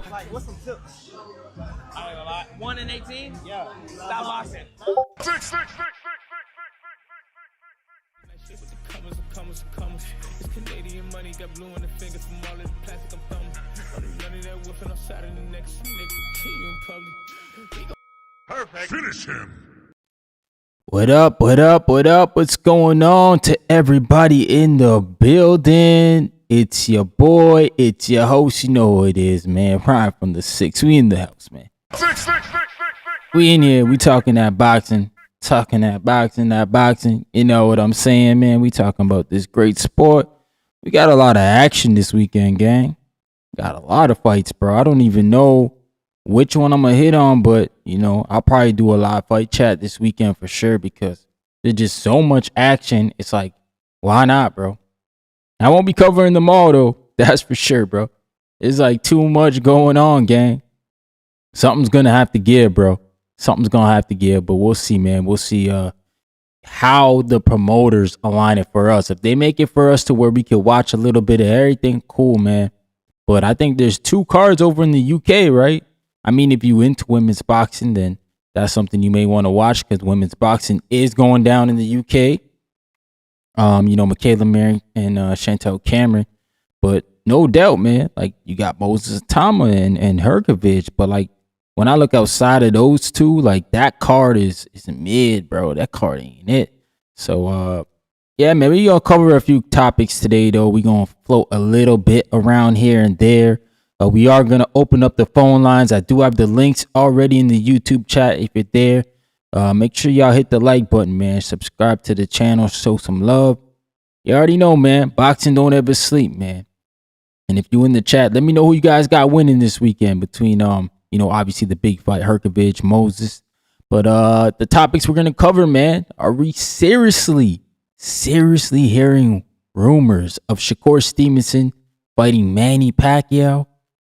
Like, what's some tips? I ain't gonna lie. 1 in 18? Yeah. Stop boxing. It's Canadian money, got blue in the finger from all of the plastic I'm thumbing. None of that whipping outside of the next nigga. See you in public. Perfect. Finish him. What up? What's going on to everybody in the building? It's your boy, it's your host. You know who it is, man. Ryan from the 6. We in the house, man. We in here. We talking that boxing. That boxing. You know what I'm saying, man. We talking about this great sport. We got a lot of action this weekend, gang. Got a lot of fights, bro. I don't even know which one I'm going to hit on, but, you know, I'll probably do a live fight chat this weekend for sure because there's just so much action. It's like, why not, bro? I won't be covering them all, though. That's for sure, bro. It's like too much going on, gang. Something's going to have to give, bro. Something's going to have to give, but we'll see, man. We'll see how the promoters align it for us. If they make it for us to where we can watch a little bit of everything, cool, man. But I think there's 2 cards over in the UK, right? I mean, if you into women's boxing, then that's something you may want to watch because women's boxing is going down in the UK. You know, Michaela Mary and Chantel Cameron. But no doubt, man, like you got Moses Tama and Herkovich. But like when I look outside of those two, like that card is mid, bro. That card ain't it. So yeah, man, we gonna cover a few topics today though. We gonna float a little bit around here and there. We are gonna open up the phone lines. I do have the links already in the YouTube chat if you're there. Make sure y'all hit the like button, man. Subscribe to the channel. Show some love. You already know, man. Boxing don't ever sleep, man. And if you in the chat, let me know who you guys got winning this weekend between, you know, obviously the big fight, Herkovich, Moses. But the topics we're gonna cover, man. Are we seriously hearing rumors of Shakur Stevenson fighting Manny Pacquiao?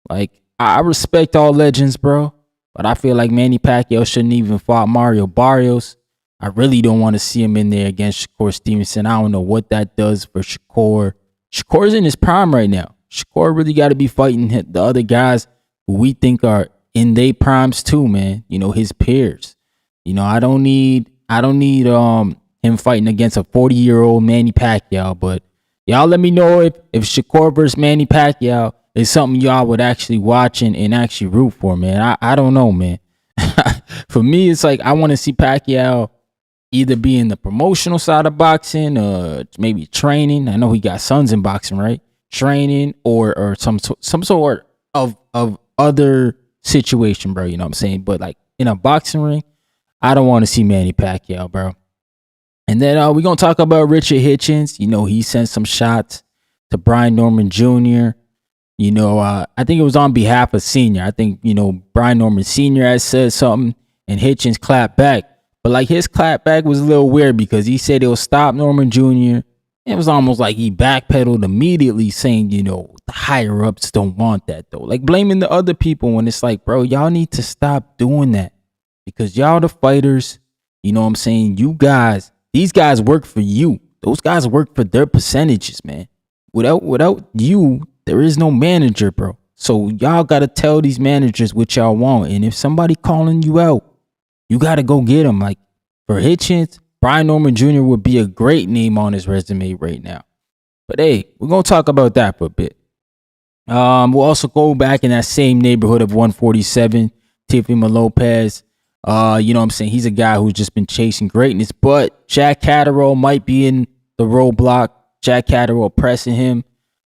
Like, I respect all legends, bro. But I feel like Manny Pacquiao shouldn't even fought Mario Barrios. I really don't want to see him in there against Shakur Stevenson. I don't know what that does for Shakur. Shakur's in his prime right now. Shakur really got to be fighting the other guys who we think are in their primes too, man. You know, his peers. You know, I don't need him fighting against a 40-year-old Manny Pacquiao. But y'all let me know if Shakur versus Manny Pacquiao is something y'all would actually watch and actually root for, man. I don't know, man. For me, it's like I want to see Pacquiao either be in the promotional side of boxing, maybe training. I know he got sons in boxing, right? Training or some sort of other situation, bro. You know what I'm saying? But like in a boxing ring, I don't want to see Manny Pacquiao, bro. And then we're going to talk about Richard Hitchins. You know, he sent some shots to Brian Norman Jr., You know, I think it was on behalf of Senior. I think, you know, Brian Norman Senior had said something and Hitchins clapped back. But like his clap back was a little weird because he said he'll stop Norman Jr. It was almost like he backpedaled immediately saying, you know, the higher ups don't want that though. Like blaming the other people when it's like, bro, y'all need to stop doing that because y'all the fighters. You know what I'm saying? You guys, these guys work for you. Those guys work for their percentages, man. Without you, there is no manager, bro. So y'all got to tell these managers what y'all want. And if somebody calling you out, you got to go get them. Like for Hitchins, Brian Norman Jr. would be a great name on his resume right now. But hey, we're going to talk about that for a bit. We'll also go back in that same neighborhood of 147, Teofimo Lopez. You know what I'm saying? He's a guy who's just been chasing greatness. But Jack Catterall might be in the roadblock. Jack Catterall pressing him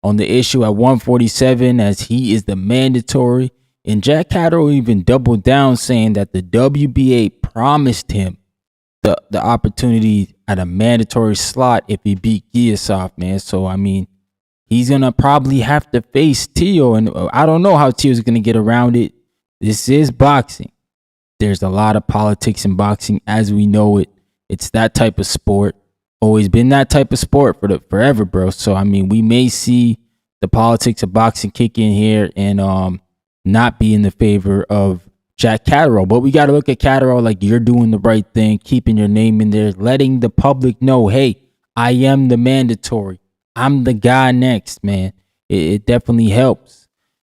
on the issue at 147 as he is the mandatory. And Jack Catterall even doubled down saying that the WBA promised him the opportunity at a mandatory slot if he beat Giasov, man. So, I mean, he's going to probably have to face Teo. And I don't know how Teo's going to get around it. This is boxing. There's a lot of politics in boxing as we know it. It's that type of sport. Always been that type of sport for forever, bro. So, I mean, we may see the politics of boxing kick in here and not be in the favor of Jack Catterall. But we got to look at Catterall like you're doing the right thing, keeping your name in there, letting the public know, hey, I am the mandatory. I'm the guy next, man. It definitely helps.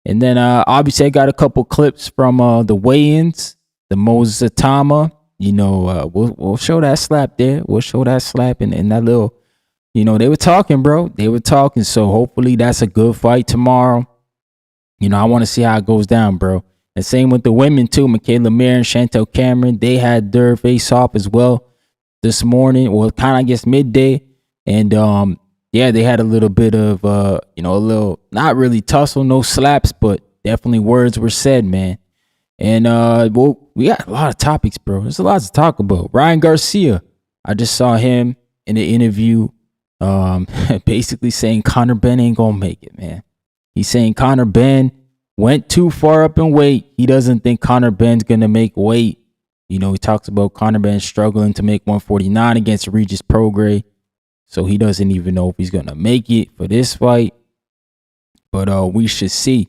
And then obviously I got a couple clips from the weigh-ins, the Moses Atama. We'll show that slap there. We'll show that slap and that little, they were talking, bro. They were talking. So hopefully that's a good fight tomorrow. I want to see how it goes down, bro. And same with the women too. Michaela Mir and Chantel Cameron, they had their face off as well this morning. Well, kind of I guess midday. And they had a little bit of a little not really tussle, no slaps, but definitely words were said, man. And we got a lot of topics, bro. There's a lot to talk about. Ryan Garcia, I just saw him in the interview, basically saying Conor Benn ain't gonna make it, man. He's saying Conor Benn went too far up in weight. He doesn't think Conor Benn's gonna make weight. He talks about Conor Benn struggling to make 149 against Regis Prograis. So he doesn't even know if he's going to make it for this fight. But we should see.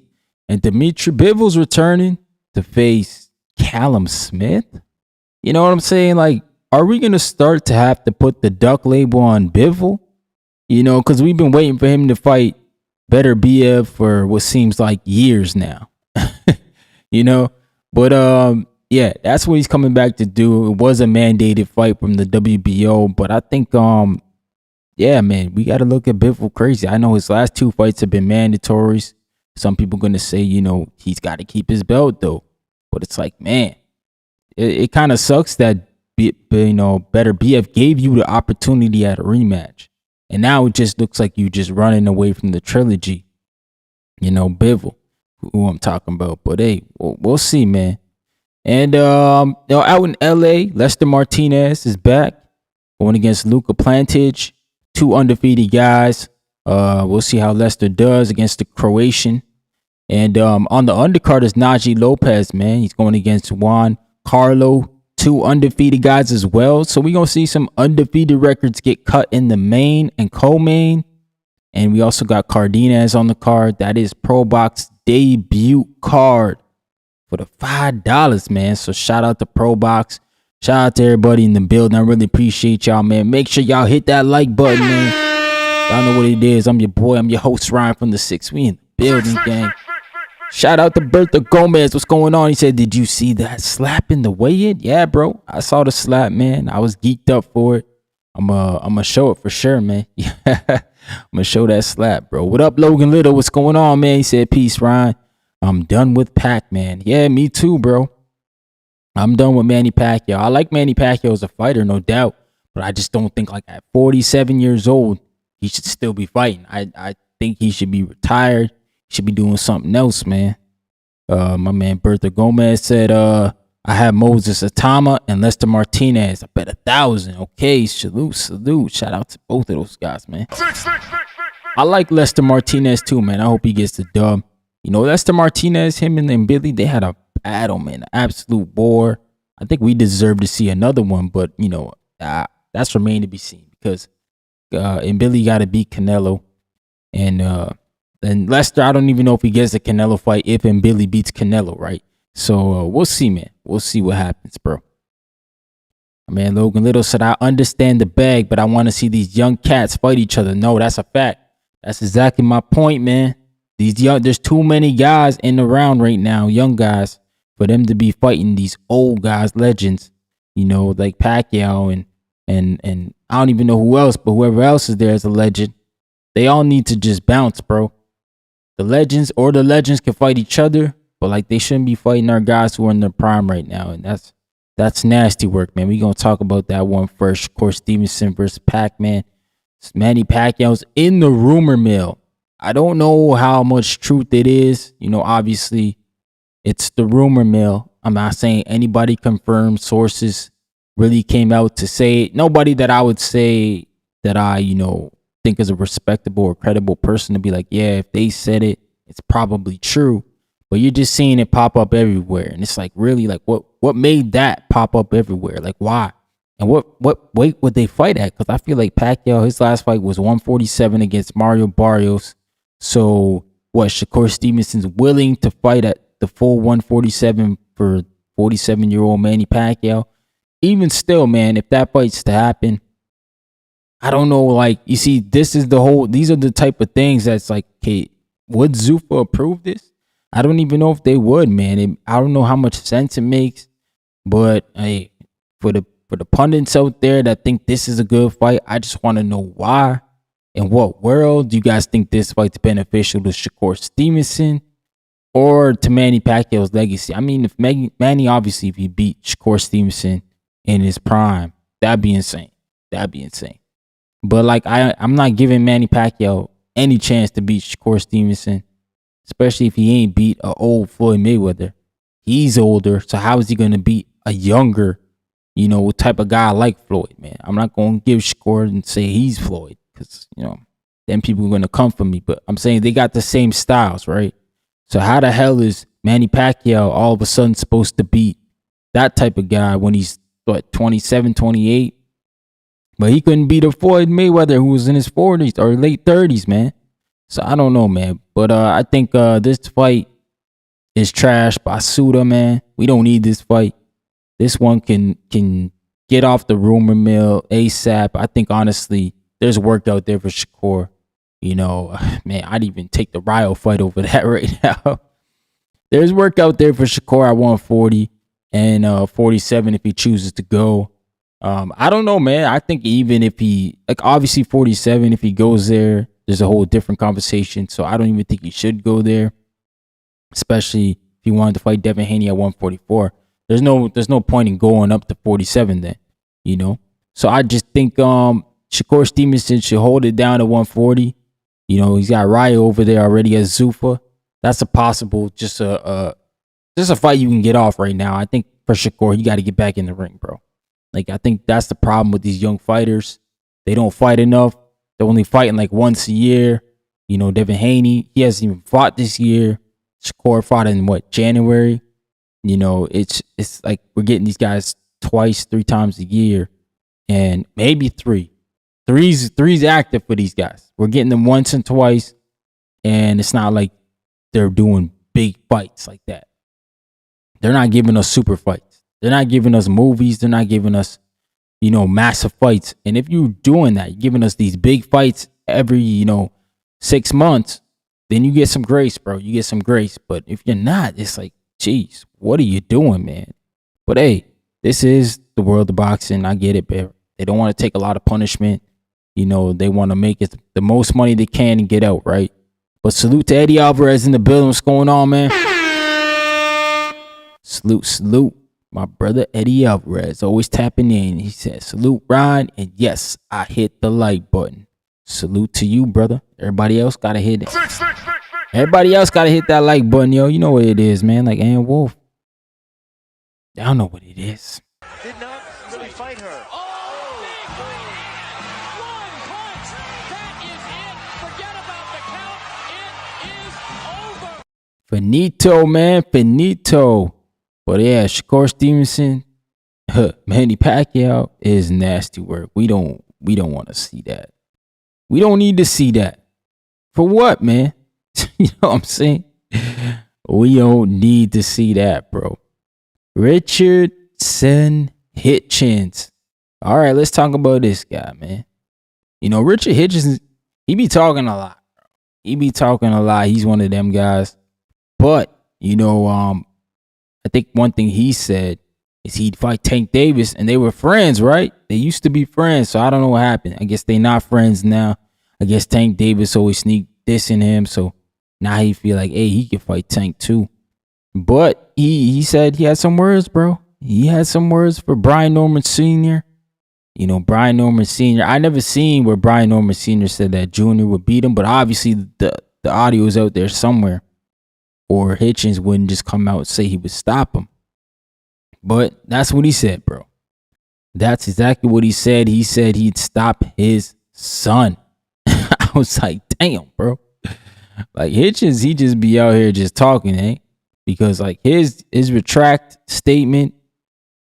And Dimitri Bivol's returning to face Callum Smith. You know what I'm saying? Like, are we going to start to have to put the duck label on Bivol? Because we've been waiting for him to fight Better BF for what seems like years now. But that's what he's coming back to do. It was a mandated fight from the WBO. But I think yeah, man, we got to look at Bivol crazy. I know his last 2 fights have been mandatories. Some people going to say, he's got to keep his belt, though. But it's like, man, it kind of sucks that, Better BF gave you the opportunity at a rematch. And now it just looks like you just running away from the trilogy. Bivol, who I'm talking about. But, hey, we'll see, man. And, out in L.A., Lester Martinez is back going against Luka Plantage. 2 undefeated guys. We'll see how Lester does against the Croatian. And on the undercard is Najee Lopez, man. He's going against Juan Carlo. 2 undefeated guys as well. So we're going to see some undefeated records get cut in the main and co-main. And we also got Cardenas on the card. That is Pro Box debut card for the $5, man. So shout out to Pro Box. Shout out to everybody in the building. I really appreciate y'all, man. Make sure y'all hit that like button, man. Y'all know what it is. I'm your boy. I'm your host, Ryan from the 6. We in the building, gang. Shout out to Bertha Gomez. What's going on? He said, did you see that slap in the weigh-in? Yeah, bro. I saw the slap, man. I was geeked up for it. I'm gonna show it for sure, man. I'm gonna show that slap, bro. What up, Logan Little? What's going on, man? He said, peace, Ryan. I'm done with Pac-Man. Yeah, me too, bro. I'm done with Manny Pacquiao. I like Manny Pacquiao as a fighter, no doubt. But I just don't think like at 47 years old, he should still be fighting. I think he should be retired. He should be doing something else, man. My man Bertha Gomez said, I have Moses Atama and Lester Martinez. I bet 1,000. Okay, salute. Shout out to both of those guys, man. I like Lester Martinez too, man. I hope he gets the dub. Lester Martinez, him and Billy, they had a battle, man, an absolute war. I think we deserve to see another one, but that's remain to be seen because and Billy got to beat Canelo, and Lester, I don't even know if he gets a Canelo fight if and Billy beats Canelo, right? So we'll see, man. We'll see what happens, bro. Man, Logan Little said, I understand the bag, but I want to see these young cats fight each other. No, that's a fact. That's exactly my point, man. There's too many guys in the round right now, young guys, for them to be fighting these old guys, legends, like Pacquiao and I don't even know who else, but whoever else is there is a legend. They all need to just bounce, bro. The legends can fight each other, but like they shouldn't be fighting our guys who are in their prime right now, and that's nasty work, man. We gonna talk about that one first. Shakur Stevenson versus Pac-Man. Manny Pacquiao's in the rumor mill. I don't know how much truth it is. Obviously, it's the rumor mill. I'm not saying anybody confirmed sources really came out to say it. Nobody that I would say that I, think is a respectable or credible person to be like, yeah, if they said it, it's probably true. But you're just seeing it pop up everywhere. And it's like, really, like what made that pop up everywhere? Like, why? And what weight would they fight at? Because I feel like Pacquiao, his last fight was 147 against Mario Barrios. So what, Shakur Stevenson's willing to fight at the full 147 for 47-year-old Manny Pacquiao. Even still, man, if that fight's to happen, I don't know. Like, you see, these are the type of things that's like, okay, would Zuffa approve this? I don't even know if they would, man. I don't know how much sense it makes, but hey, for the pundits out there that think this is a good fight, I just want to know why. In what world do you guys think this fight's beneficial to Shakur Stevenson or to Manny Pacquiao's legacy? I mean, if Manny, obviously, if he beat Shakur Stevenson in his prime, that'd be insane. But like, I'm not giving Manny Pacquiao any chance to beat Shakur Stevenson, especially if he ain't beat an old Floyd Mayweather. He's older, so how is he going to beat a younger, type of guy like Floyd, man? I'm not going to give Shakur and say he's Floyd because, then people are going to come for me. But I'm saying they got the same styles, right? So how the hell is Manny Pacquiao all of a sudden supposed to beat that type of guy when he's, 27, 28? But he couldn't beat a Floyd Mayweather who was in his 40s or late 30s, man. So I don't know, man. But I think this fight is trash. Basuda, man. We don't need this fight. This one can get off the rumor mill ASAP. I think, honestly, there's work out there for Shakur. Man, I'd even take the Ryo fight over that right now. There's work out there for Shakur at 140 and 47 if he chooses to go. I don't know, man. I think even if he, obviously 47, if he goes there, there's a whole different conversation. So I don't even think he should go there, especially if he wanted to fight Devin Haney at 144. There's no point in going up to 47 then, So I just think Shakur Stevenson should hold it down to 140. He's got Ryo over there already as Zuffa. That's a possible, just a fight you can get off right now. I think for Shakur, you got to get back in the ring, bro. Like, I think that's the problem with these young fighters. They don't fight enough. They're only fighting like once a year. Devin Haney, he hasn't even fought this year. Shakur fought in January. It's like we're getting these guys twice, 3 times a year, and maybe 3. Three's active for these guys. We're getting them once and twice, and it's not like they're doing big fights like that. They're not giving us super fights. They're not giving us movies. They're not giving us, massive fights. And if you're doing that, you're giving us these big fights every, 6 months, then you get some grace, bro. You get some grace. But if you're not, it's like, geez, what are you doing, man? But hey, this is the world of boxing. I get it, but they don't want to take a lot of punishment. They want to make it the most money they can and get out, right? But salute to Eddie Alvarez in the building. What's going on, man? Salute. My brother Eddie Alvarez always tapping in. He said, salute, Ryan. And yes, I hit the like button. Salute to you, brother. Everybody else got to hit it. Everybody else got to hit that like button, yo. You know what it is, man. Like Ann Wolf. Y'all know what it is. Did not really fight her. Oh, big right hand. One punch. That is it. Forget about the count. It is over. Finito, man. Finito. But yeah, Shakur Stevenson, Manny Pacquiao is nasty work. We don't want to see that. We don't need to see that. For what, man? You know what I'm saying? We don't need to see that, bro. Richardson Hitchins. All right, let's talk about this guy, man. Richard Hitchins, he be talking a lot, bro. He be talking a lot. He's one of them guys. But, I think one thing he said is he'd fight Tank Davis, and they were friends, right? They used to be friends, so I don't know what happened. I guess they not friends now. I guess Tank Davis always sneak dissing him, so now he feel like, hey, he can fight Tank too. But he said he had some words, bro. He had some words for Brian Norman Sr. Brian Norman Sr. I never seen where Brian Norman Sr. said that Jr. would beat him, but obviously the audio is out there somewhere. Or Hitchins wouldn't just come out and say he would stop him. But that's what he said, bro. That's exactly what he said. He said he'd stop his son. I was like, damn, bro. Like Hitchins, he just be out here just talking, eh? Because like his retract statement,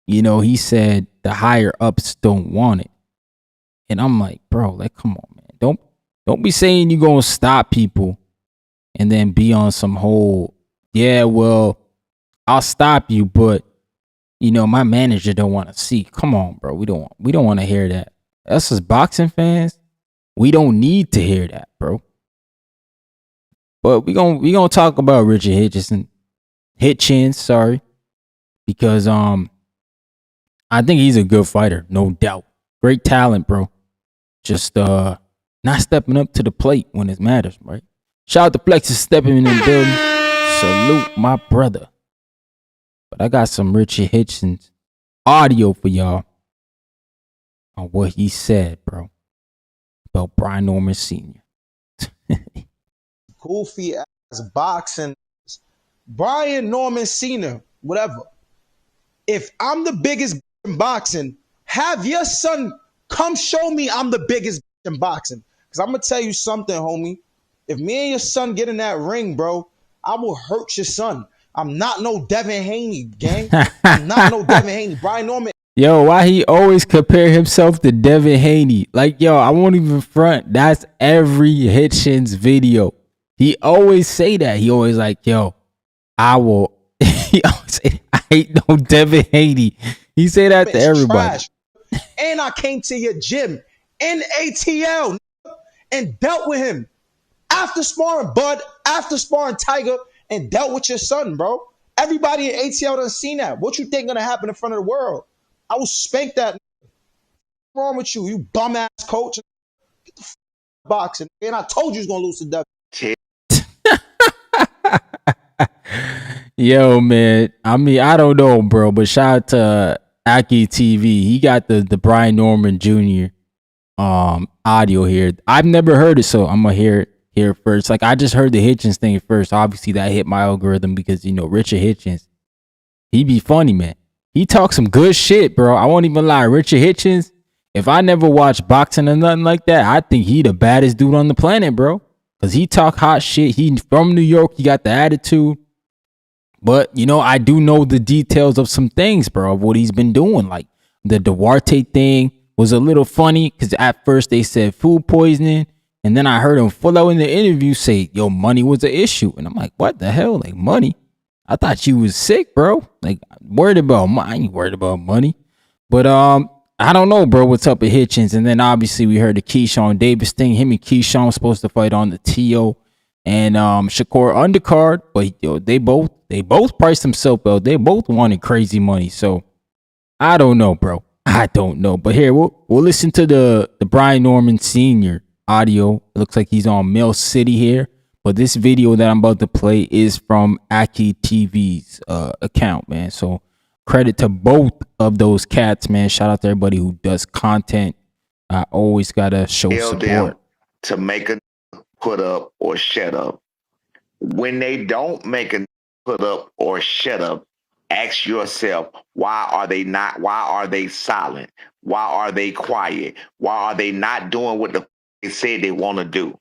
he said the higher ups don't want it. And I'm like, bro, like, come on, man. Don't be saying you're gonna stop people and then be on some whole, yeah, well, I'll stop you, but my manager don't want to see. Come on, bro. We don't want to hear that. Us as boxing fans, we don't need to hear that, bro. But we gonna talk about Richard Hitchins, sorry, because I think he's a good fighter, no doubt. Great talent, bro. Just not stepping up to the plate when it matters, right? Shout out to Plexus stepping in the building. Salute my brother. But I got some Richard Hitchins audio for y'all on what he said, bro, about Brian Norman Sr. Goofy ass boxing. Brian Norman Sr., whatever. If I'm the biggest in boxing, have your son come show me I'm the biggest in boxing. Because I'm going to tell you something, homie. If me and your son get in that ring, bro, I will hurt your son. I'm not no Devin Haney, gang. I'm not no Devin Haney. Brian Norman. Yo, why he always compare himself to Devin Haney? Like, yo, I won't even front. That's every Hitchins video. He always say that. He always like, yo, I will. He always say, I ain't no Devin Haney. He say that to everybody. Trash. And I came to your gym in ATL and dealt with him after sparring Bud, after sparring Tiger, and dealt with your son, bro. Everybody in ATL done seen that. What you think gonna happen in front of the world? I will spank that. What's wrong with you? You bum ass coach. Get the boxing. And I told you was gonna lose to Devin. Yo, man. I mean, I don't know, bro, but shout out to Aki TV. He got the Brian Norman Jr. Audio here. I've never heard it, so I'm gonna hear it first. Like, I just heard the Hitchins thing first. Obviously, that hit my algorithm because Richard Hitchins, he be funny, man. He talks some good shit, bro. I won't even lie. Richard Hitchins, if I never watched boxing or nothing like that, I think he the baddest dude on the planet, bro. Because he talk hot shit. He from New York. He got the attitude. But, I do know the details of some things, bro, of what he's been doing. Like, the Duarte thing was a little funny because at first they said food poisoning. And then I heard him full out in the interview say, yo, money was an issue. And I'm like, what the hell? Like, money? I thought you was sick, bro. Like, worried about money. I ain't worried about money. But I don't know, bro, what's up with Hitchins. And then obviously we heard the Keyshawn Davis thing. Him and Keyshawn was supposed to fight on the TO and Shakur undercard. But they both priced themselves out. They both wanted crazy money. So I don't know, bro. I don't know. But here, we'll listen to the Brian Norman Sr. audio. It looks like he's on Mill City here. But this video that I'm about to play is from Aki TV's account, man. So credit to both of those cats, man. Shout out to everybody who does content. I always gotta show support. Them to make a put up or shut up. When they don't make a put up or shut up, ask yourself, why are they not? Why are they silent? Why are they quiet? Why are they not doing what they said they want to do?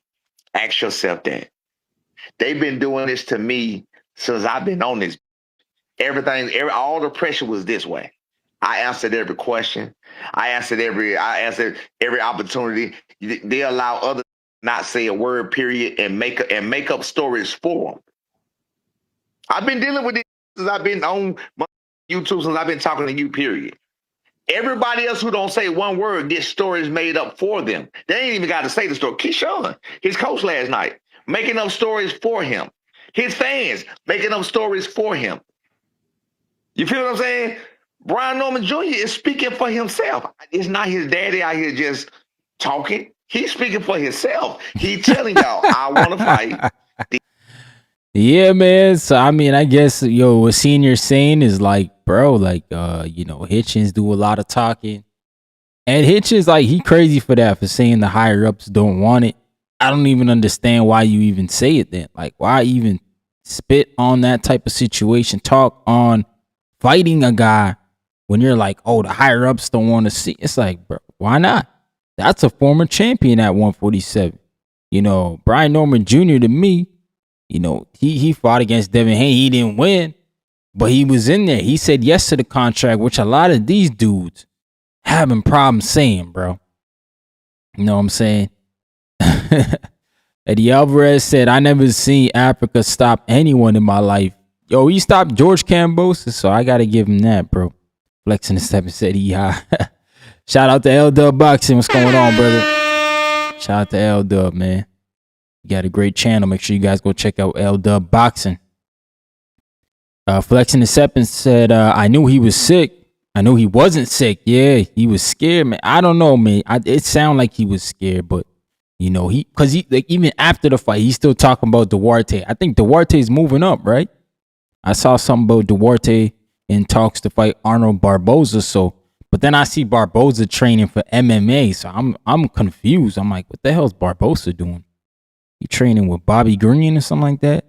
Ask yourself that. They've been doing this to me since I've been on this. All the pressure was this way. I answered every question. I answered every opportunity. They allow others not say a word, period, and make up stories for them. I've been dealing with this since I've been on my YouTube, since I've been talking to you, period. Everybody else who don't say one word gets stories made up for them. They ain't even got to say the story. Keyshawn, his coach last night, making up stories for him. His fans making up stories for him. You feel what I'm saying? Brian Norman Jr. is speaking for himself. It's not his daddy out here just talking. He's speaking for himself. He's telling y'all, I want to fight. Yeah, man. So, I mean, I guess, what Senior's saying is like, bro, like, Hitchins do a lot of talking. And Hitchins, like, he crazy for that, for saying the higher ups don't want it. I don't even understand why you even say it then. Like, why even spit on that type of situation, talk on fighting a guy when you're like, oh, the higher ups don't want to see. It's like, bro, why not? That's a former champion at 147. Brian Norman Jr. to me, he fought against Devin Haney. He didn't win, but he was in there. He said yes to the contract, which a lot of these dudes having problems saying, bro. You know what I'm saying? Eddie Alvarez said, I never seen Africa stop anyone in my life. Yo, he stopped George Kambosos, so I got to give him that, bro. Flexing the Seven said he high. Shout out to L Dub Boxing. What's going on, brother? Shout out to L Dub, man. You got a great channel. Make sure you guys go check out L Dub Boxing. Flexing the Seven said, I knew he was sick. I knew he wasn't sick. Yeah, he was scared, man. I don't know, man. It sounded like he was scared, but you know, because like, even after the fight, he's still talking about Duarte. I think Duarte's moving up, right? I saw something about Duarte in talks to fight Arnold Barboza. So, but then I see Barboza training for MMA. So I'm confused. I'm like, what the hell is Barboza doing? He training with Bobby Green or something like that?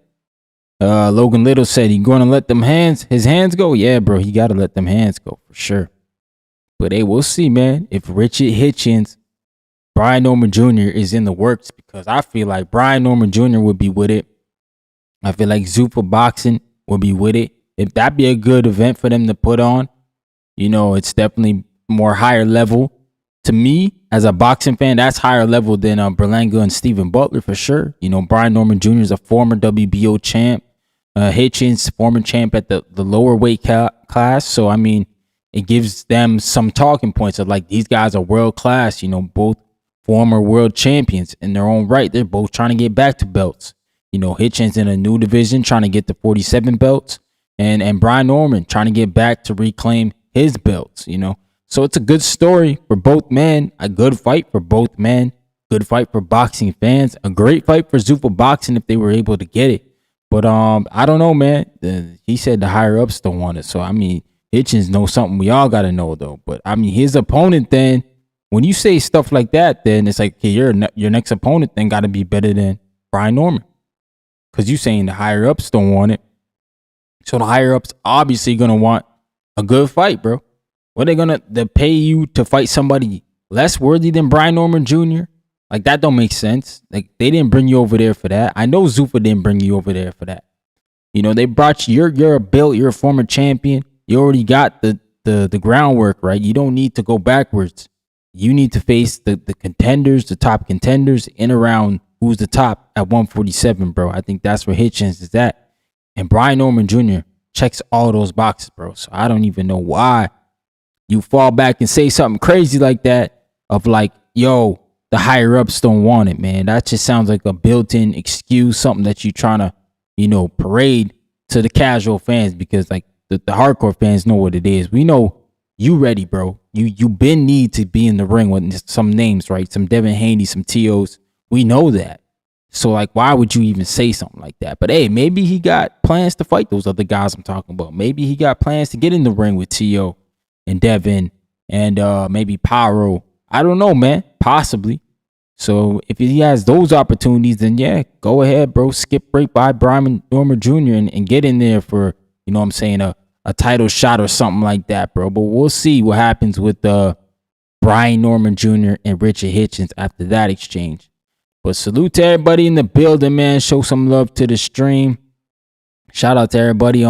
Logan Little said he going to let his hands go. Yeah, bro, he got to let them hands go for sure. But hey, we'll see, man. If Richard Hitchins, Brian Norman Jr. is in the works, because I feel like Brian Norman Jr. would be with it. I feel like Zuffa Boxing would be with it. If that'd be a good event for them to put on, you know, it's definitely more higher level. To me, as a boxing fan, that's higher level than Berlanga and Stephen Butler for sure. You know, Brian Norman Jr. is a former WBO champ. Hitchins, former champ at the lower weight class. So, I mean, it gives them some talking points of like, these guys are world class, you know, both former world champions in their own right. They're both trying to get back to belts. You know, Hitchins in a new division trying to get the 47 belts, and Brian Norman trying to get back to reclaim his belts, you know. So it's a good story for both men, a good fight for both men, good fight for boxing fans, a great fight for Zuffa Boxing if they were able to get it. But I don't know, man. He said the higher ups don't want it. So, I mean, Hitchins knows something we all got to know, though. But, I mean, his opponent then, when you say stuff like that, then it's like, okay, your next opponent then got to be better than Brian Norman. Because you saying the higher ups don't want it. So the higher ups obviously going to want a good fight, bro. What are they going to pay you to fight somebody less worthy than Brian Norman Jr.? Like, that don't make sense. Like, they didn't bring you over there for that. I know Zuffa didn't bring you over there for that. You know, they brought you, you're a belt, you're a former champion. You already got the groundwork, right? You don't need to go backwards. You need to face the contenders, the top contenders, in around who's the top at 147, bro. I think that's where Hitchins is at. And Brian Norman Jr. checks all those boxes, bro. So I don't even know why you fall back and say something crazy like that of like, yo, the higher ups don't want it, man. That just sounds like a built-in excuse, something that you're trying to, you know, parade to the casual fans, because like the hardcore fans know what it is. We know you ready, bro. You been need to be in the ring with some names, right? Some Devin Haney, some T.O.s. We know that. So, like, why would you even say something like that? But, hey, maybe he got plans to fight those other guys I'm talking about. Maybe he got plans to get in the ring with T.O. and Devin and maybe Paro. I don't know, man. Possibly. So, if he has those opportunities, then, yeah, go ahead, bro. Skip right by Brian Norman Jr. and get in there for, you know what I'm saying, a title shot or something like that, bro. But we'll see what happens with Brian Norman Jr. and Richard Hitchins after that exchange. But salute to everybody in the building, man. Show some love to the stream. Shout out to everybody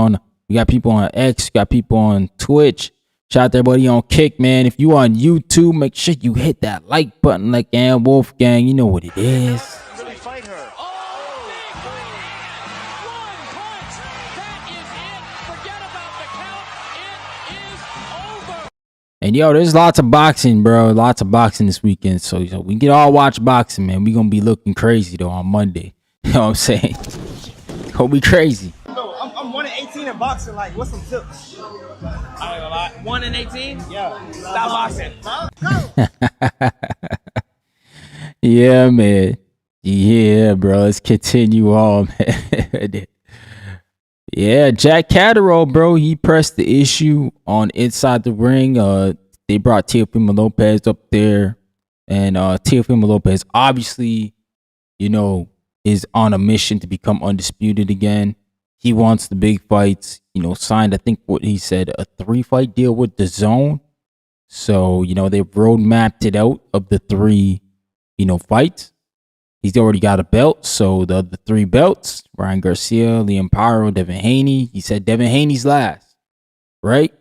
we got people on X, we got people on Twitch. Shout out to everybody on Kick, man. If you on YouTube, make sure you hit that like button like Ann Wolfgang. You know what it is. Really fight her. And yo, there's lots of boxing, bro. Lots of boxing this weekend. So we can all watch boxing, man. We gonna be looking crazy though on Monday. You know what I'm saying? Gonna be crazy. No, I'm 1-18 in boxing. Like, what's some tips? I ain't gonna lie. 1-18? Yeah. Stop boxing. Yeah, man. Yeah, bro. Let's continue on, man. Yeah, Jack Catterall, bro, he pressed the issue on Inside the Ring. They brought Teofimo Lopez up there, and Teofimo Lopez obviously, you know, is on a mission to become undisputed again. He wants the big fights, you know, signed, I think what he said, a 3-fight deal with DAZN. So, you know, they've roadmapped it out of the 3, you know, fights. He's already got a belt, so the other 3 belts, Ryan Garcia, Liam Paro, Devin Haney. He said Devin Haney's last, right?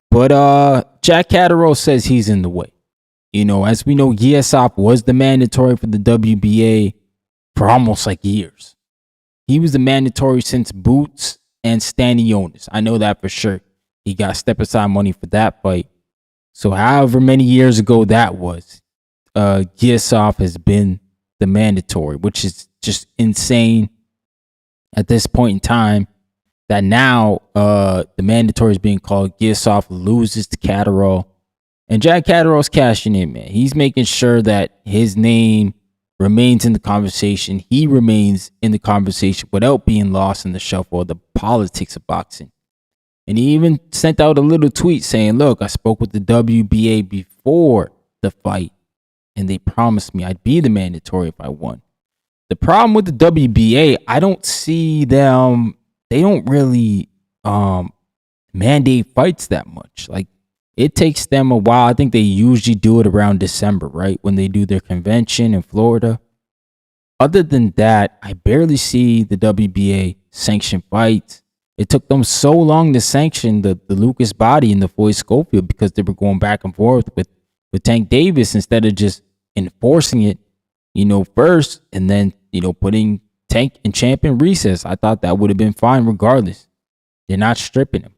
But Jack Catterall says he's in the way. You know, as we know, Giasop was the mandatory for the WBA for almost like years. He was the mandatory since Boots and Stanionis. I know that for sure. he got step aside money for that fight. So however many years ago that was, Giasov has been the mandatory, which is just insane at this point in time that now the mandatory is being called. Giasov loses to Catterall. And Jack Catterall's cashing in, man. He's making sure that his name remains in the conversation. He remains in the conversation without being lost in the shuffle of the politics of boxing. And he even sent out a little tweet saying, look, I spoke with the WBA before the fight, and they promised me I'd be the mandatory if I won. The problem with the WBA, I don't see them, they don't really mandate fights that much. Like, it takes them a while. I think they usually do it around December, right? When they do their convention in Florida. Other than that, I barely see the WBA sanction fights. It took them so long to sanction the Lucas Body and the Floyd Schofield because they were going back and forth with Tank Davis instead of just enforcing it, first and then, putting Tank and Champ in recess. I thought that would have been fine regardless. They're not stripping him.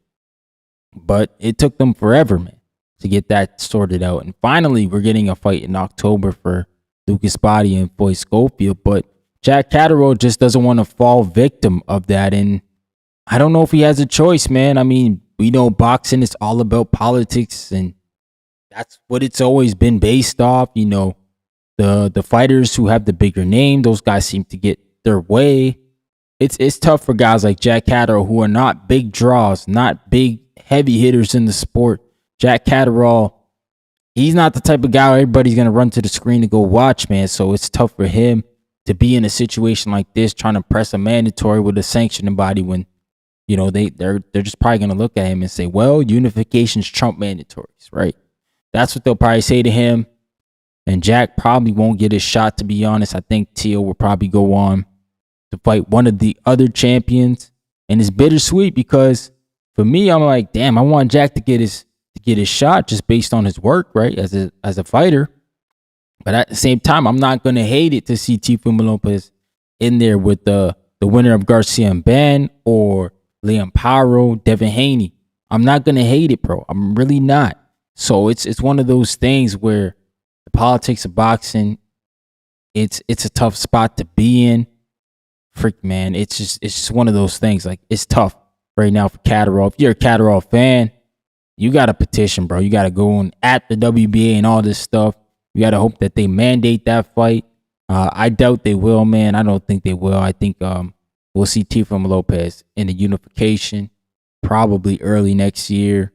But it took them forever, man, to get that sorted out. And finally, we're getting a fight in October for Lucas Body and Floyd Schofield. But Jack Catterall just doesn't want to fall victim of that. And I don't know if he has a choice, man. I mean, we know boxing is all about politics, and that's what it's always been based off. The fighters who have the bigger name, those guys seem to get their way. It's tough for guys like Jack Catterall who are not big draws, not big heavy hitters in the sport. Jack Catterall, he's not the type of guy everybody's going to run to the screen to go watch, man. So it's tough for him to be in a situation like this, trying to press a mandatory with a sanctioning body when, they're just probably going to look at him and say, well, unifications trump mandatories, right? That's what they'll probably say to him. And Jack probably won't get his shot, to be honest. I think Teo will probably go on to fight one of the other champions. And it's bittersweet because for me, I'm like, damn, I want Jack to get his shot just based on his work, right? As a fighter. But at the same time, I'm not gonna hate it to see Teofimo Lopez in there with the winner of Garcia and Ben or Liam Paro, Devin Haney. I'm not gonna hate it, bro. I'm really not. So it's one of those things where the politics of boxing, it's a tough spot to be in. Freak, man, it's just one of those things. Like, it's tough right now for Catterall. If you're a Catterall fan, you got to petition, bro. You got to go on at the WBA and all this stuff. You got to hope that they mandate that fight. I doubt they will, man. I don't think they will. I think we'll see Teofimo Lopez in the unification probably early next year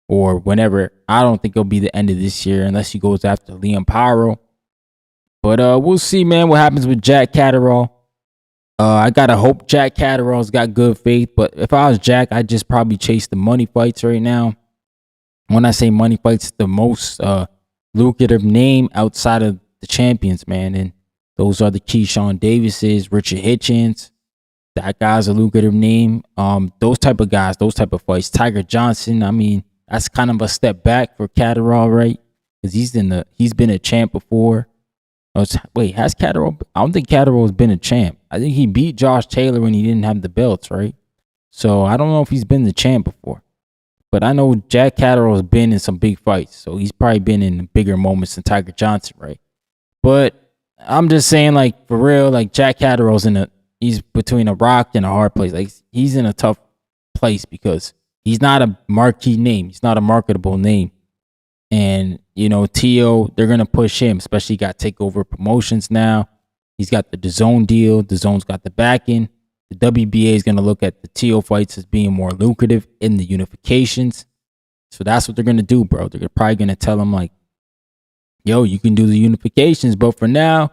or whenever. I don't think it'll be the end of this year unless he goes after Liam Paro. But we'll see, man, what happens with Jack Catterall. I gotta hope Jack Catterall's got good faith, but if I was Jack, I'd just probably chase the money fights right now. When I say money fights, the most lucrative name outside of the champions, man, and those are the Keyshawn Davises, Richard Hitchins. That guy's a lucrative name. Those type of guys, those type of fights. Tiger Johnson, I mean, that's kind of a step back for Catterall, right? Because he's been a champ before. Wait, has Catterall? I don't think Catterall's been a champ. I think he beat Josh Taylor when he didn't have the belts, right? So I don't know if he's been the champ before. But I know Jack Catterall's been in some big fights. So he's probably been in bigger moments than Tiger Johnson, right? But I'm just saying, like, for real, like, Jack Catterall's he's between a rock and a hard place. Like, he's in a tough place because he's not a marquee name. He's not a marketable name. And, Teo, they're going to push him, especially he got TakeOver Promotions now. He's got the DAZN deal. DAZN's got the backing. The WBA is going to look at the Teo fights as being more lucrative in the unifications. So that's what they're going to do, bro. They're probably going to tell him, like, yo, you can do the unifications, but for now,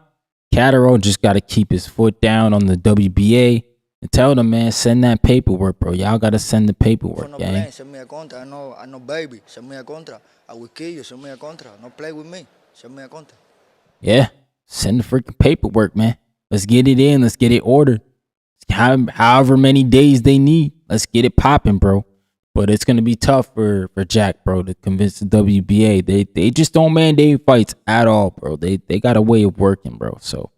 Catterall just got to keep his foot down on the WBA and tell them, man, send that paperwork, bro. Y'all got to send the paperwork, gang. Send me a contra. I know, baby. Send me a contra. I will kill you. Send me a contra. No play with me. Send me a contra. Yeah, send the freaking paperwork, man. Let's get it in. Let's get it ordered. However many days they need. Let's get it popping, bro. But it's going to be tough for Jack, bro, to convince the WBA. They just don't mandate fights at all, bro. They got a way of working, bro. So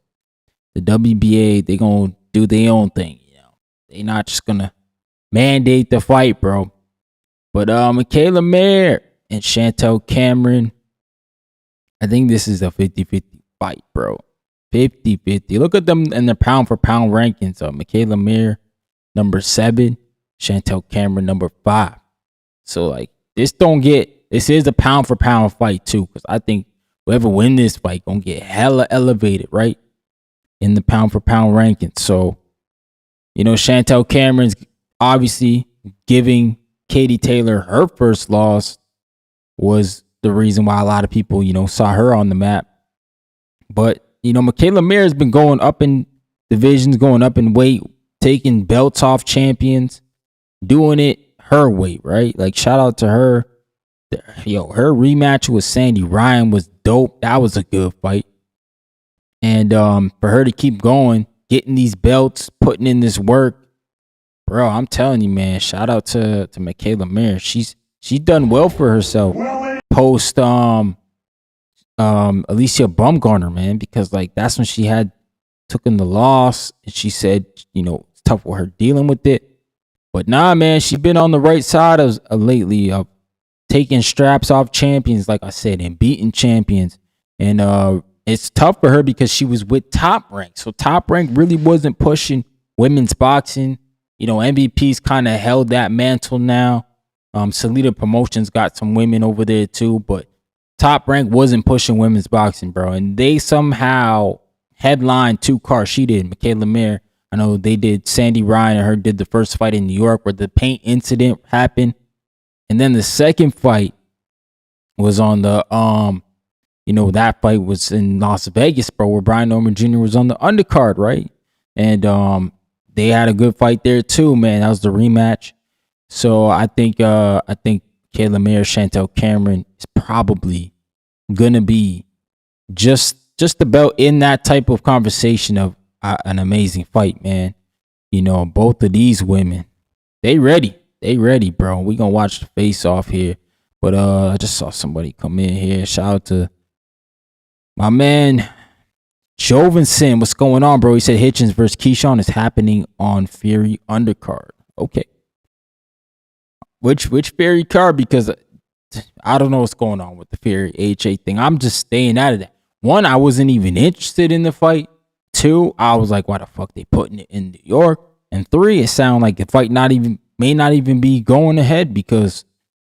the WBA, they going to do their own thing. They not just going to mandate the fight, bro. But Michaela Mayer and Chantel Cameron, I think this is a 50-50 fight, bro. 50-50. Look at them in the pound for pound rankings. Michaela Mayer, number 7. Chantel Cameron, number 5. So, like, this is a pound for pound fight, too. Because I think whoever win this fight gonna get hella elevated, right? In the pound for pound rankings. So, Chantel Cameron's obviously giving Katie Taylor her first loss was the reason why a lot of people, saw her on the map. But, Michaela Mayer has been going up in divisions, going up in weight, taking belts off champions, doing it her way, right? Like, shout out to her. Her rematch with Sandy Ryan was dope. That was a good fight. And for her to keep going, getting these belts, putting in this work, bro, I'm telling you, man, shout out to Michaela Mayer. She's done well for herself post Alicia Bumgarner, man, because like that's when she took in the loss and she said, it's tough for her dealing with it. But nah, man, she's been on the right side of lately of taking straps off champions, like I said, and beating champions. And it's tough for her because she was with Top Rank. So Top Rank really wasn't pushing women's boxing. MVP's kind of held that mantle now. Salida Promotions got some women over there too, but Top Rank wasn't pushing women's boxing, bro. And they somehow headlined 2 cards. She did, Michaela Mayer. I know they did. Sandy Ryan and her did the first fight in New York where the paint incident happened. And then the second fight was on the, that fight was in Las Vegas, bro, where Brian Norman Jr. was on the undercard, right? And they had a good fight there too, man. That was the rematch. So I think Kayla Mayer, Chantel Cameron is probably gonna be just about in that type of conversation of an amazing fight, man. Both of these women, they ready, bro. We gonna watch the face off here. But I just saw somebody come in here. Shout out to my man Jovinson. What's going on, bro? He said Hitchins versus Keyshawn is happening on Fury undercard. Okay. Which Fury card? Because I don't know what's going on with the Fury AHA thing. I'm just staying out of that. 1, I wasn't even interested in the fight. 2, I was like, why the fuck they putting it in New York? And 3, it sounded like the fight may not even be going ahead because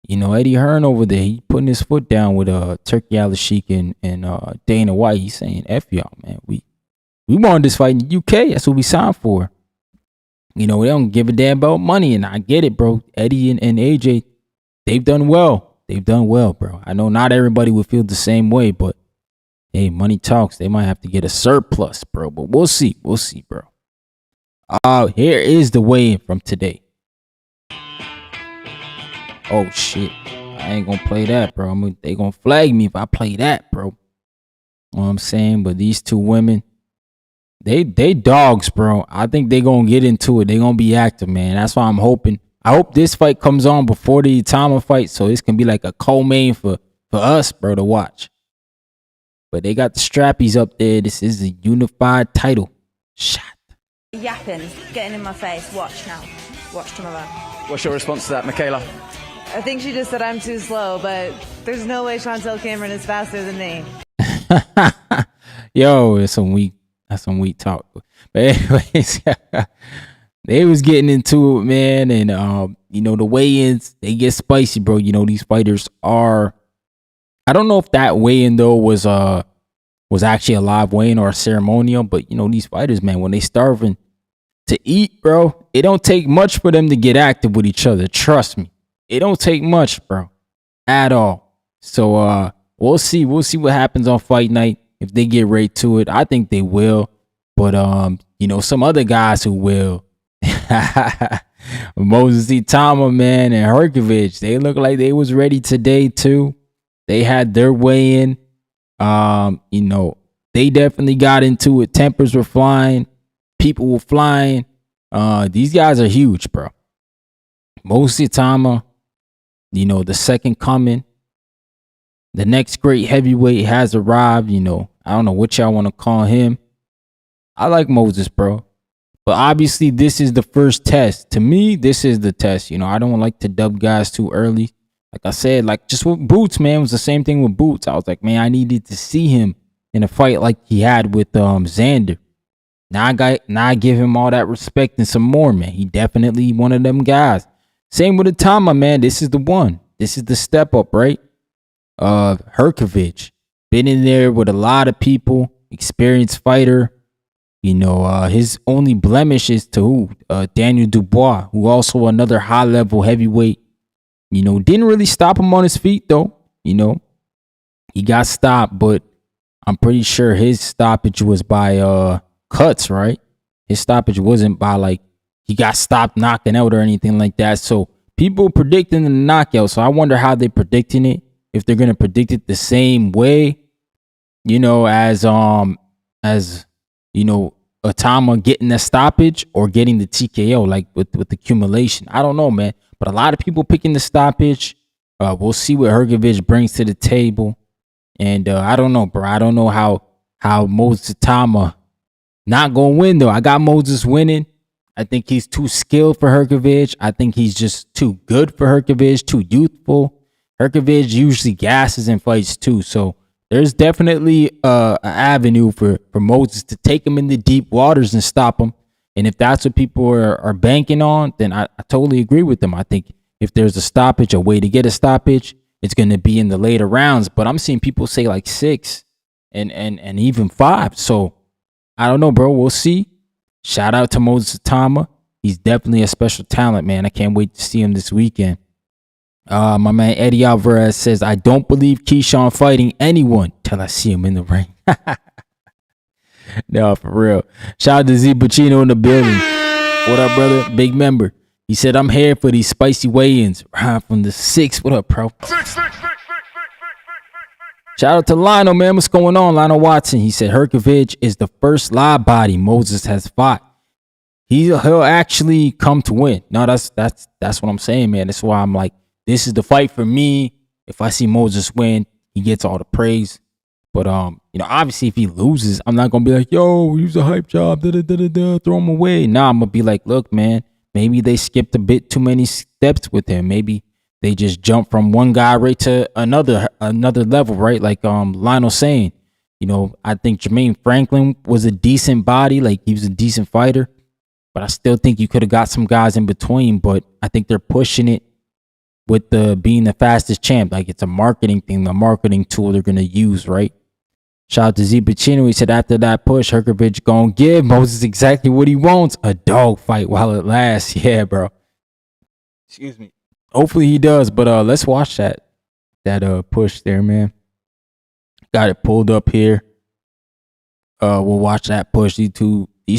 Eddie Hearn over there, he putting his foot down with Turkey Al-Sheikh and Dana White. He's saying, F y'all, man. We wanted this fight in the UK. That's what we signed for. They don't give a damn about money, and I get it, bro. Eddie and AJ, they've done well. Bro. I know not everybody would feel the same way, but hey, money talks. They might have to get a surplus, bro. But we'll see, bro. Here is the weigh-in from today. Oh shit, I ain't gonna play that, bro. They gonna flag me if I play that, bro. You know what I'm saying? But these 2 women, they dogs, bro. I think they gonna get into it. They gonna be active, man. That's why I'm hoping. I hope this fight comes on before the Itama fight, so this can be like a co-main for us, bro, to watch. But they got the strappies up there. This is a unified title shot. Yapping, getting in my face. Watch now. Watch tomorrow. What's your response to that, Michaela? I think she just said I'm too slow, but there's no way Chantel Cameron is faster than me. Yo, that's some weak talk. But anyways, they was getting into it, man, and the weigh-ins, they get spicy, bro. These fighters are. I don't know if that weigh-in though was actually a live weigh-in or a ceremonial, but these fighters, man, when they starving to eat, bro, it don't take much for them to get active with each other. Trust me. It don't take much, bro, at all. So we'll see. We'll see what happens on fight night if they get right to it. I think they will, but some other guys who will. Moses Itama, man, and Herkovich, they look like they was ready today too. They had their weigh in. They definitely got into it. Tempers were flying. People were flying. These guys are huge, bro. Moses Itama. The second coming. The next great heavyweight has arrived. I don't know what y'all want to call him. I like Moses, bro. But obviously, this is the first test. To me, this is the test. You know, I don't like to dub guys too early. Like I said, like just with Boots, man, it was the same thing with Boots. I was like, man, I needed to see him in a fight like he had with Xander. Now I give him all that respect and some more, man. He definitely one of them guys. Same with Atama, man. This is the one. This is the step up, right? Herkovich. Been in there with a lot of people, experienced fighter. You know, his only blemish is to who? Daniel Dubois, who also another high-level heavyweight. You know, didn't really stop him on his feet, though. You know, he got stopped, but I'm pretty sure his stoppage was by cuts, right? His stoppage wasn't by, like, he got stopped knocking out or anything like that. So people predicting the knockout. So I wonder how they're predicting it. If they're going to predict it the same way, you know, as you know, Atama getting the stoppage or getting the TKO, like with accumulation. I don't know, man. But a lot of people picking the stoppage. We'll see what Herkovich brings to the table. And I don't know, bro. I don't know how Moses Atama not going to win, though. I got Moses winning. I think he's too skilled for Herkovich. I think he's just too good for Herkovich, too youthful. Herkovich usually gasses in fights, too. So there's definitely an avenue for Moses to take him in the deep waters and stop him. And if that's what people are banking on, then I totally agree with them. I think if there's a stoppage, a way to get a stoppage, it's going to be in the later rounds. But I'm seeing people say like 6 and even 5. So I don't know, bro. We'll see. Shout out to Moses Atama. He's definitely a special talent, man. I can't wait to see him this weekend. My man Eddie Alvarez says, I don't believe Keyshawn fighting anyone till I see him in the ring. No, for real. Shout out to Z Pacino in the building. What up, brother? Big member. He said, I'm here for these spicy weigh-ins. From the 6. What up, bro? Shout out to Lionel, man. What's going on? Lionel Watson. He said Herkovich is the first live body Moses has fought. He'll actually come to win. No, that's what I'm saying, man. That's why I'm like, this is the fight for me. If I see Moses win, he gets all the praise. But you know, obviously if he loses, I'm not gonna be like, yo, use a hype job, throw him away. Nah, I'm gonna be like, look, man, maybe they skipped a bit too many steps with him. Maybe they just jumped from one guy right to another level, right? Like Lionel saying, you know, I think Jermaine Franklin was a decent body, like he was a decent fighter, but I still think you could have got some guys in between. But I think they're pushing it with the being the fastest champ, like it's a marketing thing, the marketing tool they're gonna use, right? Shout out to Z Pacino. He said after that push, Herkovich gonna give Moses exactly what he wants, a dog fight while it lasts. Yeah, bro. Excuse me. Hopefully he does, but let's watch that push there, man. Got it pulled up here. We'll watch that push. These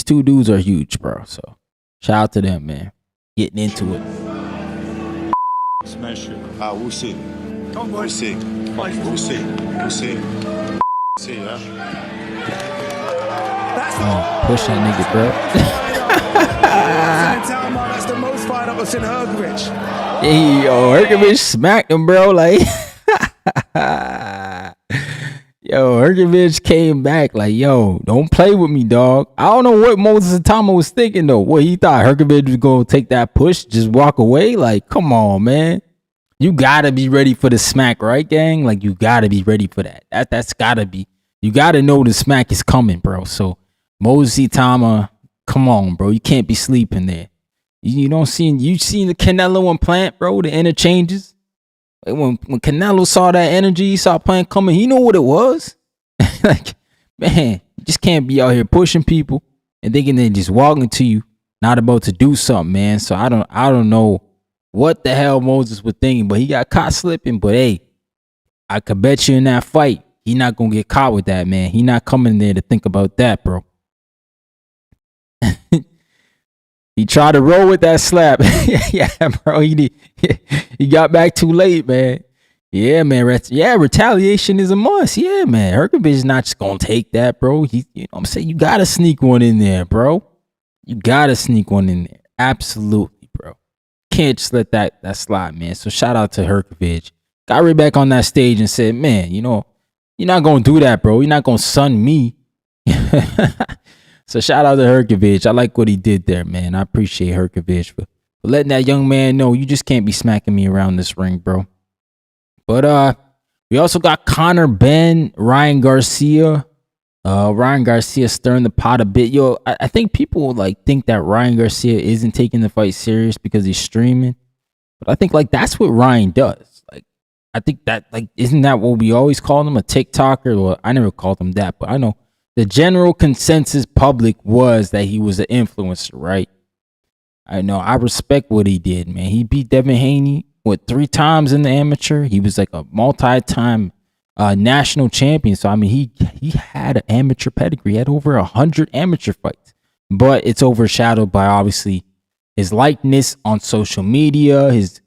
two dudes are huge, bro. So shout out to them, man. Getting into it. Smash it. We'll see. We'll see. We'll see. We'll see. See, huh? Push that nigga, bro. That's the most fight I've seen Herkovich. Hey, yo, Herkovich smacked him, bro. Like, yo, Herkovich came back like, yo, don't play with me, dog. I don't know what Moses Atama was thinking, though. What, he thought Herkovich was going to take that push, just walk away? Like, come on, man. You got to be ready for the smack, right, gang? Like, you got to be ready for that. That's got to be. You got to know the smack is coming, bro. So, Moses Atama, come on, bro. You can't be sleeping there. You seen the Canelo and Plant, bro, the interchanges? When Canelo saw that energy, he saw Plant coming, he knew what it was. Like, man, you just can't be out here pushing people and thinking they're just walking to you, not about to do something, man. So I don't know what the hell Moses was thinking, but he got caught slipping. But hey, I could bet you in that fight, he not gonna get caught with that, man. He not coming there to think about that, bro. He tried to roll with that slap. Yeah, bro. He got back too late, man. Yeah, man. Retaliation is a must. Yeah, man. Herkovich is not just gonna take that, bro. You know what I'm saying? You gotta sneak one in there, bro. You gotta sneak one in there. Absolutely, bro. Can't just let that slide, man. So shout out to Herkovich. Got right back on that stage and said, man, you know, you're not gonna do that, bro. You're not gonna sun me. So shout out to Herkovich. I like what he did there, man. I appreciate Herkovich for letting that young man know you just can't be smacking me around this ring, bro. But we also got Conor Benn, Ryan Garcia. Ryan Garcia stirring the pot a bit. Yo, I think people like think that Ryan Garcia isn't taking the fight serious because he's streaming. But I think like that's what Ryan does. Like I think that like isn't that what we always called him, a TikToker? Well, I never called him that, but I know the general consensus public was that he was an influencer, right? I know I respect what he did, man. He beat Devin Haney 3 times in the amateur. He was like a multi-time national champion. So I mean, he had an amateur pedigree. He had over 100 amateur fights, but it's overshadowed by obviously his likeness on social media, his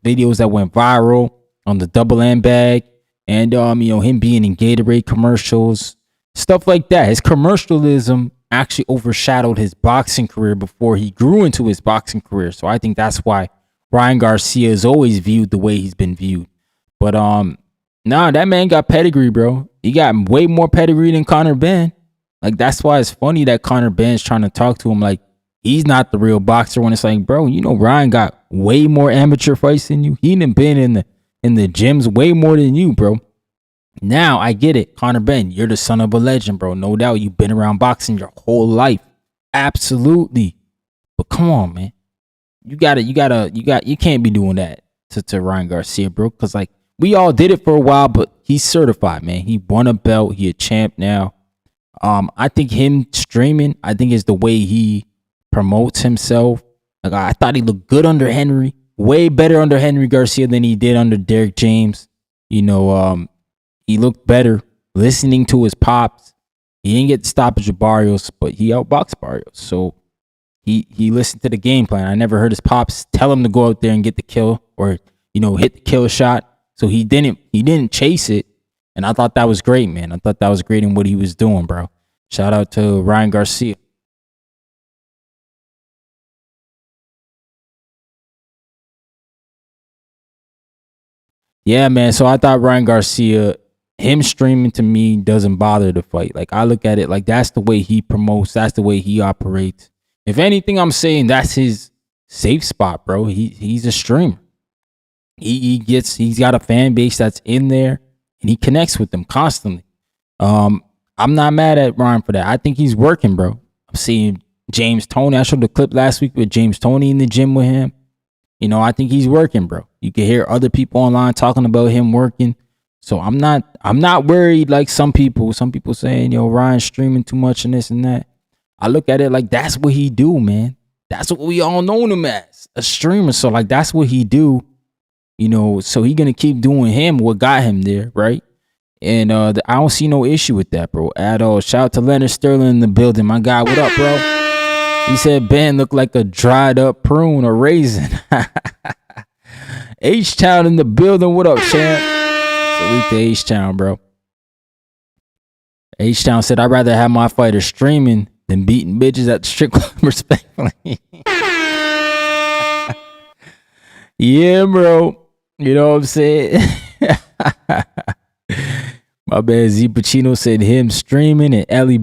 videos that went viral on the double M bag, and him being in Gatorade commercials, stuff like that. His commercialism actually overshadowed his boxing career before he grew into his boxing career. So I think that's why Ryan Garcia is always viewed the way he's been viewed. But nah, that man got pedigree, bro. He got way more pedigree than Conor Benn. Like that's why it's funny that Conor Benn's trying to talk to him like he's not the real boxer, when it's like, bro, you know Ryan got way more amateur fights than you. He done been in the gyms way more than you, bro. Now I get it, Conor Benn, you're the son of a legend, bro. No doubt you've been around boxing your whole life. Absolutely. But come on, man. You can't be doing that to Ryan Garcia, bro. Cause like we all did it for a while, but he's certified, man. He won a belt. He a champ now. I think him streaming, I think is the way he promotes himself. Like I thought he looked good under Henry, way better under Henry Garcia than he did under Derek James. You know, he looked better listening to his pops. He didn't get the stoppage of Barrios, but he outboxed Barrios. So he listened to the game plan. I never heard his pops tell him to go out there and get the kill or, you know, hit the kill shot. So he didn't chase it. And I thought that was great, man. I thought that was great in what he was doing, bro. Shout out to Ryan Garcia. Yeah, man. So I thought Ryan Garcia, him streaming to me doesn't bother the fight. Like I look at it like that's the way he promotes. That's the way he operates. If anything, I'm saying that's his safe spot, bro. He's a streamer. He's got a fan base that's in there and he connects with them constantly. I'm not mad at Ryan for that. I think he's working, bro. I'm seeing James Toney. I showed the clip last week with James Toney in the gym with him. You know, I think he's working, bro. You can hear other people online talking about him working. So I'm not worried like some people saying, yo, Ryan's streaming too much and this and that. I look at it like that's what he do, man. That's what we all know him as, a streamer. So like that's what he do, you know. So he gonna keep doing him what got him there, right? And I don't see no issue with that, bro, at all. Shout out to Leonard Sterling in the building, my guy. What up, bro? He said Ben looked like a dried up prune or raisin. H-Town in the building. What up, champ? Salute to H-Town, bro. H-Town said, I'd rather have my fighter streaming than beating bitches at the strip club, respectfully. Yeah, bro. You know what I'm saying? My man Z Pacino said him streaming and Ellie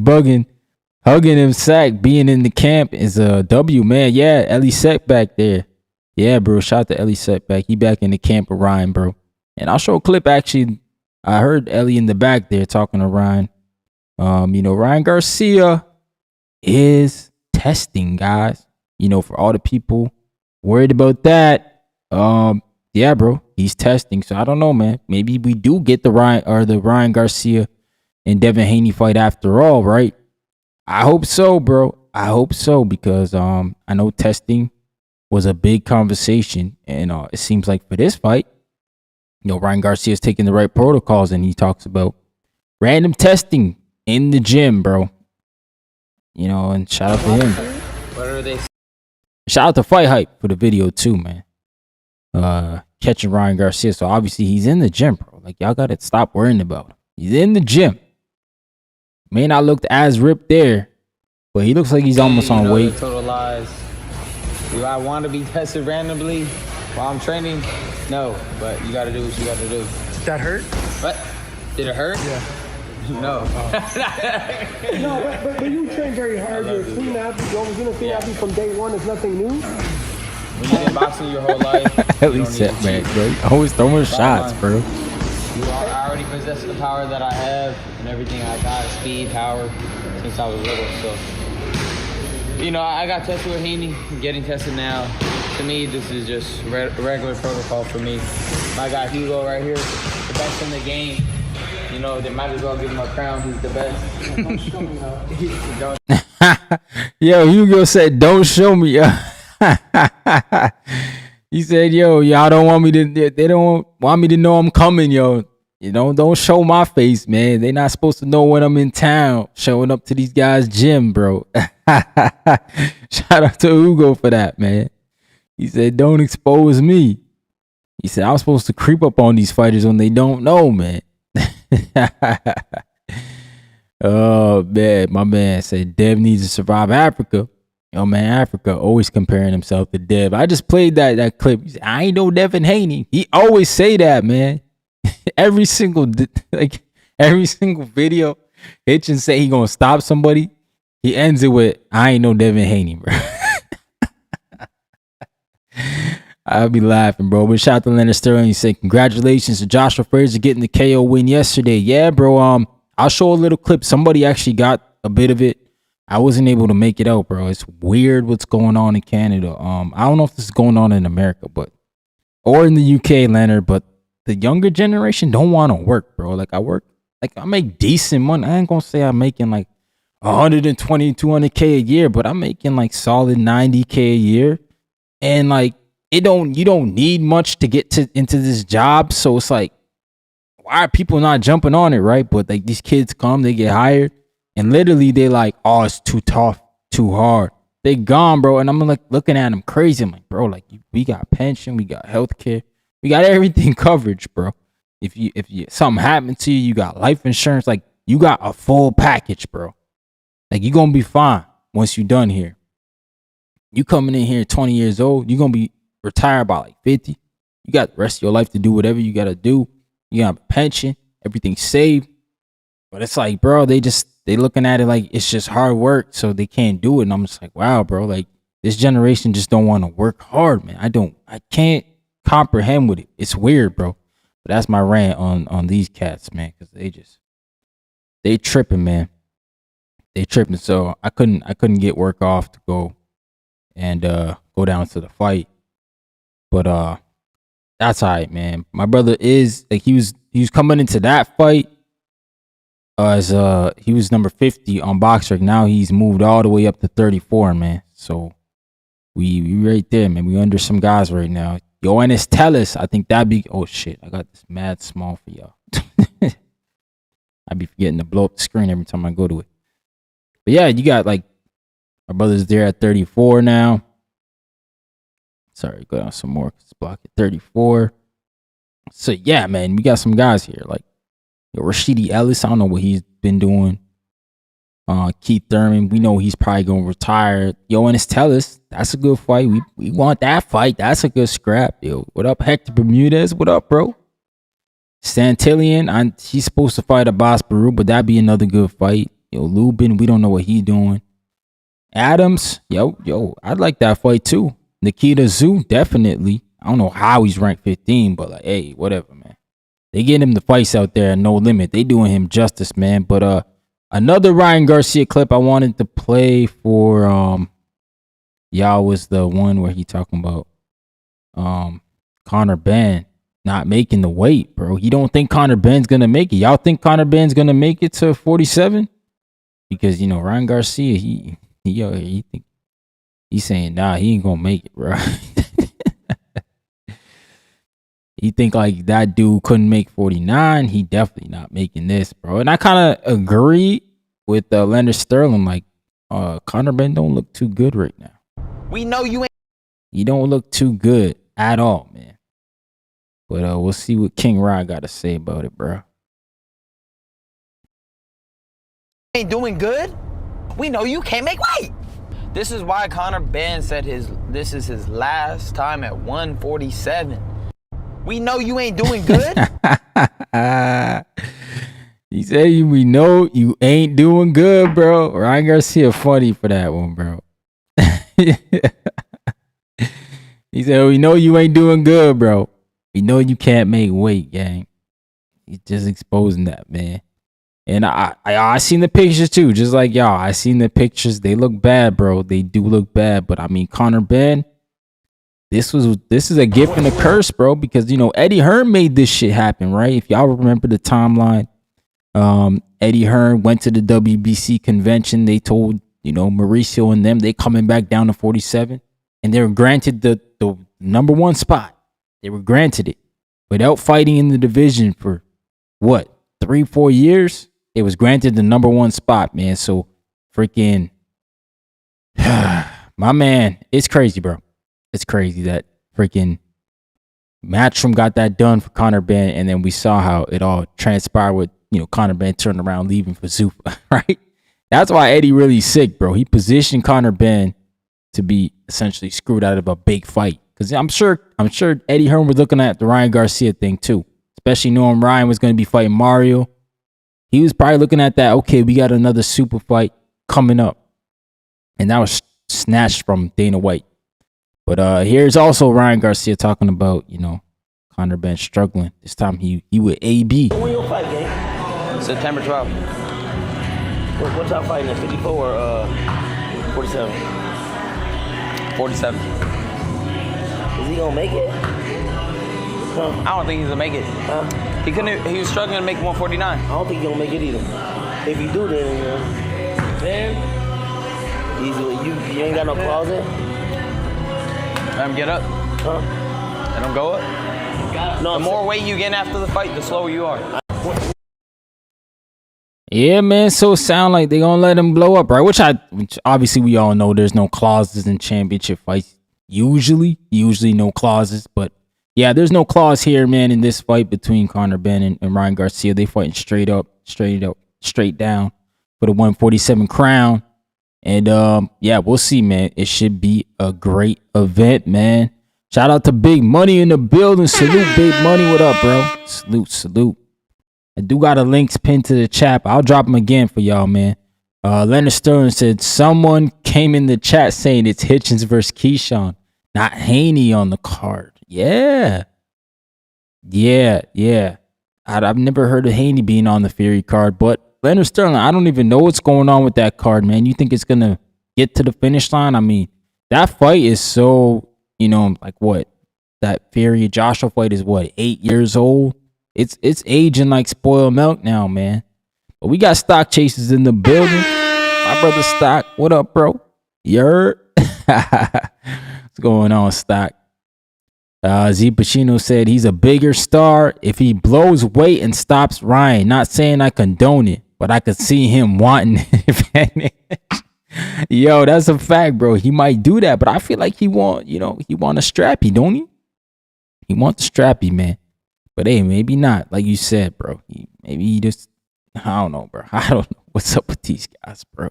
hugging him sack being in the camp is a W, man. Yeah, Ellie Sack back there. Yeah, bro. Shout out to Ellie Sack back. He back in the camp with Ryan, bro. And I'll show a clip. Actually, I heard Ellie in the back there talking to Ryan. You know, Ryan Garcia is testing, guys. You know, for all the people worried about that. Yeah, bro, he's testing. So I don't know, man. Maybe we do get the Ryan Garcia and Devin Haney fight after all, right? I hope so, bro. I hope so, because I know testing was a big conversation, and it seems like for this fight, you know, Ryan Garcia is taking the right protocols, and he talks about random testing in the gym, bro. You know, and shout out to him. What are they? Shout out to Fight Hype for the video too, man. Catching Ryan Garcia. So obviously he's in the gym, bro. Like y'all gotta stop worrying about him. He's in the gym. May not look as ripped there, but he looks like he's almost on weight. Total lies. Do I want to be tested randomly while I'm training? No, but you gotta do what you gotta do. Did that hurt? What? Did it hurt? Yeah. No. No, but you train very hard. You're a clean athlete. You always been a clean athlete from day one. It's nothing new. When you've been boxing your whole life, At least that, man, bro. Always throwing shots, bro. I already possess the power that I have and everything I got, speed, power, since I was little. So, you know, I got tested with Haney, getting tested now. To me, this is just regular protocol for me. My guy Hugo right here, the best in the game. You know, they might as well give him a crown. He's the best. Yo, Hugo said, "Don't show me." He said, "Yo, y'all don't want me to. They don't want me to know I'm coming, yo. You know, don't show my face, man. They not supposed to know when I'm in town, showing up to these guys' gym, bro." Shout out to Hugo for that, man. He said, "Don't expose me." He said, "I'm supposed to creep up on these fighters when they don't know, man." Oh man, my man said Dev needs to survive Africa. Yo man, Africa always comparing himself to Dev. I just played that clip. He said, "I ain't no Devin Haney." He always say that, man. every single video, Hitchins say he gonna stop somebody. He ends it with, "I ain't no Devin Haney, bro." I'll be laughing, bro. But shout out to Leonard Sterling. He said, "Congratulations to Joshua Frazier getting the KO win yesterday." Yeah, bro. I'll show a little clip. Somebody actually got a bit of it. I wasn't able to make it out, bro. It's weird what's going on in Canada. I don't know if this is going on in America, or in the UK, Leonard. But the younger generation don't want to work, bro. Like I make decent money. I ain't gonna say I'm making like 120, 200K a year, but I'm making like solid 90K a year, and like. You don't need much to get into this job. So it's like, why are people not jumping on it, right? But like these kids come, they get hired, and literally they like, "Oh, it's too tough, too hard." They gone, bro. And I'm like looking at them crazy. I'm like, bro, like we got pension, we got healthcare, we got everything coverage, bro. If you something happened to you, you got life insurance, like you got a full package, bro. Like you gonna be fine once you done here. You coming in here 20 years old, you gonna be retired by like 50. You got the rest of your life to do whatever you gotta do. You got a pension, everything's saved. But it's like, bro, they looking at it like it's just hard work, so they can't do it. And I'm just like, wow, bro, like this generation just don't want to work hard, man. I can't comprehend with it. It's weird, bro. But that's my rant on these cats, man, because they tripping, man. They tripping. So I couldn't get work off to go and go down to the fight. But that's all right, man. My brother is like he was coming into that fight as he was number 50 on BoxRec. Now he's moved all the way up to 34, man. So we right there, man. We under some guys right now. Yoenis Tellis, I think that'd be. Oh shit, I got this mad small for y'all. I be forgetting to blow up the screen every time I go to it. But yeah, you got like my brother's there at 34 now. Sorry, go down some more. It's blocked at 34. So yeah, man, we got some guys here like Rashidi Ellis. I don't know what he's been doing. Keith Thurman, we know he's probably gonna retire. Yoenis Tellis, that's a good fight. We want that fight. That's a good scrap. Yo, what up, Hector Bermudez? What up, bro? Santillan, he's supposed to fight a Boss Baru, but that'd be another good fight. Yo, Lubin, we don't know what he's doing. Adams, yo, I'd like that fight too. Nikita Zoo, definitely. I don't know how he's ranked 15, but like, hey, whatever, man. They getting him the fights out there at No Limit. They doing him justice, man. But another Ryan Garcia clip I wanted to play for y'all was the one where he talking about Conor Benn not making the weight, bro. You don't think Conor Benn's gonna make it? Y'all think Conor Benn's gonna make it to 47? Because you know Ryan Garcia, he think he's saying nah, he ain't gonna make it, bro. He think like that dude couldn't make 49. He definitely not making this, bro. And I kind of agree with Leonard Sterling. Like Conor Benn don't look too good right now. We know you ain't. He don't look too good at all, man. But we'll see what King Rod got to say about it, bro. Ain't doing good. We know you can't make weight. This is why Conor Benn said this is his last time at 147. We know you ain't doing good. He said, we know you ain't doing good, bro. Ryan Garcia funny for that one, bro. He said, we know you ain't doing good, bro. We know you can't make weight, gang. He's just exposing that, man. And I seen the pictures too, just like y'all. I seen the pictures. They look bad, bro. They do look bad. But I mean, Conor Ben, this is a gift and a curse, bro. Because Eddie Hearn made this shit happen, right? If y'all remember the timeline, Eddie Hearn went to the WBC convention. They told Mauricio and them they coming back down to 47, and they were granted the number one spot. They were granted it without fighting in the division for what 3-4 years. It was granted the number one spot, man. So freaking my man, it's crazy, bro. It's crazy that freaking Matchroom got that done for Conor Ben, and then we saw how it all transpired with Conor Ben turning around leaving for Zuffa, right? That's why Eddie really sick, bro. He positioned Conor Ben to be essentially screwed out of a big fight. Because I'm sure Eddie Hearn was looking at the Ryan Garcia thing too, especially knowing Ryan was going to be fighting Mario. He was probably looking at that, okay, we got another super fight coming up. And that was snatched from Dana White. But here's also Ryan Garcia talking about, Conor Ben struggling. This time he with AB. When your fight, gang? September 12th. What y'all fighting at 54 or 47? 47. Is he gonna make it? Huh? I don't think he's gonna make it. He was struggling to make 149. I don't think he's gonna make it either. If you do, then you ain't got no claws in. Let him get up. Huh? Let him go up. No, the more weight you get after the fight, the slower you are. Yeah, man. So it sound like they gonna let him blow up, right? Which obviously we all know there's no clauses in championship fights. Usually no clauses, but yeah, there's no clause here, man. In this fight between Conor Ben and Ryan Garcia, they fighting straight down for the 147 crown. And yeah, we'll see, man. It should be a great event, man. Shout out to Big Money in the building. Salute, Big Money. What up, bro? Salute. I do got a links pinned to the chat. I'll drop them again for y'all, man. Leonard Sterling said, someone came in the chat saying it's Hitchins versus Keyshawn, not Haney on the card. Yeah. I've never heard of Haney being on the Fury card, but Leonard Sterling, I don't even know what's going on with that card, man. You think it's going to get to the finish line? I mean, that fight is so, like what? That Fury Joshua fight is what, 8 years old? It's aging like spoiled milk now, man. But we got Stock Chasers in the building. My brother Stock, what up, bro? What's going on, Stock? Z Pacino said he's a bigger star if he blows weight and stops Ryan. Not saying I condone it, but I could see him wanting advantage. Yo, that's a fact, bro. He might do that, but I feel like he want a strappy, don't he? He wants the strappy, man. But hey, maybe not. Like you said, bro. Maybe he just, I don't know, bro. I don't know what's up with these guys, bro.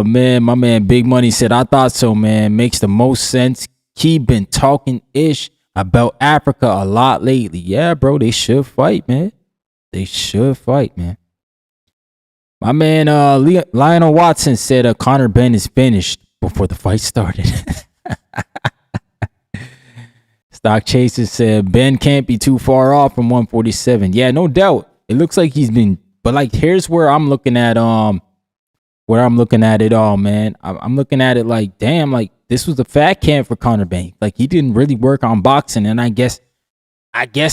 Man, my man Big Money said, I thought so, man. Makes the most sense. He been talking ish about Africa a lot lately. Yeah, bro, they should fight, man. My man Lionel Watson said Conor Ben is finished before the fight started. Stock Chaser said Ben can't be too far off from 147. Yeah, no doubt. It looks like he's been, but like here's where I'm looking at it all, man. I'm looking at it like, damn, like this was a fat camp for Conor Ben. Like he didn't really work on boxing, and I guess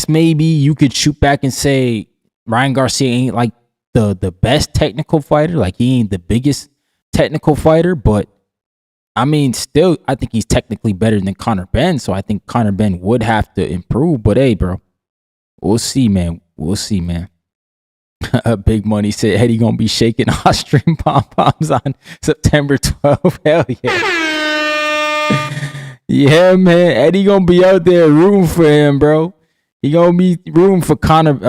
maybe you could shoot back and say Ryan Garcia ain't like the best technical fighter, like he ain't the biggest technical fighter, but I mean, still, I think he's technically better than Conor Ben, so I think Conor Ben would have to improve. But hey, bro, we'll see, man. Big Money said Eddie gonna be shaking Austrian pom-poms on September 12th. Hell yeah. Yeah, man. Eddie gonna be out there rooting for him, bro. He gonna be rooting for Ryan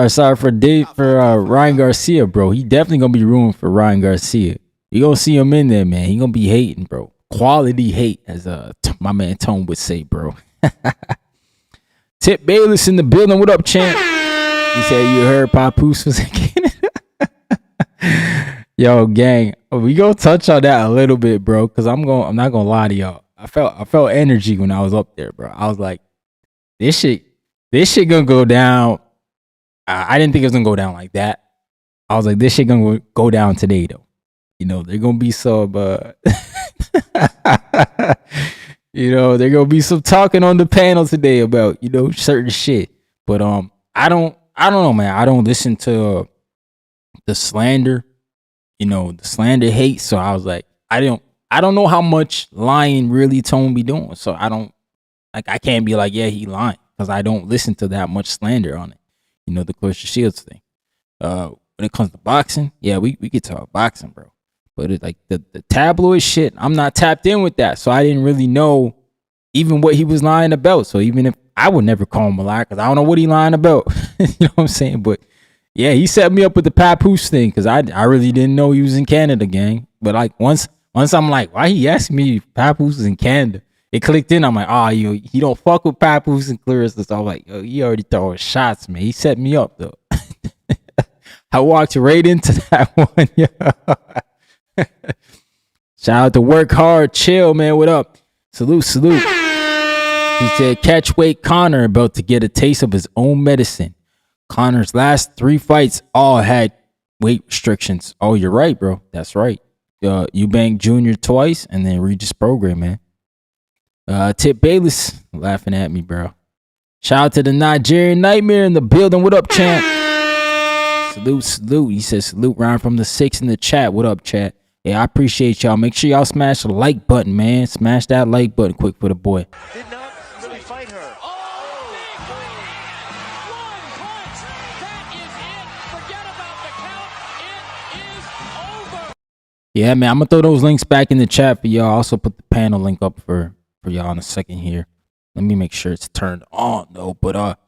Garcia, bro. He definitely gonna be rooting for Ryan Garcia. You gonna see him in there, man. He gonna be hating, bro. Quality hate, as my man Tone would say, bro. Tip Bayless in the building. What up, champ? He said you heard Papoose was in Canada. Yo, gang, we gonna touch on that a little bit, bro. Cause I'm not gonna lie to y'all. I felt energy when I was up there, bro. I was like, this shit gonna go down. I didn't think it was gonna go down like that. I was like, this shit gonna go down today, though. You know, they're gonna be some, you know, there gonna be some talking on the panel today about, you know, certain shit. But I don't know, man. I don't listen to the slander, you know, the slander hate. So I was like, I don't know how much lying really Tone be doing. So I can't be like, yeah, he lying, because I don't listen to that much slander on it. You know, the Clarissa Shields thing. When it comes to boxing, yeah, we get to talk boxing, bro. But it's like the tabloid shit, I'm not tapped in with that. So I didn't really know even what he was lying about. So even if I would never call him a liar, because I don't know what he lying about. You know what I'm saying? But yeah, he set me up with the Papoose thing, because I really didn't know he was in Canada, gang. But like once I'm like, why he asked me if Papoose is in Canada? It clicked in. I'm like, oh, he don't fuck with Papoose and Clarissa. So I'm like, yo, he already throwing shots, man. He set me up though. I walked right into that one. Yo. Shout out to Work Hard, Chill, man. What up? Salute. He said, catch weight Connor about to get a taste of his own medicine. Connor's last 3 fights all had weight restrictions. Oh, you're right, bro. That's right. Eubank Jr. twice, and then Regis program, man. Tip Bayless laughing at me, bro. Shout out to the Nigerian Nightmare in the building. What up, champ? Salute. He says, salute Ryan from the 6 in the chat. What up, chat? Yeah, I appreciate y'all. Make sure y'all smash the like button, man. Smash that like button quick for the boy. Did not really fight her. Yeah, man, I'm gonna throw those links back in the chat for y'all. Also put the panel link up for y'all in a second here. Let me make sure it's turned on though. But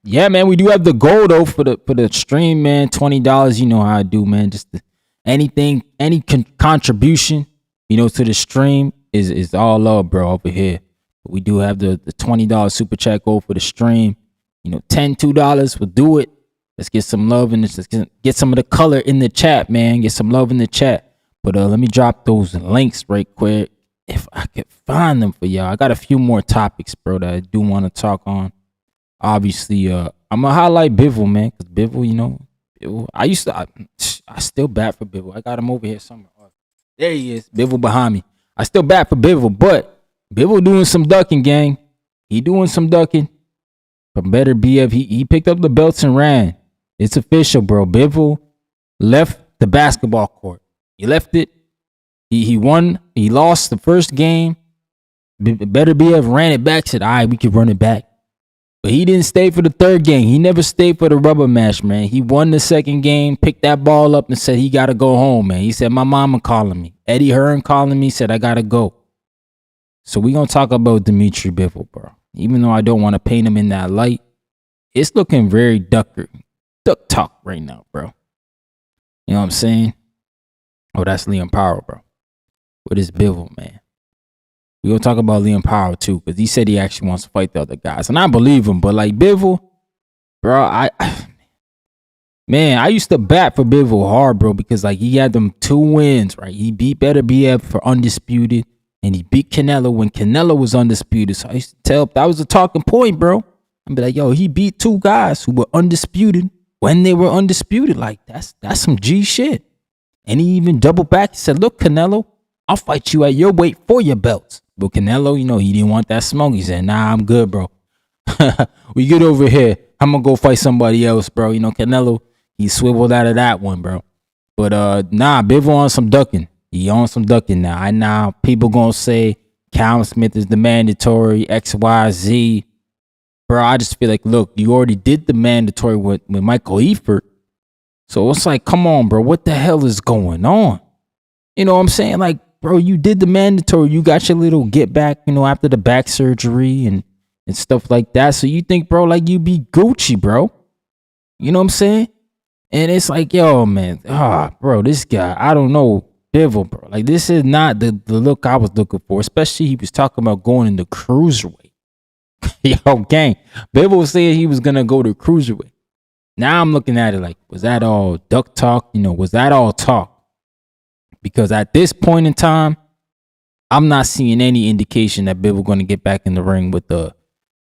yeah, man, we do have the goal though for the stream, man. $20. You know how I do, man. Just any contribution, you know, to the stream is all love, bro, over here. But we do have the $20 super chat goal for the stream. You know, $2 will do it. Let's get some love in this. Let's get some of the color in the chat, man. Get some love in the chat. But let me drop those links right quick if I could find them for y'all. I got a few more topics, bro, that I do want to talk on. Obviously, I'm gonna highlight Bivol, man, because Bivol, you know, I still bat for Bivol. I got him over here somewhere. There he is, Bivol behind me. I still bat for Bivol, but Bivol doing some ducking, gang. He doing some ducking. But better BF, he picked up the belts and ran. It's official, bro. Bivol left the basketball court. He left it. He won. He lost the first game. Better BF ran it back. Said, all right, we can run it back. But he didn't stay for the third game. He never stayed for the rubber match, man. He won the second game, picked that ball up and said he got to go home, man. He said, my mama calling me. Eddie Hearn calling me, said I got to go. So we going to talk about Dimitri Bivol, bro. Even though I don't want to paint him in that light, it's looking very duck talk right now, bro. You know what I'm saying? Oh, that's Liam Paro, bro. What is Bivol, man? We're going to talk about Liam Paro, too, because he said he actually wants to fight the other guys. And I believe him, but like Bivol, bro, I used to bat for Bivol hard, bro, because like he had them 2 wins, right? He beat Better BF for undisputed, and he beat Canelo when Canelo was undisputed. So I used to tell, that was a talking point, bro. I'd be like, yo, he beat 2 guys who were undisputed when they were undisputed. Like, that's some G shit. And he even doubled back. He said, look, Canelo, I'll fight you at your weight for your belts. But Canelo, you know, he didn't want that smoke. He said, nah, I'm good, bro. We get over here. I'm going to go fight somebody else, bro. You know, Canelo, he swiveled out of that one, bro. But nah, Bivol on some ducking. He on some ducking now. Now people going to say Callum Smith is the mandatory, X, Y, Z. Bro, I just feel like, look, you already did the mandatory with Michael Eifert. So it's like, come on, bro. What the hell is going on? You know what I'm saying? Like, bro, you did the mandatory. You got your little get back, you know, after the back surgery and stuff like that. So you think, bro, like you be Gucci, bro. You know what I'm saying? And it's like, yo, man, bro, this guy, I don't know, Bivol, bro. Like, this is not the look I was looking for, especially he was talking about going into cruiserweight. Yo, gang, Bivol said he was going to go to cruiserweight. Now I'm looking at it like, was that all duck talk? You know, was that all talk? Because at this point in time, I'm not seeing any indication that Bivol going to get back in the ring with the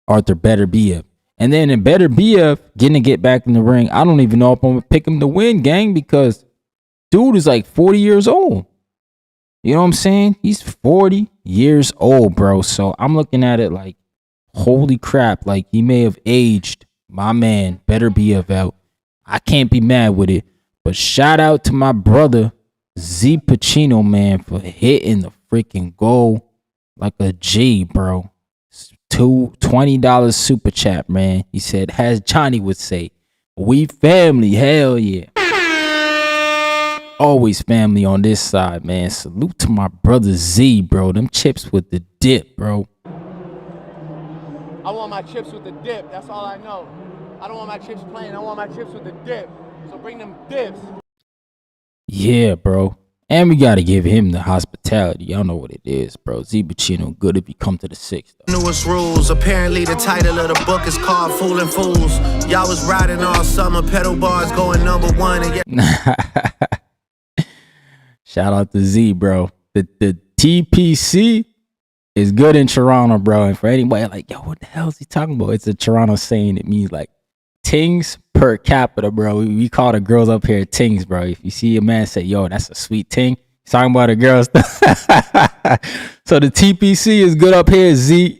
Arthur Beterbiev. And then in Beterbiev getting to get back in the ring, I don't even know if I'm going to pick him to win, gang, because dude is like 40 years old. You know what I'm saying? He's 40 years old, bro. So I'm looking at it like, holy crap, like he may have aged my man Beterbiev out. I can't be mad with it. But shout out to my brother Z Pacino, man, for hitting the freaking goal like a G, bro. $20 super chat, man. He said, as Johnny would say, we family, hell yeah. Always family on this side, man. Salute to my brother Z, bro. Them chips with the dip, bro. I want my chips with the dip. That's all I know. I don't want my chips plain. I want my chips with the dip. So bring them dips. Yeah, bro. And we got to give him the hospitality. Y'all know what it is, bro. Z Pacino, good if you come to the 6th. Newest rules. Apparently the title of the book is called Fooling Fools. Y'all was riding all summer. Pedal bars going #1. And shout out to Z, bro. The TPC is good in Toronto, bro. And for anybody like, yo, what the hell is he talking about? It's a Toronto saying. It means like tings per capita, bro. We call the girls up here tings, bro. If you see a man say, yo, that's a sweet ting, he's talking about a girl. So the TPC is good up here, Z.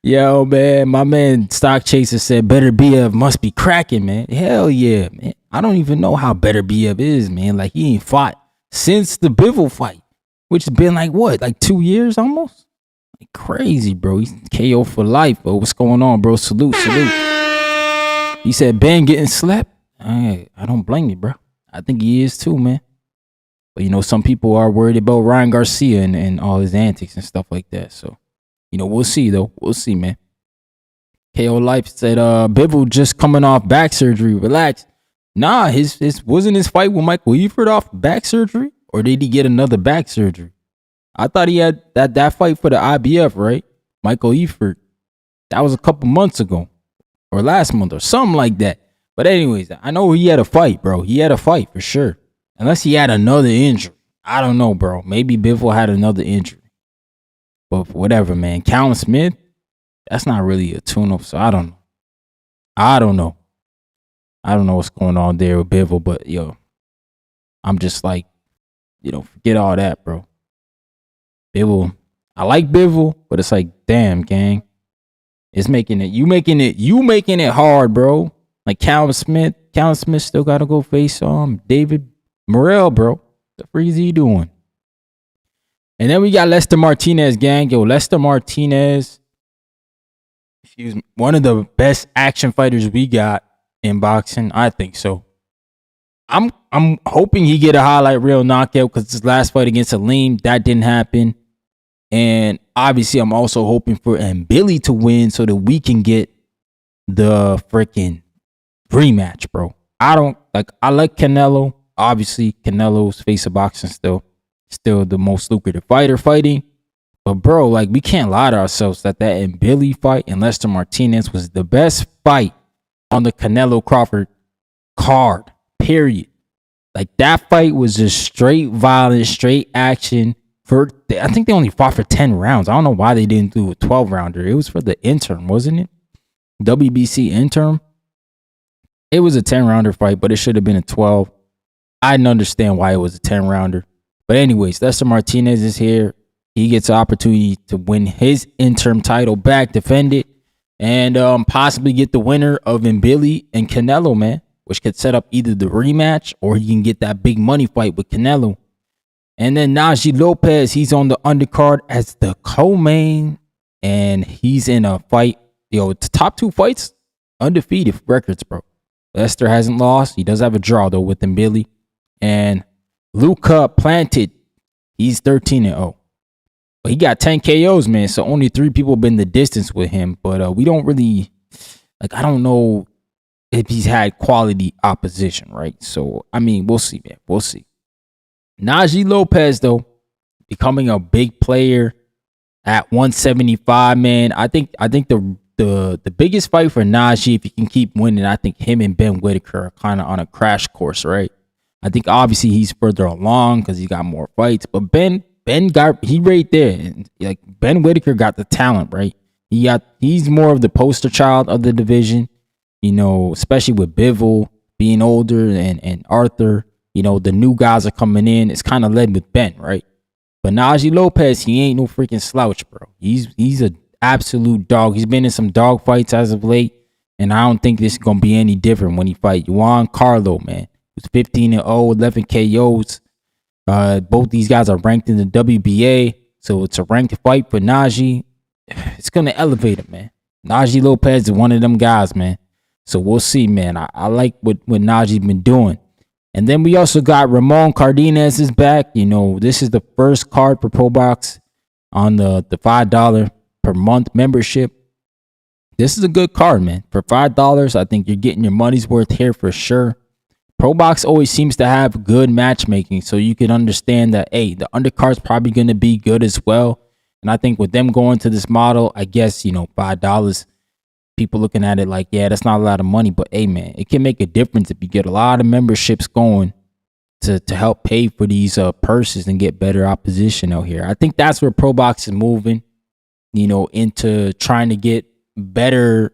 Yo, man, my man Stock Chaser said Beterbiev must be cracking, man. Hell yeah, man. I don't even know how Beterbiev is, man. Like, he ain't fought since the Bivol fight, which has been like, what, like 2 years almost? Like crazy, bro. He's KO for life, bro. What's going on, bro? Salute. He said, Ben getting slept? I don't blame you, bro. I think he is too, man. But, you know, some people are worried about Ryan Garcia and all his antics and stuff like that. So, you know, we'll see, though. We'll see, man. KO Life said, Bivol just coming off back surgery. Relax. Nah, his wasn't his fight with Michael Eifert off back surgery? Or did he get another back surgery? I thought he had that fight for the IBF, right? Michael Eifert. That was a couple months ago. Or last month or something like that. But anyways, I know he had a fight, bro. He had a fight for sure. Unless he had another injury. I don't know, bro. Maybe Bivol had another injury. But whatever, man. Callum Smith, that's not really a tune-up, so I don't know. I don't know what's going on there with Bivol, but yo, I'm just like, you know, forget all that, bro. Bivol, I like Bivol, but it's like, damn, gang. It's making it hard, bro. Like Callum Smith still gotta go face David Morrell, bro. The freak is he doing? And then we got Lester Martinez, gang. Yo, Lester Martinez, one of the best action fighters we got in boxing. I think so. I'm hoping he get a highlight reel knockout because his last fight against Aleem, that didn't happen. And obviously, I'm also hoping for Billy to win so that we can get the freaking rematch, bro. I like Canelo. Obviously, Canelo's face of boxing still the most lucrative fighter fighting. But bro, like, we can't lie to ourselves that Billy fight and Lester Martinez was the best fight on the Canelo Crawford card. Period. Like, that fight was just straight violence, straight action. I think they only fought for 10 rounds. I don't know why they didn't do a 12-rounder. It was for the interim, wasn't it? WBC interim. It was a 10-rounder fight, but it should have been a 12. I didn't understand why it was a 10-rounder. But anyways, Lester Martinez is here. He gets an opportunity to win his interim title back, defend it, and possibly get the winner of Billy and Canelo, man, which could set up either the rematch or he can get that big money fight with Canelo. And then Najee Lopez, he's on the undercard as the co-main, and he's in a fight. Yo, the top 2 fights, undefeated records, bro. Lester hasn't lost. He does have a draw, though, with Billy. And Luca Planted, he's 13-0. But he got 10 KOs, man, so only 3 people been the distance with him. But we don't really, like, I don't know if he's had quality opposition, right? So, I mean, we'll see, man. We'll see. Najee Lopez, though, becoming a big player at 175, man. I think the the biggest fight for Najee, if he can keep winning, I think him and Ben Whitaker are kind of on a crash course, right? I think obviously he's further along because he got more fights, but Ben right there. And like Ben Whitaker got the talent, right? He's more of the poster child of the division, especially with Bivol being older and Arthur. The new guys are coming in. It's kind of led with Ben, right? But Najee Lopez, he ain't no freaking slouch, bro. He's an absolute dog. He's been in some dog fights as of late, and I don't think this is gonna be any different when he fight Juan Carlo, man. Who's 15-0, 11 KOs. Both these guys are ranked in the WBA, so it's a ranked fight for Najee. It's gonna elevate him, man. Najee Lopez is one of them guys, man. So we'll see, man. I like what Najee's been doing. And then we also got Ramon Cardenas is back. This is the first card for ProBox on the $5 per month membership. This is a good card, man. For $5, I think you're getting your money's worth here for sure. ProBox always seems to have good matchmaking, so you can understand that, hey, the undercard's probably going to be good as well. And I think with them going to this model, I guess, $5, people looking at it like, yeah, that's not a lot of money. But, hey, man, it can make a difference if you get a lot of memberships going to help pay for these purses and get better opposition out here. I think that's where ProBox is moving, into trying to get better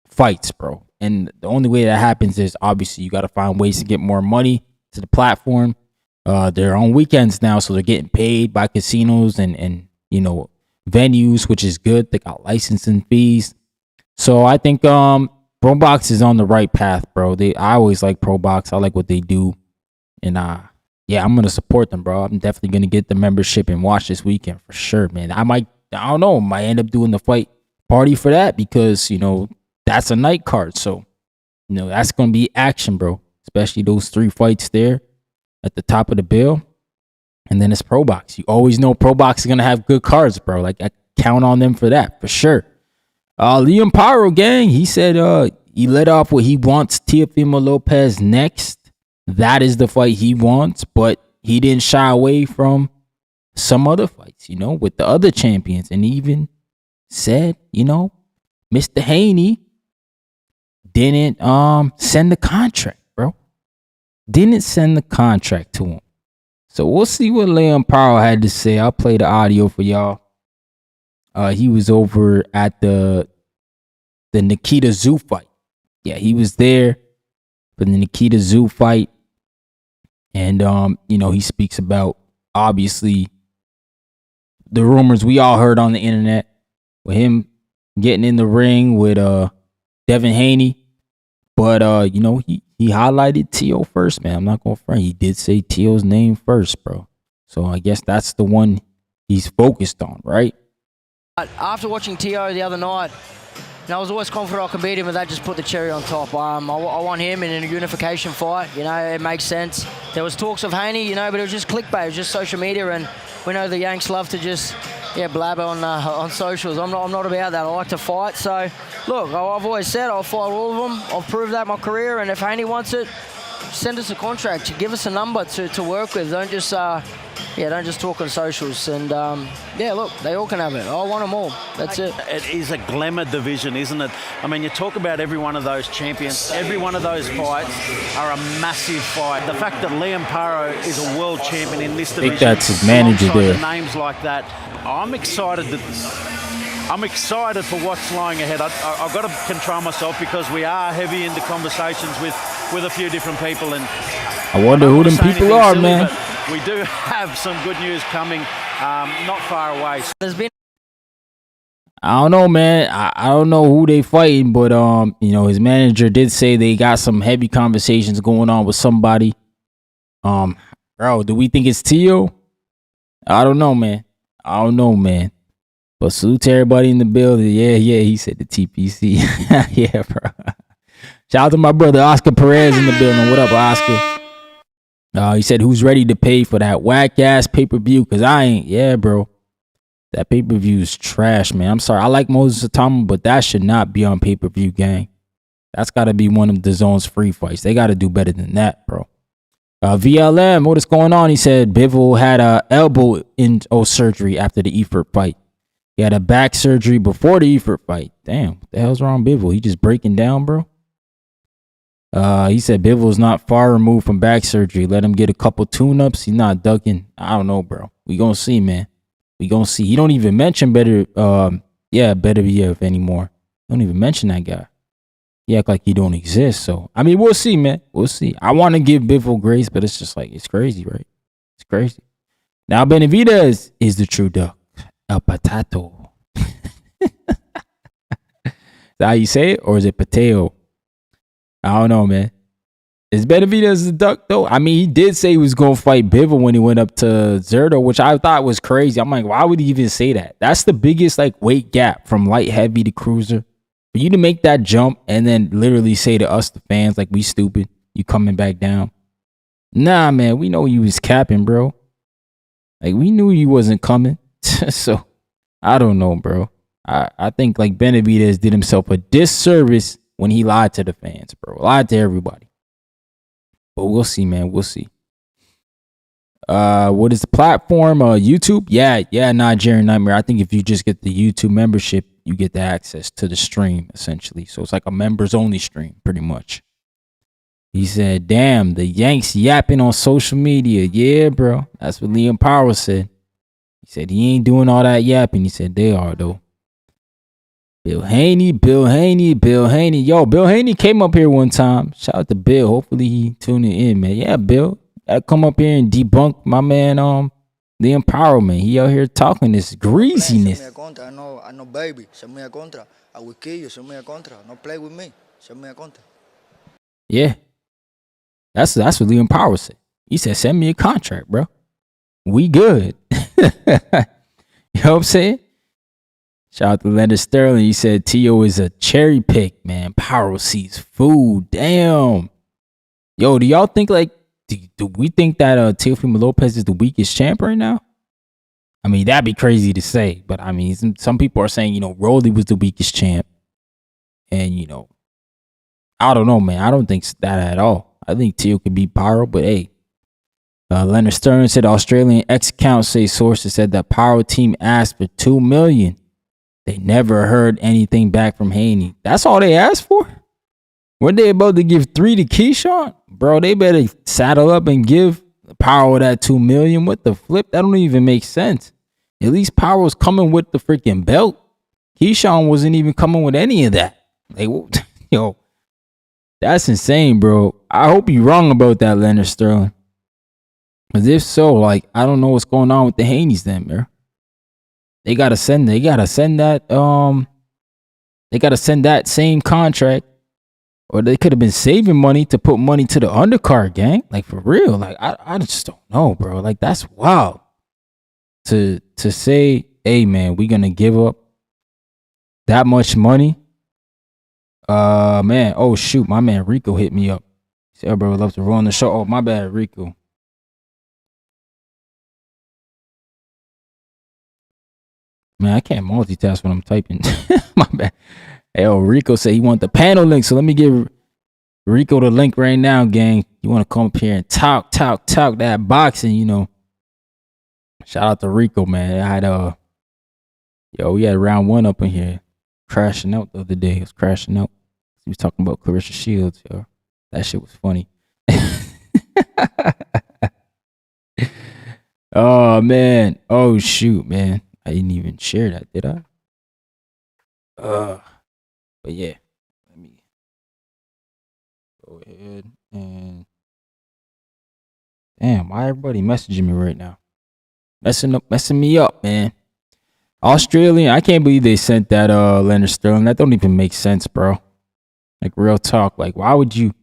fights, bro. And the only way that happens is obviously you got to find ways to get more money to the platform. They're on weekends now, so they're getting paid by casinos and venues, which is good. They got licensing fees. So I think ProBox is on the right path, bro. I always like ProBox. I like what they do. And yeah, I'm gonna support them, bro. I'm definitely gonna get the membership and watch this weekend for sure, man. I don't know, might end up doing the fight party for that because that's a night card. So, that's going to be action, bro. Especially those 3 fights there at the top of the bill. And then it's ProBox. You always know ProBox is going to have good cards, bro. Like, I count on them for that, for sure. Liam Paro, gang, he said he let off what he wants Teofimo Lopez next. That is the fight he wants, but he didn't shy away from some other fights, with the other champions. And even said, Mr. Haney didn't send the contract, bro. Didn't send the contract to him. So we'll see what Liam Paro had to say. I'll play the audio for y'all. He was over at the Nikita Zoo fight. Yeah, he was there for the Nikita Zoo fight. And he speaks about obviously the rumors we all heard on the internet with him getting in the ring with Devin Haney. But he highlighted Teo first, man. I'm not gonna front. He did say Teo's name first, bro. So I guess that's the one he's focused on, right? After watching Teo the other night, I was always confident I could beat him, but that just put the cherry on top. I want him in a unification fight. It makes sense. There was talks of Haney, but it was just clickbait. It was just social media, and we know the Yanks love to just blabber on socials. I'm not about that. I like to fight. So look, I've always said I'll fight all of them. I've proved that in my career, and if Haney wants it, send us a contract. Give us a number to work with. Don't just talk on socials. And look, they all can have it. I want them all. That's it. It is a glamour division, isn't it? I mean, you talk about every one of those champions, every one of those fights are a massive fight. The fact that Liam Paro is a world champion in this division, I think that's his manager there. Names like that, I'm excited for what's lying ahead. I've got to control myself because we are heavy into conversations with a few different people, and I wonder who them people are, silly, man. We do have some good news coming, not far away. I don't know, man. I don't know who they fighting, but his manager did say they got some heavy conversations going on with somebody. Bro, do we think it's Teo? I don't know, man. But salute to everybody in the building. Yeah, he said the TPC. Yeah, bro. Shout out to my brother Oscar Perez in the building. What up, Oscar? He said, who's ready to pay for that whack-ass pay-per-view? Because I ain't. Yeah, bro. That pay-per-view is trash, man. I'm sorry. I like Moses Atama, but that should not be on pay-per-view, gang. That's got to be one of the zone's free fights. They got to do better than that, bro. VLM, what is going on? He said Bivol had a elbow surgery after the Efort fight. He had a back surgery before the Efort fight. Damn, what the hell's wrong with Bivol? He just breaking down, bro. He said Bivol's not far removed from back surgery. Let him get a couple tune-ups. He's not ducking. I don't know, bro. We gonna see, man. We gonna see. He don't even mention Beterbiev anymore. Don't even mention that guy. He act like he don't exist. So, I mean, we'll see, man. We'll see. I want to give Bivol grace, but it's just like, it's crazy, right? It's crazy. Now, Benavidez is the true duck. El Patato. Is that how you say it? Or is it Pateo? I don't know, man. Is Benavidez the duck, though? I mean, he did say he was going to fight Bivol when he went up to Zerto, which I thought was crazy. I'm like, why would he even say that? That's the biggest, like, weight gap from light heavy to cruiser. For you to make that jump and then literally say to us, the fans, like, we stupid. You coming back down. Nah, man, we know you was capping, bro. Like, we knew you wasn't coming. So, I don't know, bro. I think, like, Benavidez did himself a disservice when he lied to the fans, bro. Lied to everybody. But we'll see, man. We'll see. What is the platform? YouTube? Yeah, Nigerian Nightmare. I think if you just get the YouTube membership, you get the access to the stream, essentially. So it's like a members-only stream, pretty much. He said, damn, the Yanks yapping on social media. Yeah, bro. That's what Liam Paro said. He said he ain't doing all that yapping. He said they are, though. Bill Haney. Yo, Bill Haney came up here one time. Shout out to Bill. Hopefully he tuning in, man. Yeah, Bill. Gotta come up here and debunk my man, Liam Paro, man. He out here talking this greasiness. I know, baby. Send me a contra. I will kill you. Send me a contra. No play with me. Send me a contra. Yeah. That's what Liam Paro said. He said, send me a contract, bro. We good. You know what I'm saying? Shout out to Leonard Sterling. He said Tio is a cherry pick, man. Paro sees food. Damn. Yo, do y'all think like do we think that Teofimo Lopez is the weakest champ right now? I mean, that'd be crazy to say, but I mean, some people are saying, you know, Rolly was the weakest champ. And, you know, I don't know, man. I don't think that at all. I think Tio could beat Paro, but hey. Leonard Sterling said Australian X-account say sources said that Paro team asked for $2 million. They never heard anything back from Haney. That's all they asked for? Weren't they about to give 3 to Keyshawn? Bro, they better saddle up and give Paro that $2 million. What the flip? That don't even make sense. At least Paro's coming with the freaking belt. Keyshawn wasn't even coming with any of that. Like, yo, that's insane, bro. I hope you're wrong about that, Leonard Sterling. Because if so, like, I don't know what's going on with the Haneys then, man. They gotta send that same contract. Or they could have been saving money to put money to the undercard, gang. Like, for real. Like, I just don't know, bro. Like, that's wild. To say, hey, man, we're going to give up that much money. Man. Oh, shoot. My man Rico hit me up. He said, bro, would love to run the show. Oh, my bad, Rico. Man, I can't multitask when I'm typing. My bad. Hey, Rico said he want the panel link, so let me give Rico the link right now, gang. You want to come up here and talk that boxing, you know. Shout out to Rico, man. I had we had round 1 up in here, crashing out the other day. It was crashing out. He was talking about Clarissa Shields, yo. That shit was funny. Oh man. Oh shoot, man. I didn't even share that, did I? But yeah, let me go ahead and damn, why everybody messaging me right now? Messing me up, man. Australian, I can't believe they sent that Leonard Sterling. That don't even make sense, bro. Like, real talk. Like, why would you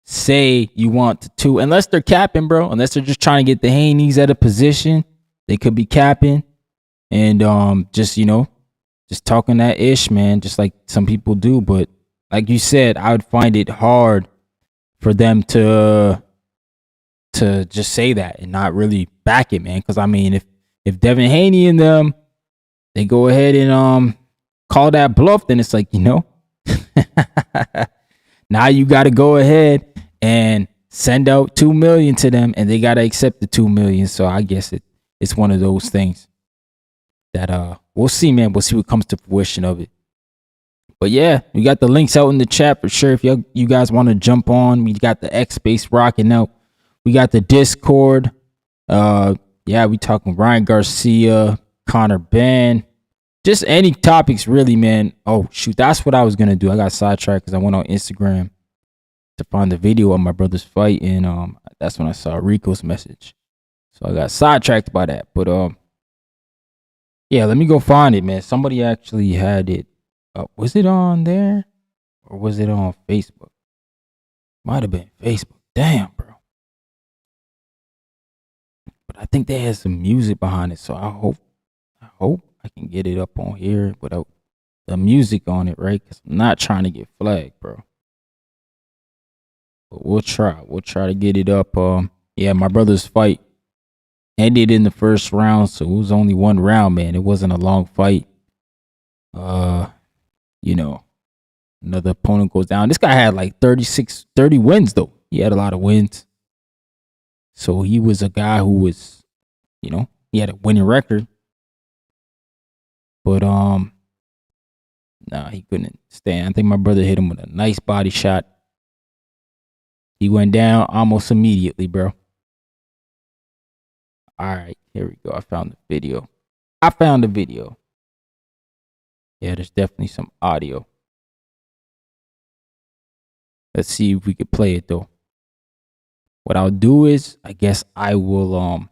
say you want to unless they're capping, bro? Unless they're just trying to get the Haneys at a position, they could be capping and just, you know, just talking that ish, man, just like some people do. But like you said, I would find it hard for them to just say that and not really back it, man. Because I mean, if Devin Haney and them, they go ahead and call that bluff, then it's like, you know, now you got to go ahead and send out $2 million to them, and they got to accept the $2 million. So I guess it's one of those things. that we'll see, man. We'll see what comes to fruition of it. But yeah, we got the links out in the chat for sure. If you guys want to jump on, we got the X Space rocking out. We got the Discord. Yeah, we talking Ryan Garcia, Connor Ben, just any topics really, man. Oh shoot, that's what I was gonna do. I got sidetracked because I went on Instagram to find the video of my brother's fight, and that's when I saw Rico's message. So I got sidetracked by that. But yeah, let me go find it, man. Somebody actually had it. Was it on there or was it on Facebook? Might have been Facebook. Damn, bro. But I think they had some music behind it, so I hope I can get it up on here without the music on it, right? Because I'm not trying to get flagged, bro. But we'll try. We'll try to get it up. Yeah, my brother's fight ended in the first round, so it was only one round, man. It wasn't a long fight. You know, another opponent goes down. This guy had like 30 wins, though. He had a lot of wins. So he was a guy who was, you know, he had a winning record. But, nah, he couldn't stand. I think my brother hit him with a nice body shot. He went down almost immediately, bro. All right, here we go. I found the video. Yeah, there's definitely some audio. Let's see if we could play it though. What I'll do is, I guess I will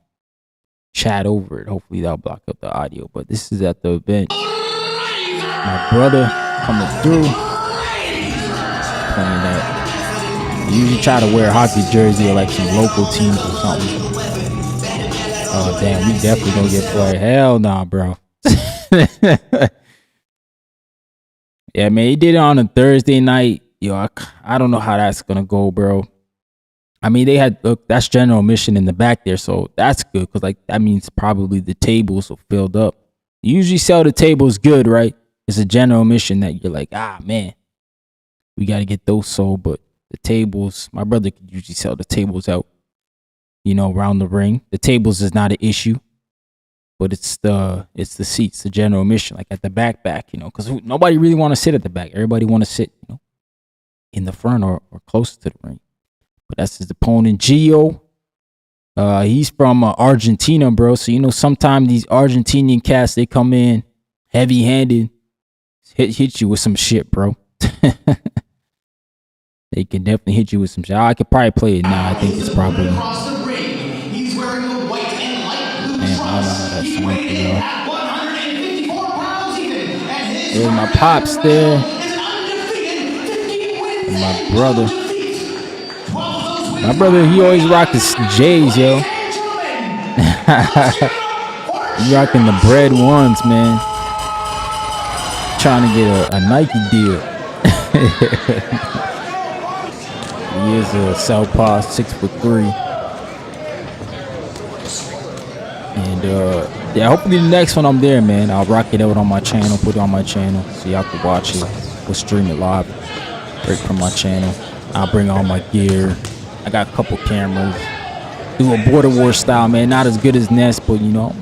chat over it. Hopefully that'll block up the audio. But this is at the event. My brother coming through, playing that. You usually try to wear a hockey jersey or like some local teams or something. Oh damn, we definitely gonna get played. Hell nah, bro. Yeah, man, he did it on a Thursday night. Yo, I don't know how that's gonna go, bro. I mean, they had, look, that's general admission in the back there, so that's good because like that means probably the tables are filled up. You usually sell the tables good, right? It's a general admission that you're like, ah, man, we got to get those sold. But the tables, my brother could usually sell the tables out, you know, around the ring. The tables is not an issue, but it's the seats, the general admission, like at the back, you know, because nobody really want to sit at the back. Everybody want to sit, you know, in the front or close to the ring. But that's his opponent, Gio. He's from Argentina, bro. So, you know, sometimes these Argentinian cats, they come in heavy-handed, hit you with some shit, bro. They can definitely hit you with some shit. I could probably play it now. I think it's probably... Man, I don't know how that's working, There's my pops there. And my brother. My brother, he always rock his J's, yo. He rocking the bread ones, man. Trying to get a Nike deal. He is a southpaw, 6'3". And yeah, hopefully the next one I'm there, man. I'll rock it out on my channel, put it on my channel so y'all can watch it. We'll stream it live, right from my channel. I'll bring all my gear. I got a couple cameras. Do a Border War style, man. Not as good as Ness, but you know,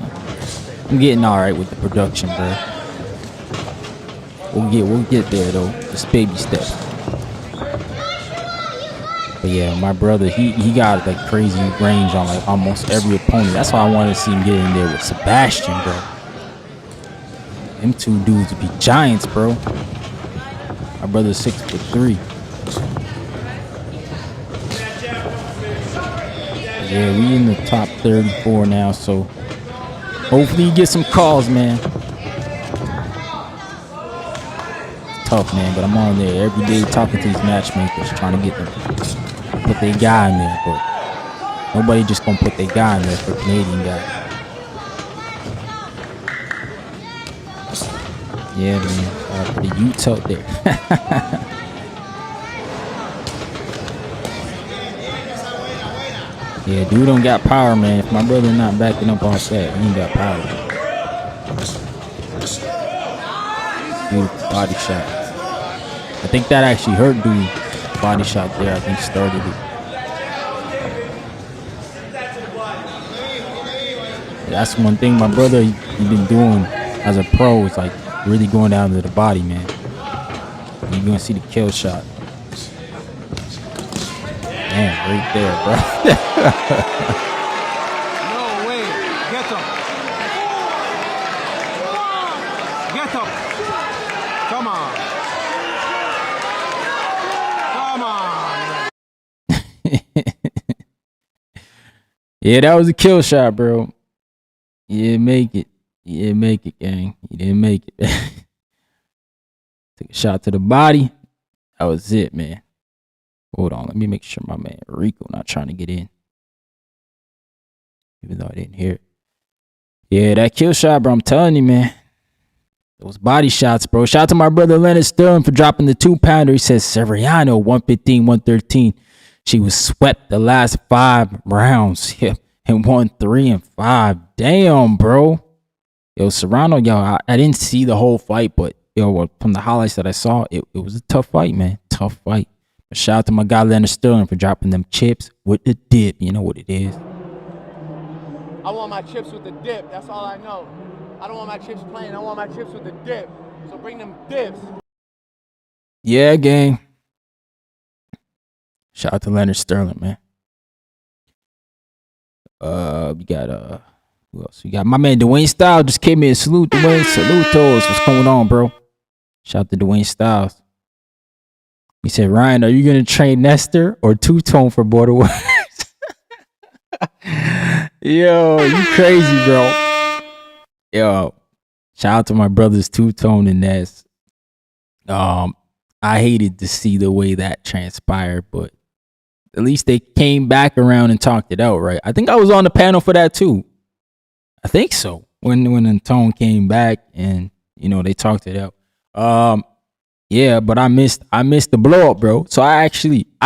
I'm getting all right with the production, bro. We'll get there though. Just baby steps. But yeah, my brother, he got like crazy range on like almost every opponent. That's why I wanted to see him get in there with Sebastian, bro. Them two dudes would be giants, bro. My brother's 6'3". Yeah, we in the top 34 now, so hopefully you get some calls, man. It's tough, man, but I'm on there every day talking to these matchmakers, trying to get them put their guy in there, but nobody just gonna put their guy in there for a Canadian guy. Yeah, man, for the Utes out there. Yeah, dude don't got power, man. If my brother not backing up on set, he ain't got power. Dude, body shot. I think that actually hurt dude. Body shot there, I think started it. That's one thing my brother, he been doing as a pro, it's like really going down to the body, man. You're gonna see the kill shot. Damn, right there, bro. No way. Get up. Get up. Come on. Come on. Yeah, that was a kill shot, bro. You didn't make it. You didn't make it, gang. You didn't make it. Took a shot to the body. That was it, man. Hold on. Let me make sure my man Rico not trying to get in. Even though I didn't hear it. Yeah, that kill shot, bro. I'm telling you, man. Those body shots, bro. Shout out to my brother Leonard Sterling for dropping the 2-pounder. He says Severiano 115, 113. She was swept the last 5 rounds. Yeah, and won 3 and 5. Damn, bro. Yo, Serrano, yo, I didn't see the whole fight, but yo, from the highlights that I saw, it was a tough fight, man. Tough fight. But shout out to my guy Leonard Sterling for dropping them chips with the dip. You know what it is. I want my chips with the dip. That's all I know. I don't want my chips plain. I want my chips with the dip. So bring them dips. Yeah, gang. Shout out to Leonard Sterling, man. We got who else? We got my man Dwayne Styles just came in. Salute Dwayne. Salutos. What's going on, bro? Shout out to Dwayne Styles. He said, Ryan, are you gonna train Nestor or Two-Tone for Border Wars? Yo, you crazy, bro. Yo, shout out to my brothers Two-Tone and Ness. I hated to see the way that transpired, but at least they came back around and talked it out, right? I think I was on the panel for that too. I think so. When Tone came back and they talked it out. Yeah, but I missed the blow up, bro. So I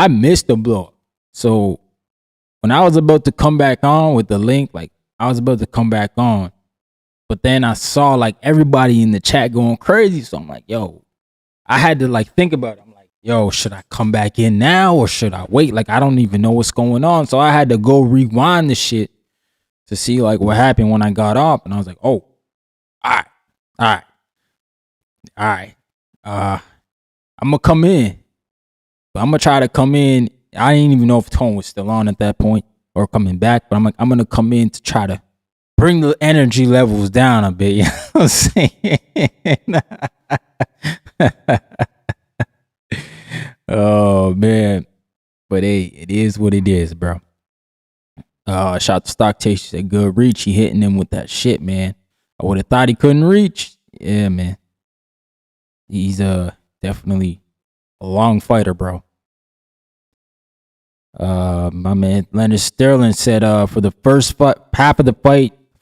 missed the blow up. So when I was about to come back on with the link, like I was about to come back on, but then I saw like everybody in the chat going crazy. So I'm like, yo, I had to like think about it. I'm like, yo, should I come back in now or should I wait? Like, I don't even know what's going on. So I had to go rewind the shit to see like what happened when I got off. And I was like, oh, all right. I'm gonna come in. But I'm gonna try to come in. I didn't even know if Tone was still on at that point or coming back, but I'm gonna come in to try to bring the energy levels down a bit. You know what I'm saying? Oh man. But hey, it is what it is, bro. Shout out to Stock Taste. He said good reach. He hitting him with that shit, man. I would have thought he couldn't reach. Yeah, man. He's definitely a long fighter, bro. My man Leonard Sterling said for the first half of the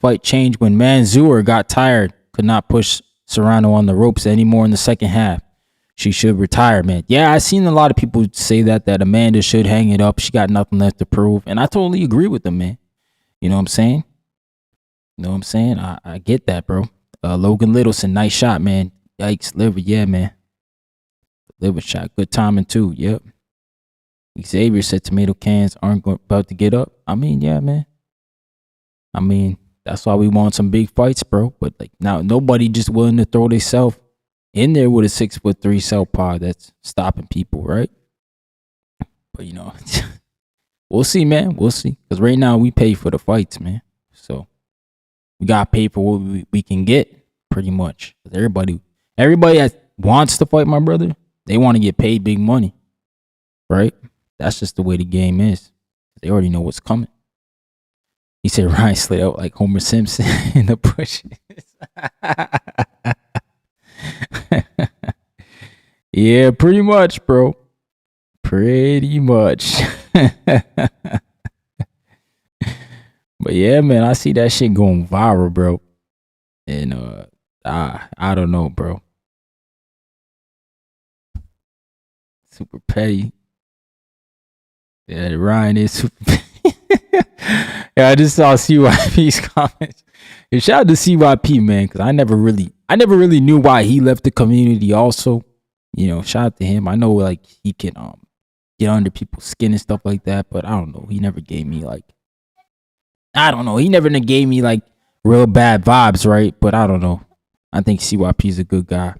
fight changed when Mansour got tired, could not push Serrano on the ropes anymore in the second half. She should retire, man. Yeah, I seen a lot of people say that Amanda should hang it up. She got nothing left to prove. And I totally agree with them, man. You know what I'm saying? I get that, bro. Logan Littleson, nice shot, man. Yikes, liver, yeah, man. Liver shot, good timing too, yep. Xavier said tomato cans aren't about to get up. I mean, yeah, man. I mean, that's why we want some big fights, bro. But like now, nobody just willing to throw themselves in there with a 6'3" southpaw that's stopping people, right? But we'll see, man. We'll see. Because right now we pay for the fights, man. So we gotta pay for what we can get, pretty much. Everybody that wants to fight my brother, they want to get paid big money, right? That's just the way the game is. They already know what's coming. He said Ryan slid out like Homer Simpson in the bushes. Yeah, pretty much, bro. Pretty much. But yeah, man, I see that shit going viral, bro. And I don't know, bro. Super petty. Yeah, Ryan is super petty. Yeah, I just saw CYP's comments. And shout out to CYP, man, because I never really knew why he left the community also. Shout out to him. I know like he can get under people's skin and stuff like that, but I don't know. He never gave me like He never gave me like real bad vibes, right? But I don't know. I think CYP is a good guy.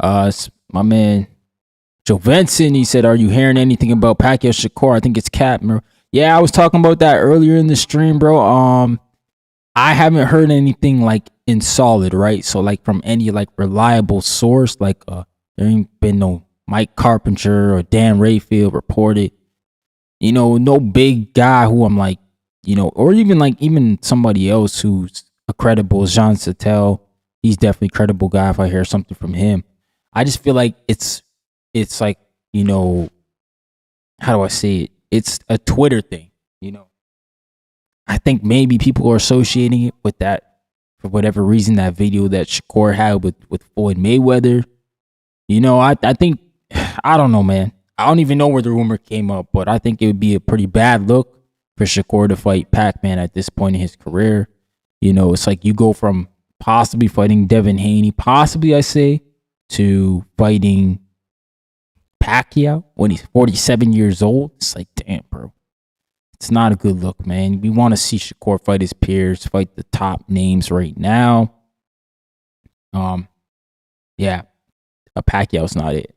My man Joe Vincent, he said, "Are you hearing anything about Pacquiao Shakur?" I think it's cap, bro. Yeah, I was talking about that earlier in the stream, bro. I haven't heard anything like in solid, right? So like from any like reliable source, like there ain't been no Mike Carpenter or Dan Rayfield reported. You know, no big guy who I'm like, you know, or even somebody else who's a credible, Jean Sattel. He's definitely a credible guy if I hear something from him. I just feel like it's like, you know, how do I say it? It's a Twitter thing, you know. I think maybe people are associating it with that for whatever reason, that video that Shakur had with Floyd Mayweather. You know, I think, I don't know, man. I don't even know where the rumor came up, but I think it would be a pretty bad look for Shakur to fight Pac-Man at this point in his career. You know, it's like you go from possibly fighting Devin Haney, possibly I say, to fighting Pacquiao when he's 47 years old. It's like, damn, bro. It's not a good look, man. We want to see Shakur fight his peers, fight the top names right now. Yeah, Pacquiao's not it.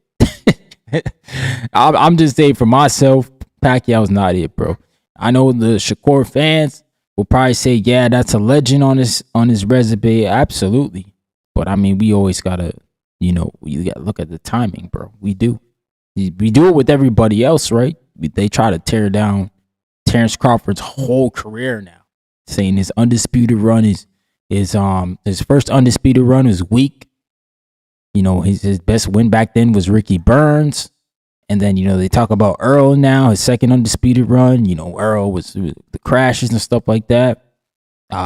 I'm just saying for myself, Pacquiao's not it, bro. I know the Shakur fans will probably say, yeah, that's a legend on his resume. Absolutely. But I mean, we always gotta, you know, you gotta look at the timing, bro. We do it with everybody else, right? They try to tear down Terrence Crawford's whole career now, saying his undisputed run is his first undisputed run is weak. You know, his best win back then was Ricky Burns. And then, you know, they talk about Earl now, his second undisputed run. You know, Earl was the crashes and stuff like that.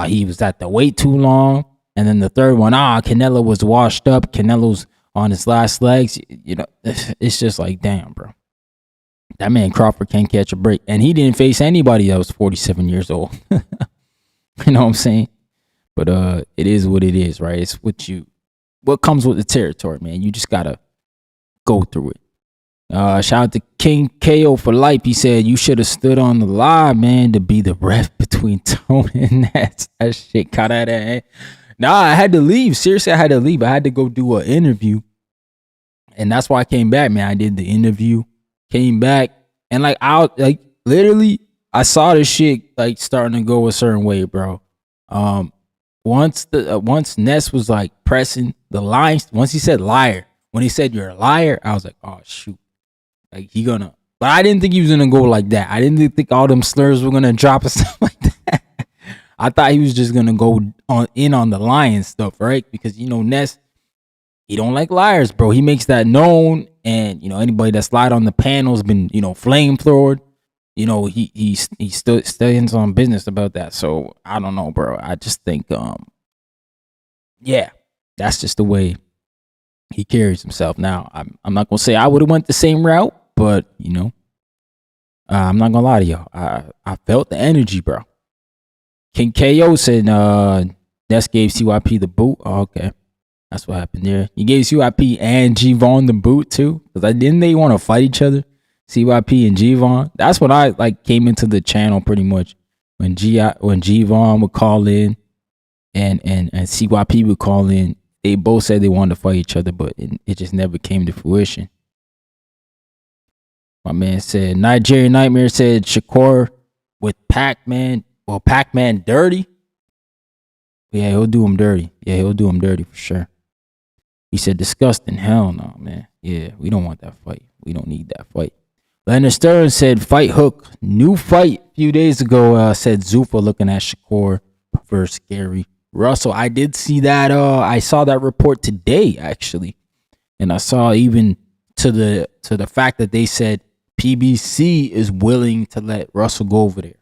He was at the wait too long. And then the third one, Canelo was washed up. Canelo's on his last legs. You know, it's just like, damn, bro. That man Crawford can't catch a break. And he didn't face anybody that was 47 years old. You know what I'm saying? But it is what it is, right? It's what comes with the territory, man. You just gotta go through it. Shout out to King KO for life. He said you should have stood on the live, man, to be the ref between Tone and Nats. That shit caught out of hand. Nah, I had to leave. Seriously, I had to leave. I had to go do an interview. And that's why I came back, man. I did the interview, came back, and literally, I saw this shit like starting to go a certain way, bro. Once Ness was like pressing the lines, once he said liar, when he said you're a liar, I was like, oh shoot. Like but I didn't think he was gonna go like that. I didn't think all them slurs were gonna drop and stuff like that. I thought he was just gonna go on the lion stuff, right? Because, you know, Ness, he don't like liars, bro. He makes that known, and, you know, anybody that's lied on the panel has been, you know, flamethrowered. You know, he still stands on business about that. So I don't know, bro. I just think, yeah, that's just the way he carries himself. Now, I'm not gonna say I would have went the same route, but, you know, I'm not gonna lie to y'all. I felt the energy, bro. King KO said Ness gave CYP the boot. Oh, okay, that's what happened there. He gave CYP and G-Von the boot too, because didn't they want to fight each other? CYP and G-Von. That's when I like came into the channel pretty much, when G-Von would call in and CYP would call in. They both said they wanted to fight each other, but it just never came to fruition. My man said, Nigerian Nightmare said Shakur with Pac-Man. Well, Pac-Man dirty? Yeah, he'll do him dirty. Yeah, he'll do him dirty for sure. He said disgusting. Hell no, man. Yeah, we don't want that fight. We don't need that fight. Leonard Stern said fight hook. New fight a few days ago, said Zuffa looking at Shakur versus Gary Russell. I did see that. I saw that report today, actually. And I saw even to the fact that they said PBC is willing to let Russell go over there.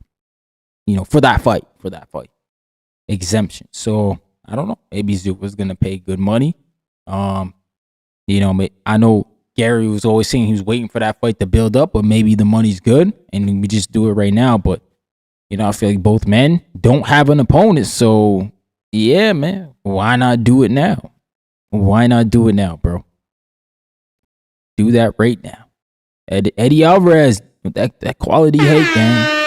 You know, for that fight. Exemption. So, I don't know. Maybe Zuffa's going to pay good money. You know, I know Gary was always saying he was waiting for that fight to build up, but maybe the money's good and we just do it right now. But, you know, I feel like both men don't have an opponent. So, yeah, man, why not do it now? Why not do it now, bro? Do that right now. Eddie Alvarez, that quality hate, gang.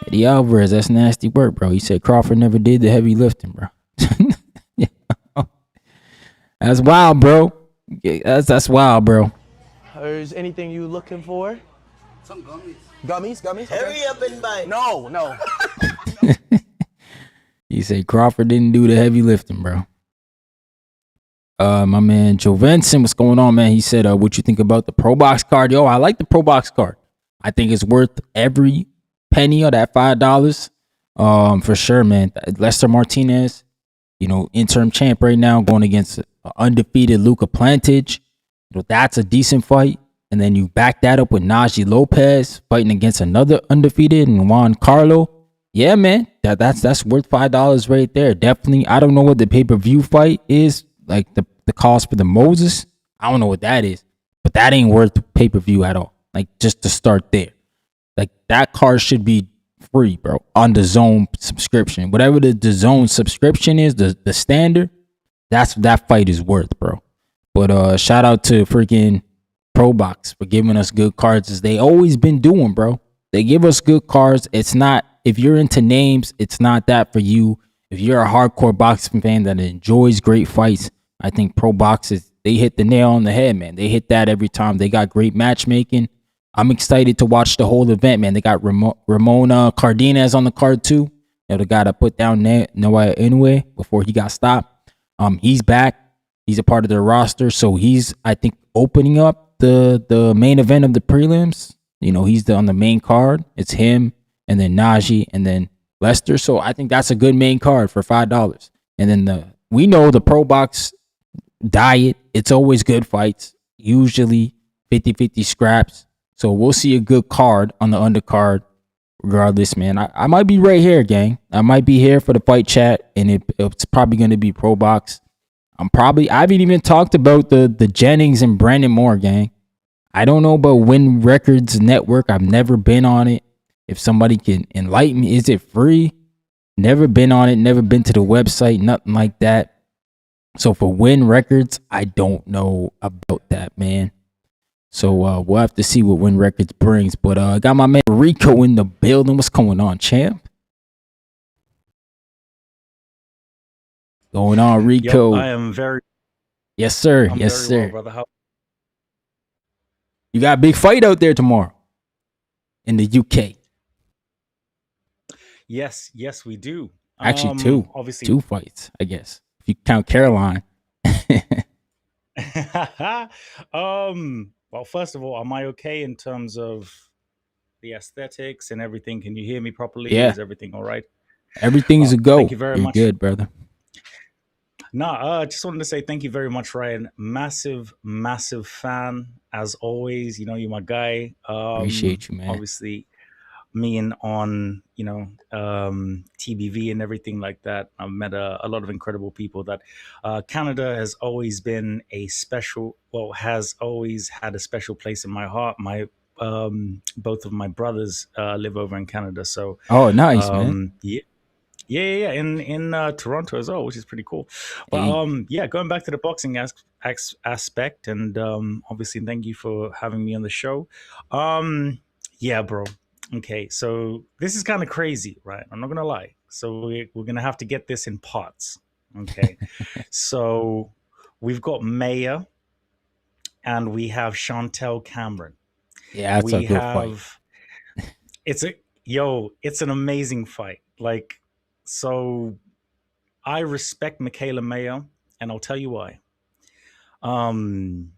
Eddie Alvarez, that's nasty work, bro. He said Crawford never did the heavy lifting, bro. That's wild, bro. That's wild, bro. Is anything you looking for? Some gummies. Gummies? Hurry up and buy. No. He said Crawford didn't do the heavy lifting, bro. My man Joe Vincent, what's going on, man? He said, what you think about the Pro Box card? Yo, I like the Pro Box card. I think it's worth every penny of that $5. For sure, man. Lester Martinez, interim champ right now, going against undefeated Luka Plantage. That's a decent fight. And then you back that up with Najee Lopez fighting against another undefeated and Juan Carlo. Yeah, man. That's worth $5 right there. Definitely. I don't know what the pay-per-view fight is, like the cost for the Moses. I don't know what that is, but that ain't worth pay-per-view at all. Like, just to start there. Like, that card should be free, bro, on the Zone subscription. Whatever the Zone subscription is, the standard, that's what that fight is worth, bro. But shout out to freaking Pro Box for giving us good cards, as they always been doing, bro. They give us good cards. It's not, if you're into names, it's not that for you. If you're a hardcore boxing fan that enjoys great fights, I think Pro Boxes, they hit the nail on the head, man. They hit that every time. They got great matchmaking. I'm excited to watch the whole event, man. They got Ramona Cardenas on the card too. The guy that put down Noah Inoue before he got stopped. He's back. He's a part of their roster, so he's, I think, opening up the main event of the prelims. He's on the main card. It's him, and then Najee, and then Lester. So I think that's a good main card for $5. And then we know the Pro Box diet. It's always good fights, usually 50-50 scraps. So we'll see a good card on the undercard regardless, man. I might be right here, gang. I might be here for the fight chat, and it's probably going to be Pro Box. I haven't even talked about the Jennings and Brandon Moore, gang. I don't know about Win Records Network. I've never been on it. If somebody can enlighten me, is it free? Never been on it, never been to the website, nothing like that. So for Win Records, I don't know about that, man. So we'll have to see what Win Records brings. But I got my man Rico in the building. What's going on, champ? Going on, Rico? Yep, I am very. Yes, sir. I'm yes, very sir. well, brother. You got a big fight out there tomorrow in the UK. Yes, we do. Actually, two. Obviously, 2 fights, I guess, if you count Caroline. Well, first of all, am I okay in terms of the aesthetics and everything? Can you hear me properly? Yeah. Is everything all right? Everything's a go. Thank you very You're much. good, brother. I just wanted to say thank you very much, Ryan. Massive fan, as always. You're my guy. Appreciate you, man. Obviously, me and on, TBV and everything like that. I've met a lot of incredible people. That Canada has always been has always had a special place in my heart. My both of my brothers live over in Canada, so nice, man. Yeah, in Toronto as well, which is pretty cool. But going back to the boxing aspect, and obviously thank you for having me on the show. Yeah, bro. Okay, so this is kind of crazy, right? I'm not gonna lie. So we're gonna have to get this in parts. Okay, so we've got Maya, and we have Chantel Cameron. Yeah, that's a good fight. It's an amazing fight. So I respect Michaela Mayo, and I'll tell you why. One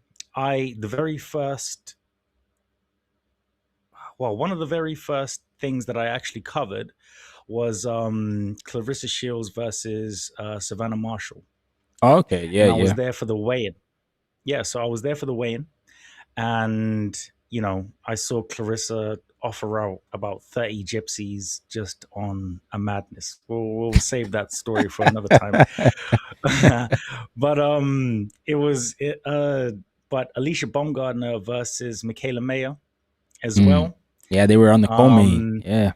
of the very first things that I actually covered was Clarissa Shields versus Savannah Marshall. Oh, okay, yeah, and I was there for the weigh-in. Yeah, so I was there for the weigh-in, and I saw Clarissa offer out about 30 gypsies just on a madness. We'll save that story for another time. But but Alicia Baumgardner versus Michaela Mayer as well. Yeah, they were on the co-main. Yeah,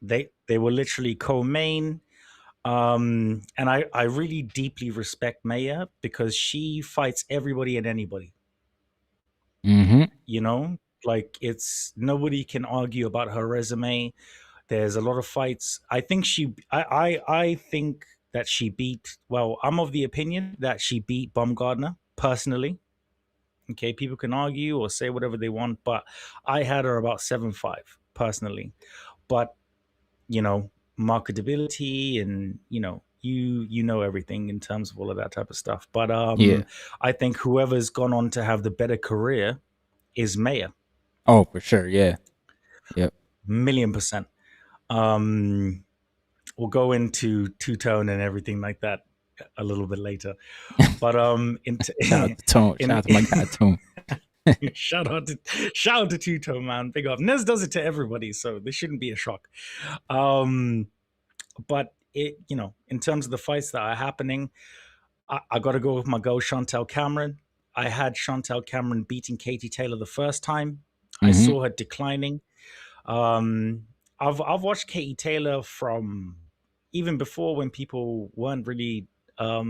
they were literally co-main. And I really deeply respect Maya because she fights everybody and anybody. Mm-hmm. It's nobody can argue about her resume. There's a lot of fights. I think that she beat. Well, I'm of the opinion that she beat Baumgardner personally. Okay, people can argue or say whatever they want, but I had her about 7-5 personally. But marketability and you know everything in terms of all of that type of stuff. But Yeah. I think whoever's gone on to have the better career is Maya. Oh, for sure. Yeah. Yep. 1,000,000%. We'll go into two-tone and everything like that a little bit later. But shout out to Tone. Shout out to my guy Tone. shout out to two-tone, man. Big up. Nez does it to everybody, so this shouldn't be a shock. But in terms of the fights that are happening, I got to go with my girl Chantel Cameron. I had Chantel Cameron beating Katie Taylor the first time. I saw her declining. I've watched Katie Taylor from even before when people weren't really I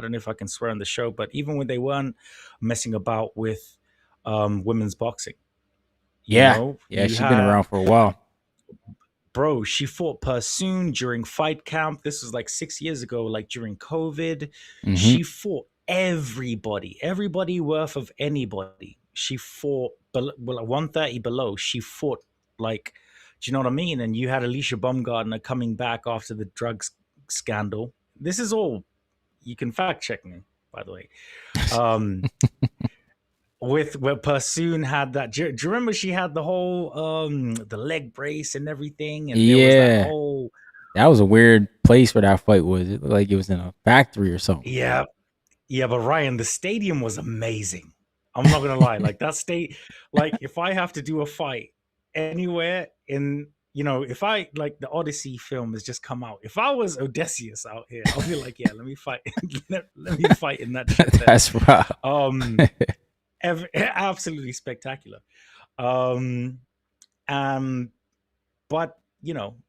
don't know if I can swear on the show, but even when they weren't messing about with women's boxing. Yeah, she's been around for a while. Bro, she fought Pursoon during fight camp. This was like 6 years ago, like during COVID. She fought everybody worth of anybody. She fought, 130 below. She fought like, do you know what I mean? And you had Alicia Baumgardner coming back after the drugs scandal. This is all, you can fact check me, by the way. With where Pursoon had that, do you remember she had the whole the leg brace and everything? And there was that whole, that was a weird place where that fight was. It looked like it was in a factory or something. Yeah, but Ryan, the stadium was amazing. I'm not gonna lie, like that like if I have to do a fight anywhere in, if I like the Odyssey film has just come out, if I was Odysseus out here, I'll be like, yeah, let me fight, let me fight in that shit there. That's right. Absolutely spectacular. But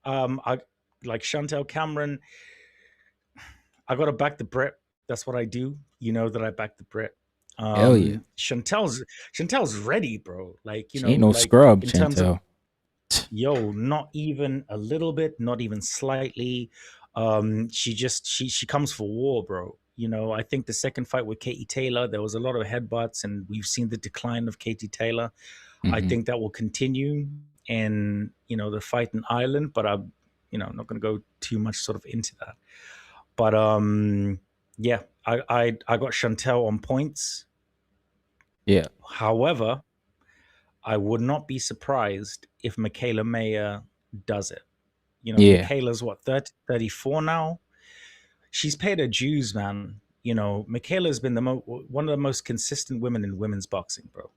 I like Chantel Cameron. I gotta back the Brit. That's what I do. You know that I back the Brit. Hell yeah. Chantel's ready, bro. Like, she ain't no scrub, Chantel. Not even a little bit, not even slightly. She comes for war, bro. I think the second fight with Katie Taylor, there was a lot of headbutts, and we've seen the decline of Katie Taylor. I think that will continue in, the fight in Ireland, but I'm, not going to go too much sort of into that. But yeah, I got Chantel on points. Yeah. However, I would not be surprised if Michaela Mayer does it. Michaela's what, 34 now? She's paid her dues, man. Michaela's been one of the most consistent women in women's boxing, bro.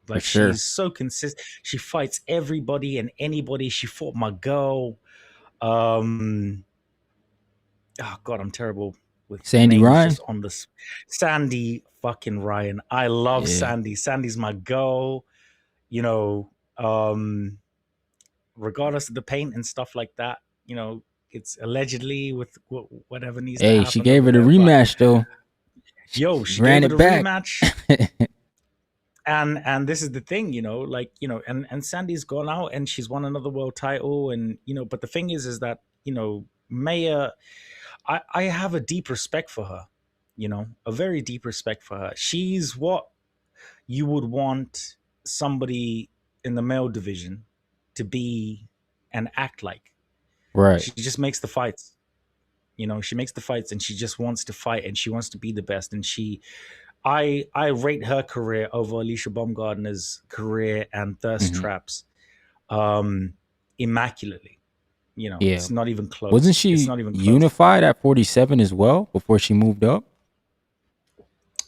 Like, sure. She's so consistent. She fights everybody and anybody. She fought my girl. Oh God, I'm terrible with Sandy Ryan. Just on this, Sandy fucking Ryan. I love Sandy. Sandy's my girl. Regardless of the paint and stuff like that, it's allegedly with whatever needs to happen. Hey, she gave her the rematch though. She ran it back. Rematch. And this is the thing, and Sandy's gone out and she's won another world title, and but the thing is that Maya, I have a deep respect for her, a very deep respect for her. She's what you would want somebody in the male division to be and act like. Right. She just makes the fights. She makes the fights and she just wants to fight and she wants to be the best. And I rate her career over Alicia Baumgardner's career and Thirst Traps immaculately. It's not even close. Wasn't she unified at 47 as well before she moved up?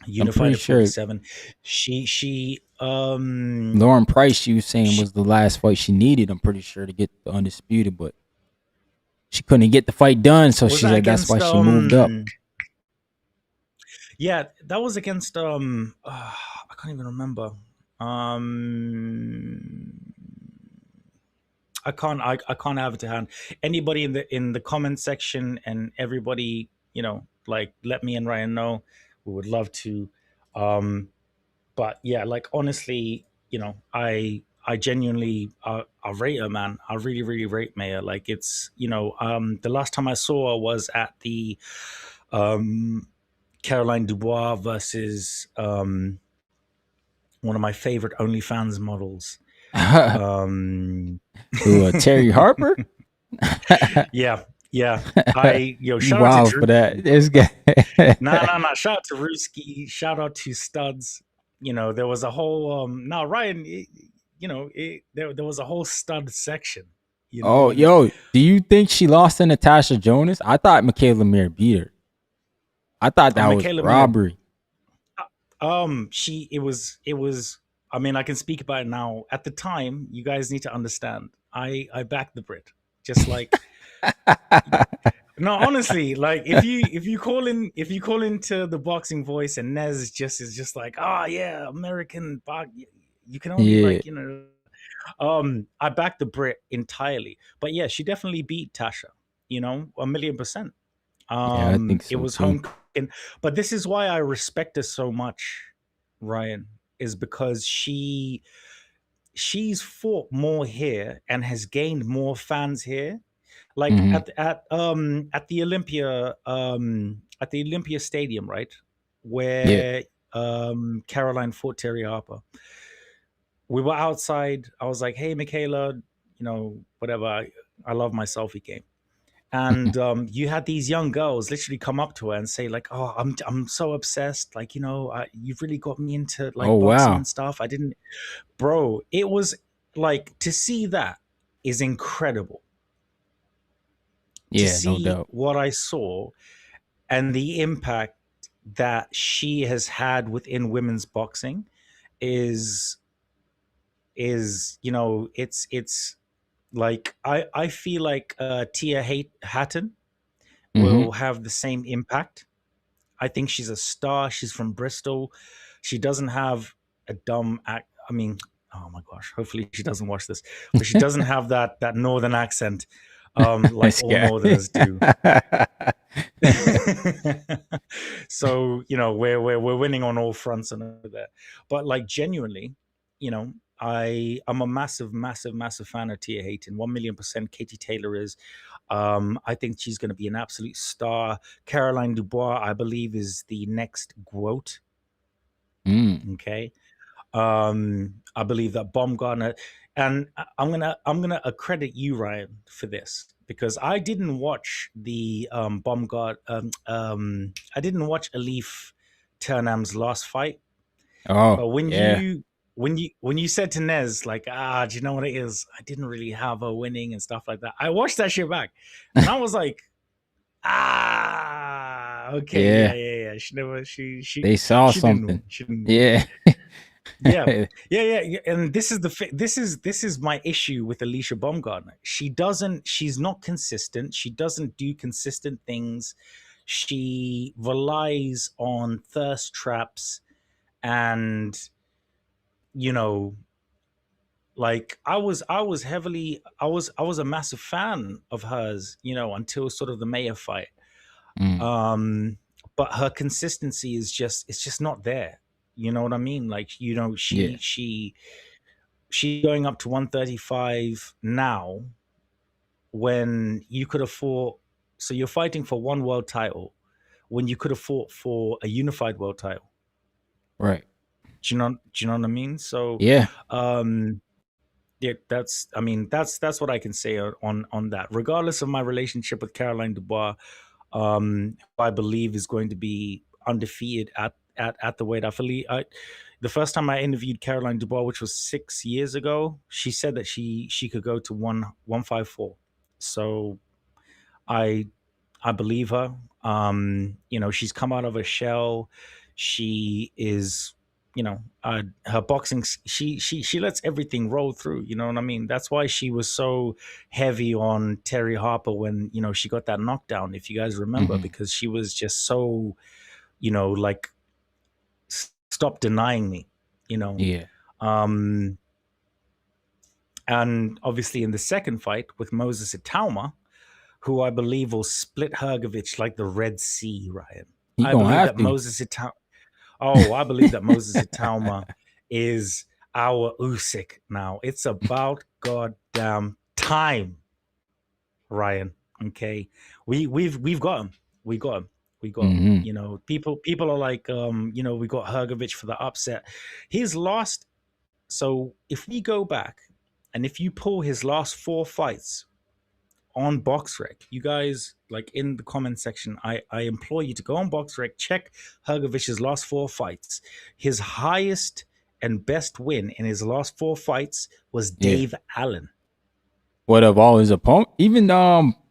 Unified at 47. She Lauren Price, she was saying, was the last fight she needed, I'm pretty sure, to get the undisputed, but she couldn't get the fight done, so she's like, that's why she moved up. Yeah, that was against I can't even remember. I can't have it to hand. Anybody in the comment section and everybody, let me and Ryan know. We would love to. But yeah, like honestly, I I genuinely I rate her, man. I really, really rate Maya. Like it's, the last time I saw her was at the Caroline Dubois versus one of my favorite OnlyFans models. Terry Harper? Yeah. Shout wow out to Drew. For that. This guy. Nah. Shout out to Ruski. Shout out to Studs. There was a whole Ryan. There was a whole stud section. Do you think she lost to Natasha Jonas? I thought Michaela Mir beat her. I thought that was robbery. It was. I mean, I can speak about it now. At the time, you guys need to understand. I backed the Brit, just like. No, honestly, like if you call into the Boxing Voice and Nez is just like, yeah, American box, you can only I backed the Brit entirely. But yeah, she definitely beat Tasha, 1,000,000%. I think so it was too. home cooking. But this is why I respect her so much, Ryan, is because she's fought more here and has gained more fans here. Like at the Olympia Stadium, right, where Caroline fought Terry Harper. We were outside. I was like, "Hey, Michaela, whatever. I love my selfie game." And you had these young girls literally come up to her and say, like, "Oh, I'm so obsessed. Like, you've really got me into like boxing and stuff. I didn't, bro. It was like to see that is incredible." To see no doubt. what I saw and the impact that she has had within women's boxing is it's like I feel like Tia Hatton will have the same impact. I think she's a star. She's from Bristol. She doesn't have a dumb act. I mean, oh my gosh, hopefully she doesn't watch this, but she doesn't have that northern accent. Like all Northerners do. So we're winning on all fronts and over there. But like genuinely, I'm a massive fan of Tia Hayton. 1,000,000%. Katie Taylor is. I think she's going to be an absolute star. Caroline Dubois, I believe, is the next GWOAT. Okay. I believe that Baumgartner. And I'm gonna accredit you, Ryan, for this because I didn't watch the Baumgart. I didn't watch Elif Turnham's last fight. But when you said to Nez like, do you know what it is? I didn't really have her winning and stuff like that. I watched that shit back, and I was like, okay, yeah. She never. She. They saw something. Yeah. Yeah. And this is my issue with Alicia Baumgartner. She's not consistent. She doesn't do consistent things. She relies on thirst traps and like I was a massive fan of hers, until sort of the Mayer fight. But her consistency is just not there. You know what I mean? Like, she's going up to 135 now when you could have fought. So you're fighting for one world title when you could have fought for a unified world title. Right. Do you know what I mean? So yeah, that's what I can say on that. Regardless of my relationship with Caroline Dubois, I believe is going to be undefeated at the weight. The first time I interviewed Caroline Dubois, which was 6 years ago, she said that she could go to 154. So I believe her. She's come out of her shell. She is, her boxing. She lets everything roll through. You know what I mean? That's why she was so heavy on Terry Harper when she got that knockdown. If you guys remember, because she was just so, like, stop denying me. Yeah. And obviously in the second fight with Moses Itauma, who I believe will split Hrgović like the Red Sea, Ryan. I believe that Moses Itauma is our Usyk now. It's about goddamn time, Ryan. Okay, we've got him. We got him. We got him. Mhm. You know, people are like, you know, we got Hergovich for the upset. His last. So if we go back, and if you pull his last 4 fights on BoxRec, you guys, like, in the comment section, I implore you to go on BoxRec, check Hergovich's last 4 fights. His highest and best win in his last 4 fights was Dave Allen. What of all his opponents? Even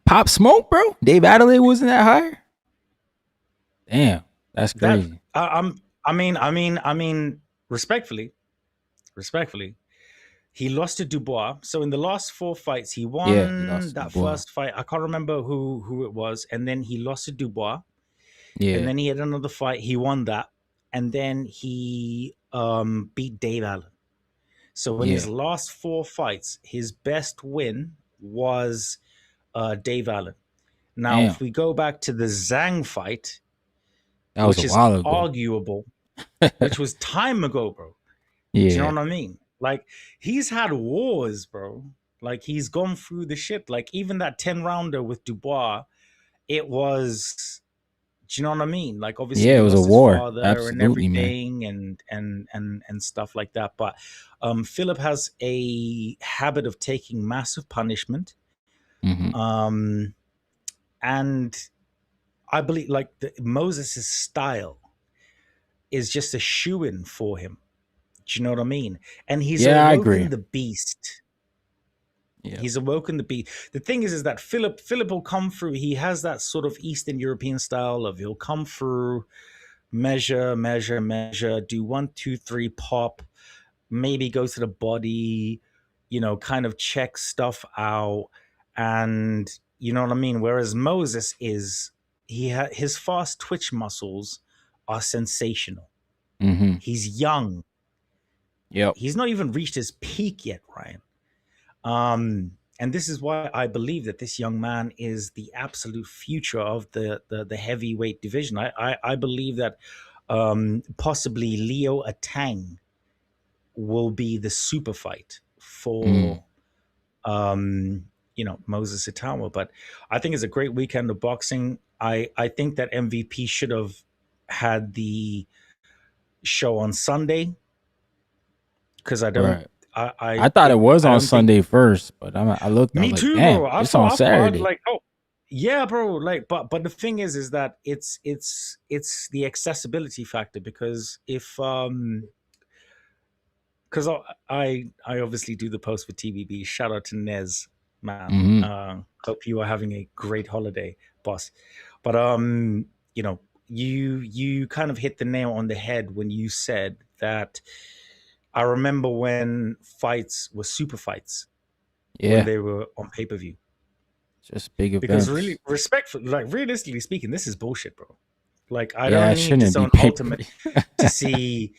Pop Smoke, bro. Dave Adelaide wasn't that higher. Damn, that's crazy. I mean, respectfully, he lost to Dubois. So in the last 4 fights, he won that first fight. I can't remember who it was, and then he lost to Dubois. Yeah, and then he had another fight. He won that, and then he beat Dave Allen. So in his last 4 fights, his best win was Dave Allen. Now, if we go back to the Zhang fight, that was which a while is ago. arguable, which was time ago, bro. Yeah. Do you know what I mean? Like, he's had wars, bro. Like, he's gone through the shit. Like, even that 10-rounder with Dubois, it was, do you know what I mean? Like, obviously, it was a war. Father Absolutely, and everything, and stuff like that. But Philip has a habit of taking massive punishment. Mm-hmm. And I believe, like, Moses' style is just a shoo-in for him. Do you know what I mean? And he's awoken the beast. Yeah. He's awoken the beast. The thing is that Philip will come through. He has that sort of Eastern European style of, he'll come through, measure, do 1, 2, 3, pop, maybe go to the body, you know, kind of check stuff out. And you know what I mean? Whereas Moses is, his fast twitch muscles are sensational. Mm-hmm. He's young. Yep. He's not even reached his peak yet, Ryan. And this is why I believe that this young man is the absolute future of the heavyweight division. I believe that possibly Leo Atang will be the super fight for you know, Moses Itawa. But I think it's a great weekend of boxing. I think that MVP should have had the show on Sunday, because I don't. Right. I thought it was on Sunday first, but I looked. Me like, too, damn, bro. it's on Saturday. Like, oh, yeah, bro. Like, but the thing is that it's the accessibility factor, because if because I obviously do the post for TBB. Shout out to Nez, man. Mm-hmm. Hope you are having a great holiday, boss. But you know, you kind of hit the nail on the head when you said that. I remember when fights were super fights, when they were on pay-per-view. Just big events. Because really, respectfully, like, realistically speaking, this is bullshit, bro. Like, I don't need to zone Ultimate to see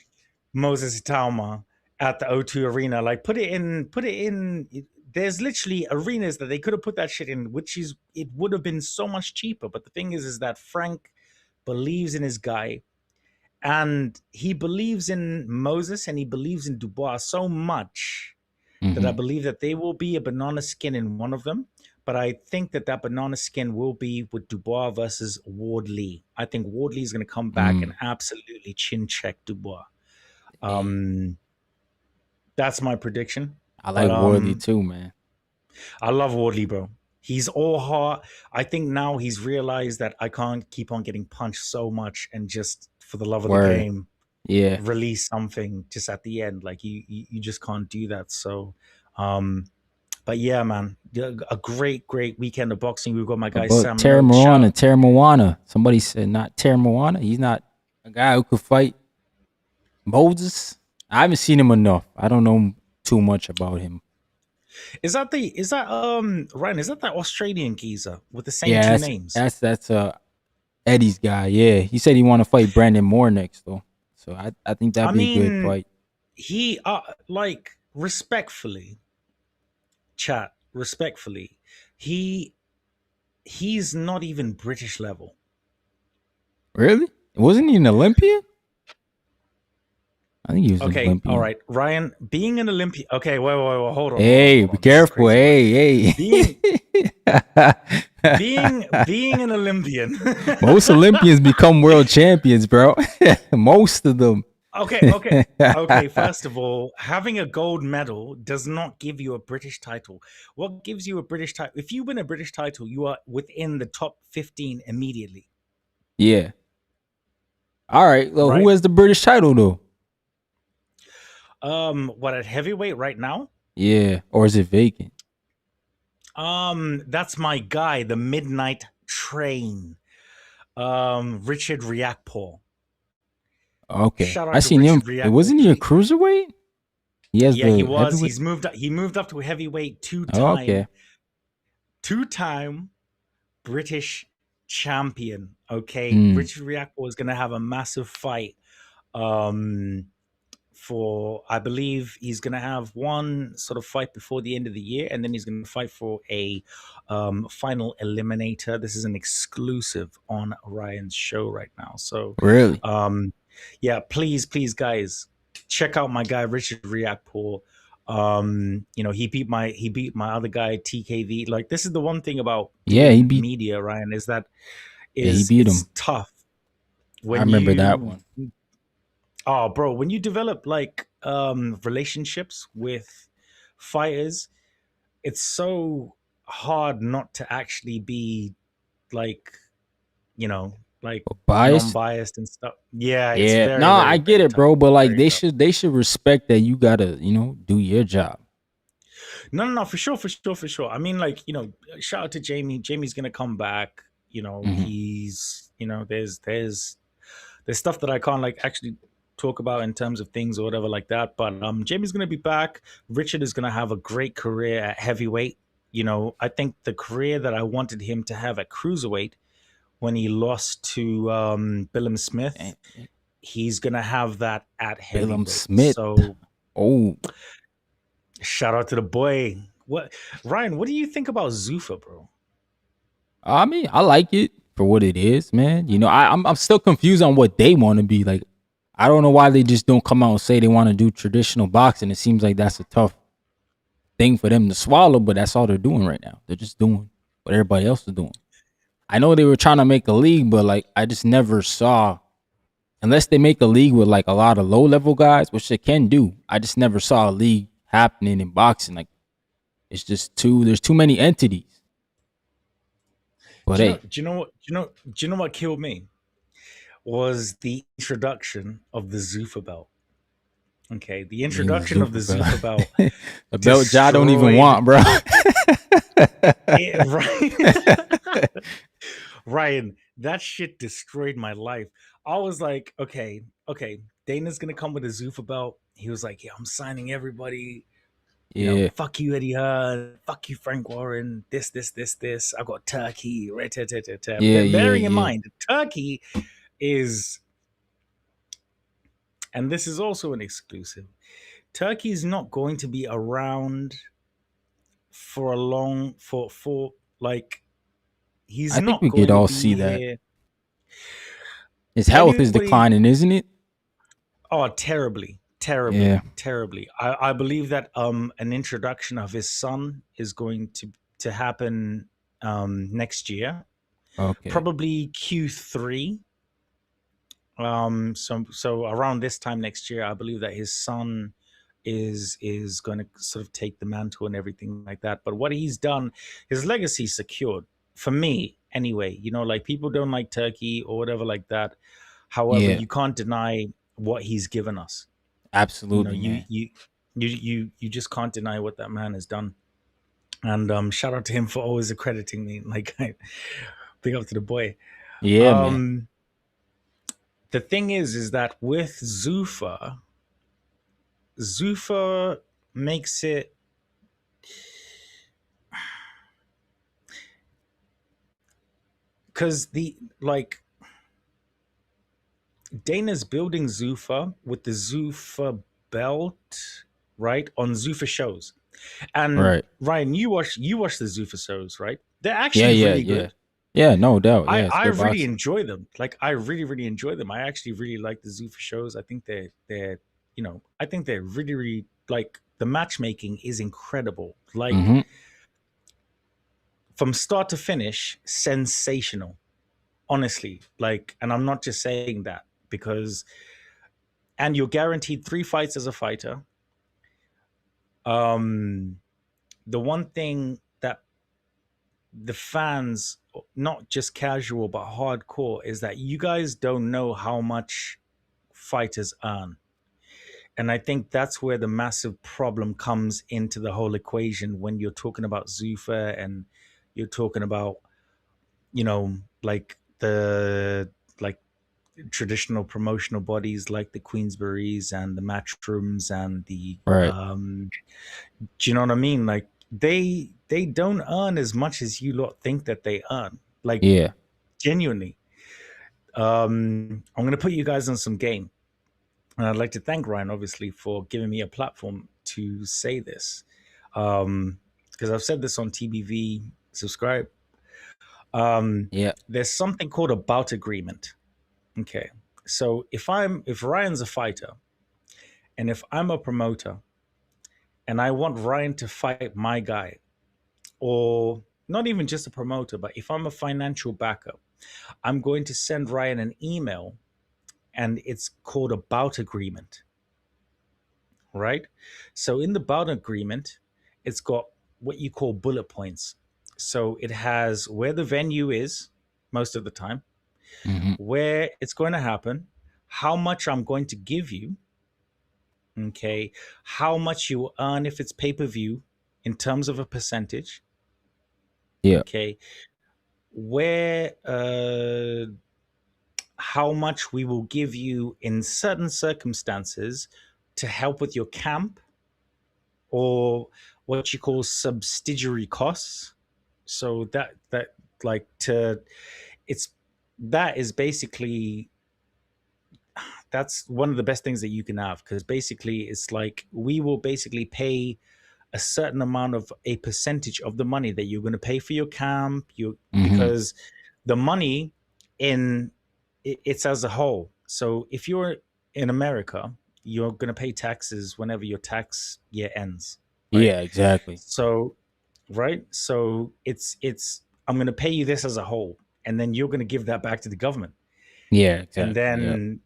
Moses Itauma at the O2 Arena. Like, put it in. There's literally arenas that they could have put that shit in, it would have been so much cheaper. But the thing is that Frank believes in his guy. And he believes in Moses and he believes in Dubois so much that I believe that there will be a banana skin in one of them. But I think that banana skin will be with Dubois versus Wardley. I think Wardley is going to come back and absolutely chin check Dubois. That's my prediction. I like Wardley too, man. I love Wardley, bro. He's all heart. I think now he's realized that I can't keep on getting punched so much and just, for the love of the game, release something just at the end. Like, you just can't do that. So, but yeah, man, a great weekend of boxing. We've got my guy Sam Terry Moana. Somebody said not Terry Moana. He's not a guy who could fight Moses. I haven't seen him enough. I don't know too much about him. Is that Ryan? Is that Australian geezer with the same two names? That's Eddie's guy. Yeah, he said he want to fight Brandon Moore next though. So I think that'd be a good fight. He like, respectfully, chat, he's not even British level. Really? Wasn't he an Olympian? I think he was Okay, Olympian. all right, Ryan. Being an Olympian. Okay, wait, hold on. Hey, hold on. Be careful. Hey. Being an Olympian. Most Olympians become world champions, bro. Most of them. Okay. First of all, having a gold medal does not give you a British title. What gives you a British title? If you win a British title, you are within the top 15 immediately. Yeah. All right. Well, Right? who has the British title though? What, at heavyweight right now? Yeah, or is it vacant? That's my guy, the Midnight Train. Richard Riakporhe. Okay, Shout out I to seen him. Richard Riakporhe. Wasn't he a cruiserweight? He was. He's moved up. He moved up to heavyweight two-time. Oh, okay. Two-time British champion. Okay, Richard Riakporhe is gonna have a massive fight. For, I believe he's gonna have one sort of fight before the end of the year, and then he's gonna fight for a final eliminator. This is an exclusive on Ryan's show right now. So really, yeah, please, guys, check out my guy Richard Riakporhe. He beat my other guy TKV. Like, this is the one thing about he beat media, Ryan, is that he beat him. Tough. I remember that one. Oh, bro, when you develop like relationships with fighters, it's so hard not to actually be like, like non-biased and stuff. Yeah. It's very, no, very, I get it, tough. bro. But like, they should respect that you gotta, do your job. No, for sure. I mean, like, shout out to Jamie. Jamie's gonna come back. He's, there's stuff that I can't like actually talk about in terms of things or whatever like that. But Jamie's gonna be back. Richard is gonna have a great career at heavyweight. I think the career that I wanted him to have at cruiserweight when he lost to Billum Smith, he's gonna have that at heavyweight. Billum Smith. So, shout out to the boy. Ryan, what do you think about Zuffa, bro? I mean, I like it for what it is, man. I'm still confused on what they want to be. Like, I don't know why they just don't come out and say they want to do traditional boxing. It seems like that's a tough thing for them to swallow, but that's all they're doing right now. They're just doing what everybody else is doing. I know they were trying to make a league, but like, I just never saw, unless they make a league with like a lot of low level guys, which they can do. I just never saw a league happening in boxing. Like, it's just there's too many entities. But do you know what killed me? Was the introduction of the Zuffa belt. Okay, the introduction of the Zuffa belt. The belt Ja don't even want, bro. Ryan, that shit destroyed my life. I was like, okay, Dana's gonna come with a Zuffa belt. He was like, yeah, I'm signing everybody. Fuck you, Eddie Hearn. Fuck you, Frank Warren. This. I got Turkey. Bearing in mind, Turkey is, and this is also an exclusive, Turkey is not going to be around for a long, for like, he's I not think we going could all to be see here. that. His health is declining, isn't it? Oh, terribly. I believe that an introduction of his son is going to happen next year. Okay. Probably Q3. So around this time next year, I believe that his son is going to sort of take the mantle and everything like that. But what he's done, his legacy is secured for me anyway. Like, people don't like Turkey or whatever like that. However, you can't deny what he's given us. Absolutely. You just can't deny what that man has done. And shout out to him for always accrediting me. Like, big up to the boy. Yeah, man. The thing is that with Zuffa makes it, because Dana's building Zuffa with the Zuffa belt, right, on Zuffa shows. And Ryan, you watch the Zuffa shows, right? They're actually really good. Yeah, no doubt. Yeah, I really enjoy them. Like, I really, really enjoy them. I actually really like the Zuffa shows. I think they're I think they're really, really, like, the matchmaking is incredible. Like, Mhm. from start to finish, sensational. Honestly, like, and I'm not just saying that because, and you're guaranteed 3 fights as a fighter. The one thing that the fans, not just casual but hardcore, is that you guys don't know how much fighters earn. And I think that's where the massive problem comes into the whole equation when you're talking about Zuffa and you're talking about, like the like traditional promotional bodies like the Queensberries and the Matchrooms and the Right. do you know what I mean? Like they don't earn as much as you lot think that they earn. Like, Yeah. genuinely. I'm gonna put you guys on some game. And I'd like to thank Ryan, obviously, for giving me a platform to say this. Because I've said this on TBV, subscribe. Yeah. There's something called a bout agreement. Okay. So if Ryan's a fighter and if I'm a promoter and I want Ryan to fight my guy, or not even just a promoter, but if I'm a financial backer, I'm going to send Ryan an email and it's called a bout agreement. Right? So in the bout agreement, it's got what you call bullet points. So it has where the venue is most of the time, where it's going to happen, how much I'm going to give you, okay, how much you earn if it's pay-per-view in terms of a percentage, Yeah. okay, where how much we will give you in certain circumstances to help with your camp, or what you call subsidiary costs. So that like to it's that is basically, that's one of the best things that you can have, because basically it's like we will basically pay a certain amount of a percentage of the money that you're going to pay for your camp, because the money it's as a whole. So if you're in America, you're going to pay taxes whenever your tax year ends. Right? Yeah, exactly. So, right. So it's I'm going to pay you this as a whole, and then you're going to give that back to the government. Yeah, exactly. And then,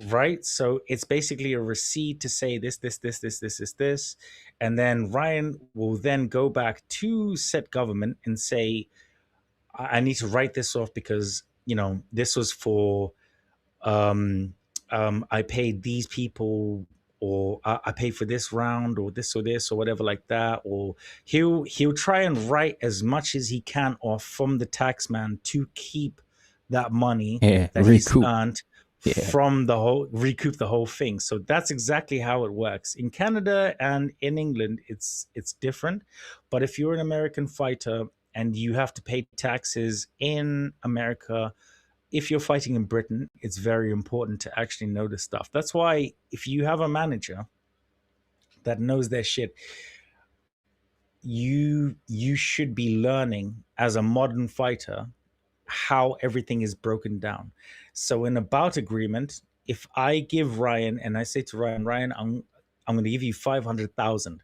right. So it's basically a receipt to say this, and then Ryan will then go back to said government and say, I need to write this off because this was for I paid these people, or I paid for this round, or this or whatever like that. Or he'll try and write as much as he can off from the tax man to keep that money that he's earned from the whole, recoup the whole thing. So that's exactly how it works. In Canada and in England, it's different. But if you're an American fighter and you have to pay taxes in America, if you're fighting in Britain, it's very important to actually know this stuff. That's why if you have a manager that knows their shit, you should be learning as a modern fighter how everything is broken down. So in a bout agreement, if I give Ryan and I say to Ryan, I'm going to give you 500,000.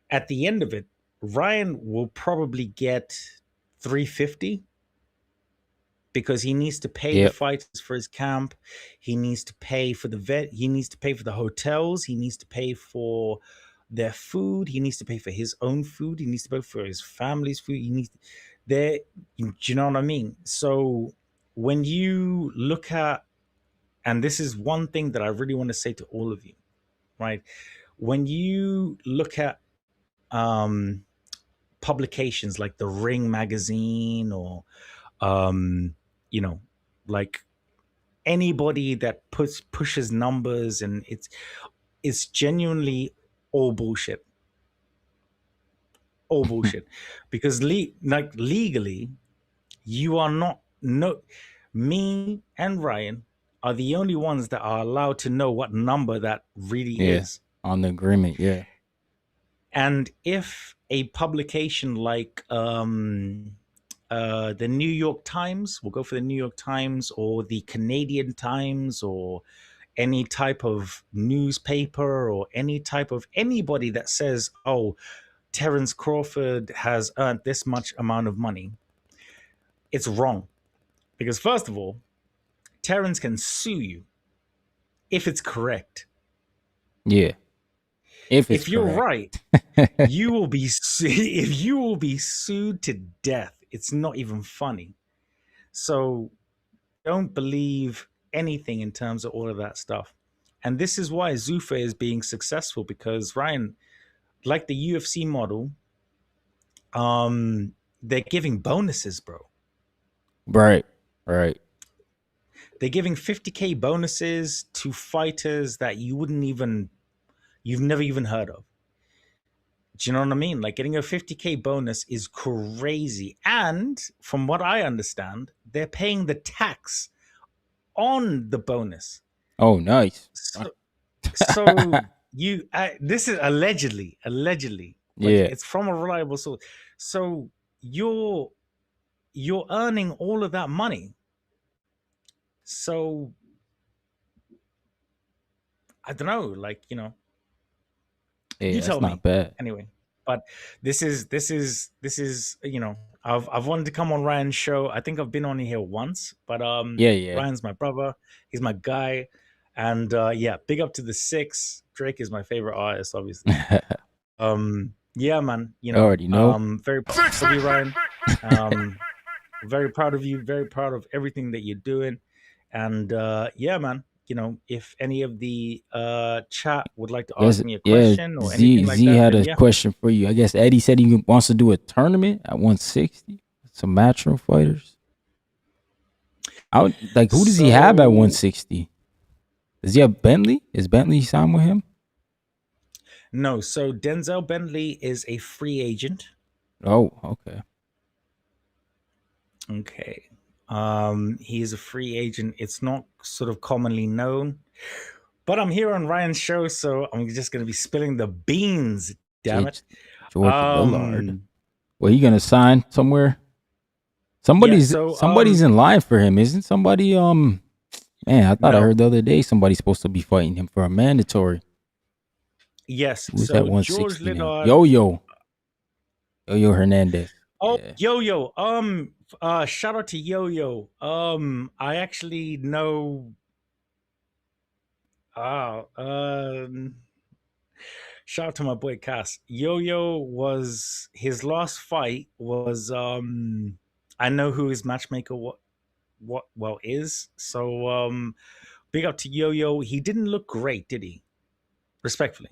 At the end of it, Ryan will probably get 350. Because he needs to pay the fighters for his camp, he needs to pay for the vet, he needs to pay for the hotels, he needs to pay for their food, he needs to pay for his own food, he needs to pay for his family's food, he needs do you know what I mean? So when you look at, and this is one thing that I really want to say to all of you, right? When you look at publications like the Ring magazine, or like anybody that pushes numbers, and it's genuinely all bullshit. All bullshit. Because legally, you are not, me and Ryan are the only ones that are allowed to know what number that really is on the agreement. Yeah. And if a publication like the New York Times, we'll go for the New York Times, or the Canadian Times, or any type of newspaper or any type of anybody that says, oh, Terence Crawford has earned this much amount of money, it's wrong. Because first of all, Terence can sue you if it's correct. Yeah. If you're right, you will be sued to death. It's not even funny. So don't believe anything in terms of all of that stuff. And this is why Zuffa is being successful, because Ryan, like the UFC model, they're giving bonuses, bro. Right. They're giving 50K bonuses to fighters that you've never even heard of. Do you know what I mean? Like, getting a 50K bonus is crazy. And from what I understand, they're paying the tax on the bonus. Oh, nice. So this is allegedly. Like, it's from a reliable source. So you're earning all of that money. So I don't know, like, you know. Yeah, you tell me. Not bad. Anyway, but this is you know, I've wanted to come on Ryan's show. I think I've been on here once, but yeah. Ryan's my brother. He's my guy, and big up to the Six. Drake is my favorite artist, obviously. Yeah, man. You know, already know. Very proud of you, Ryan. Very proud of you. Very proud of everything that you're doing, and yeah, man. You know, if any of the chat would like to ask me a question or anything like that. Z had a question for you. I guess Eddie said he wants to do a tournament at 160. Some matchroom fighters. Who does he have at 160? Does he have Bentley? Is Bentley signed with him? No, so Denzel Bentley is a free agent. Oh, okay. Okay. He is a free agent. It's not sort of commonly known, but I'm here on Ryan's show, so I'm just going to be spilling the beans. Damn it, George Lillard. Well, he gonna sign somewhere? Somebody's in line for him, isn't somebody? Man, I thought I heard the other day somebody's supposed to be fighting him for a mandatory. Yes. Who's so that 160 George Lillard. Yo Hernandez. Oh, yeah. Shout out to Yo. I actually know. Shout out to my boy Cass. Yo was his last fight was I know who his matchmaker is. So big up to Yo. He didn't look great, did he? Respectfully.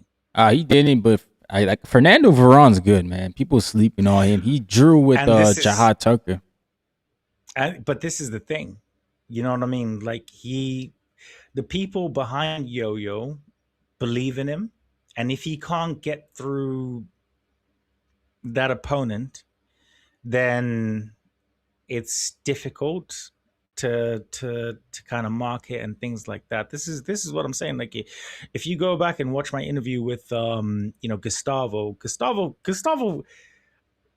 He didn't, but I like Fernando Veron's good, man. People sleeping on him. He drew with Jahad Tucker. But this is the thing, you know what I mean? Like the people behind Yo believe in him, and if he can't get through that opponent, then it's difficult to kind of market and things like that. This is what I'm saying. Like, if you go back and watch my interview with Gustavo,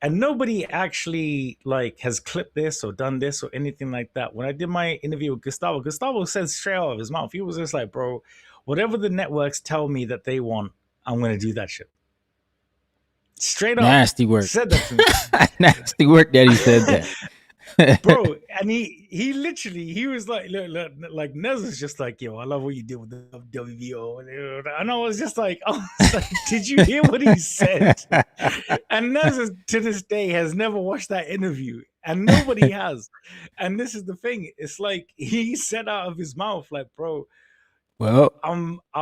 and nobody actually like has clipped this or done this or anything like that. When I did my interview with Gustavo said straight out of his mouth, he was just like, bro, whatever the networks tell me that they want, I'm going to do that shit. Straight up. Nasty work. Said that to me. Nasty work that he said that. Bro, and he literally, he was like, look, like Nez was just like, yo, I love what you did with the WBO. And I was just like, did you hear what he said? And Nez to this day has never watched that interview, and nobody has. And this is the thing, it's like he said out of his mouth, like, bro, well,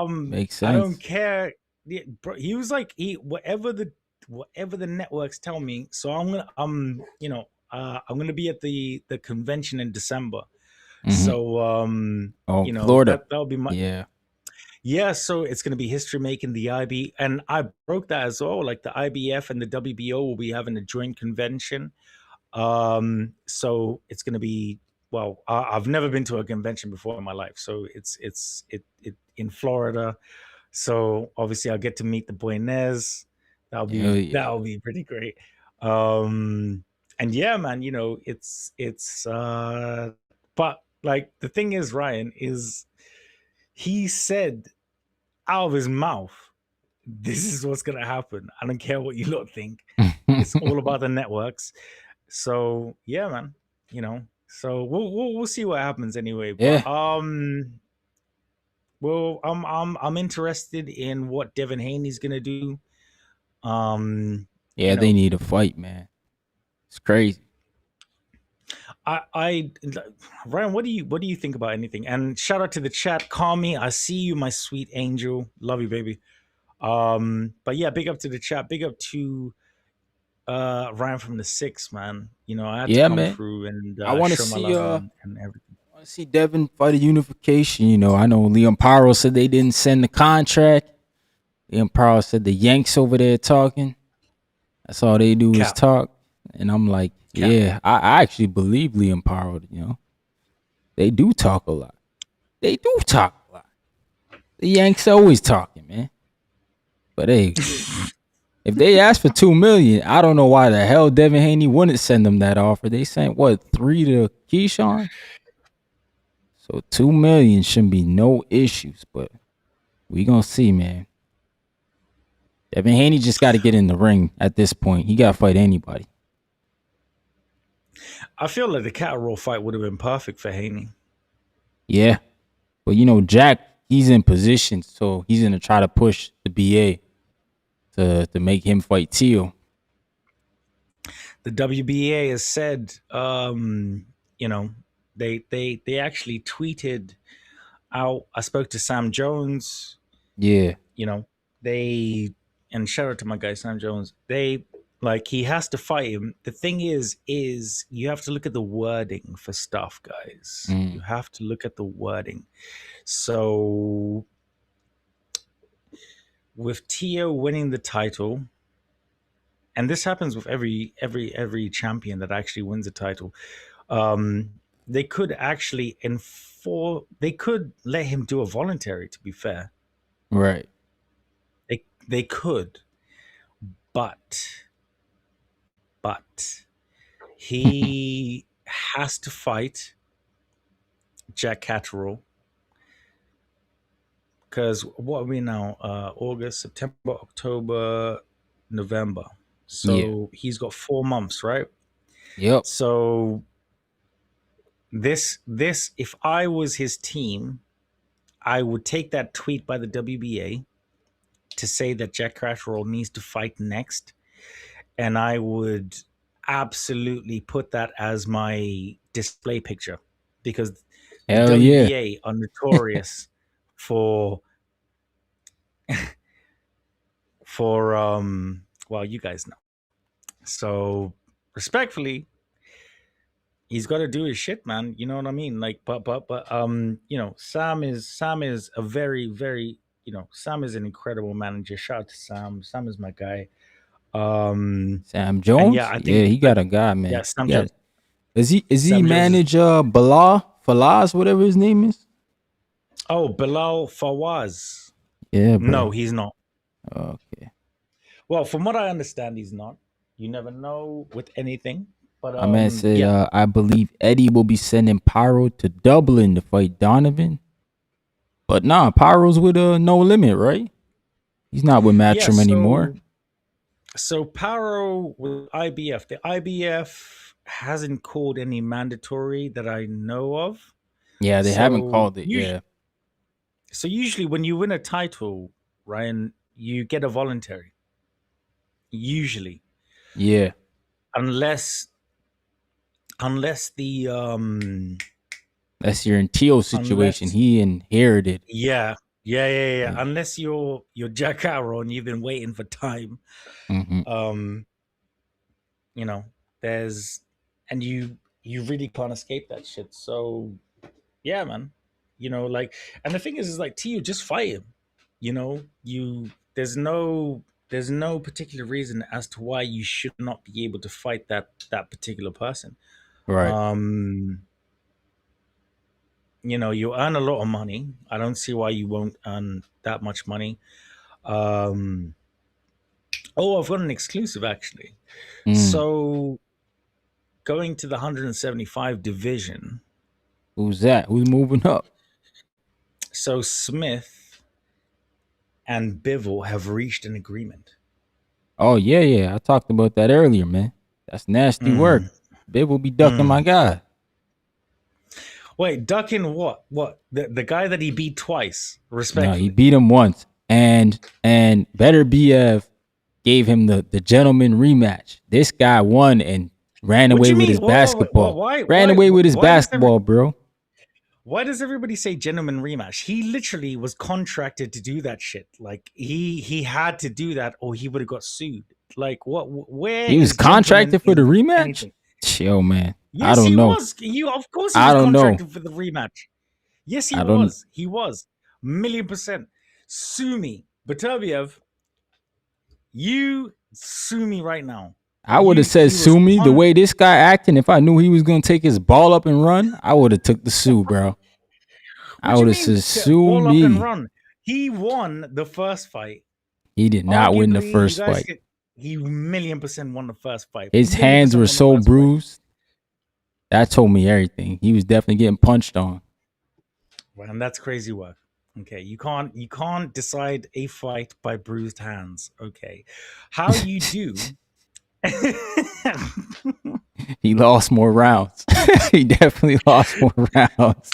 makes sense. I don't care. Yeah, bro, he was like, whatever the networks tell me, so I'm gonna be at the convention in December. Mm-hmm. So Florida. That'll be my so it's gonna be history making. The IB, and I broke that as well. Like the IBF and the WBO will be having a joint convention. So it's gonna be I've never been to a convention before in my life, so it's in Florida. So obviously I'll get to meet the boy Nez. That'll be pretty great. And yeah, man, it's but like the thing is, Ryan is he said out of his mouth, this is what's gonna happen. I don't care what you lot think. It's all about the networks. So yeah, man. So we'll see what happens anyway. Yeah. But well, I'm interested in what Devin Haney's gonna do. Yeah, they need a fight, man. It's crazy. Ryan, what do you think about anything? And shout out to the chat. Call me. I see you, my sweet angel. Love you, baby. But yeah, big up to the chat. Big up to Ryan from the 6, man. I had to come through and I want to show see my love and everything. I want to see Devin fight a unification. I know Liam Paro said they didn't send the contract. Liam Paro said the Yanks over there talking. That's all they do is talk. And I'm like, yeah, I actually believe Liam Paro. They do talk a lot. The Yanks always talking, man. But hey, if they ask for $2 million, I don't know why the hell Devin Haney wouldn't send them that offer. They sent what, 3 to Keyshawn? So $2 million shouldn't be no issues, but we gonna see, man. Devin Haney just got to get in the ring at this point. He got to fight anybody. I feel like the Catterall fight would have been perfect for Haney. Yeah. But Jack, he's in position, so he's gonna try to push the BA to make him fight Teo. The WBA has said, they actually tweeted out. I spoke to Sam Jones. Yeah. And shout out to my guy Sam Jones. He has to fight him. The thing is you have to look at the wording for stuff, guys. You have to look at the wording. So with Teo winning the title, and this happens with every champion that actually wins a title, they could actually they could let him do a voluntary, to be fair. Right. They could, but he has to fight Jack Catterall, because what are we now? August, September, October, November. So he's got 4 months, right? Yep. So this, if I was his team, I would take that tweet by the WBA to say that Jack Catterall needs to fight next, and I would absolutely put that as my display picture, because the WBA are notorious for well, you guys know. So respectfully, he's got to do his shit, man. You know what I mean? Sam is a very, very, Sam is an incredible manager. Shout out to Sam. Sam is my guy. Sam Jones? Yeah, I think he got a guy, man. Yeah, Sam Jones. Is he manage Falaz, whatever his name is? Oh, Bilal Fawaz. Yeah, bro. No, he's not. Okay. Well, from what I understand, he's not. You never know with anything. But My man said, I believe Eddie will be sending Paro to Dublin to fight Donovan. But nah, Paro's with No Limit, right? He's not with Matchroom anymore. So Paro with IBF. The IBF hasn't called any mandatory that I know of. Yeah, they haven't called it, So usually when you win a title, Ryan, you get a voluntary. Usually. Yeah. Unless the that's your Teo situation. He inherited. Yeah. Unless you're Jack Catterall and you've been waiting for time. Mm-hmm. There's, and you really can't escape that shit. So yeah, man. And the thing is like Teo, just fight him. There's no particular reason as to why you should not be able to fight that particular person. Right. You earn a lot of money. I don't see why you won't earn that much money. I've got an exclusive actually. So going to the 175 division. Who's that? Who's moving up? So Smith and Bivol have reached an agreement. Oh yeah. I talked about that earlier, man. That's nasty work. Biv will be ducking my guy. Wait, ducking what? What? The guy that he beat twice, respectfully. No, he beat him once. And Better BF gave him the gentleman rematch. This guy won and ran away with his basketball. Ran away with his basketball, bro. Why does everybody say gentleman rematch? He literally was contracted to do that shit. Like he had to do that, or he would have got sued. Like what? Where he was contracted for the rematch? Yo, man. Yes, I don't know. Was. Of course, he was contracted for the rematch. Yes, he was. He was. 1,000,000%. Sue me, Beterbiev. You sue me right now. I would have said sue me. The way this guy acting, if I knew he was gonna take his ball up and run, I would have took the sue, bro. I would have said sue me. Up and run? He won the first fight. He did not win the first fight. He 1,000,000% won the first fight. His hands were so bruised. That told me everything. He was definitely getting punched on. Well, and that's crazy work. Okay, you can't decide a fight by bruised hands. Okay, how you do? He lost more rounds. He definitely lost more rounds.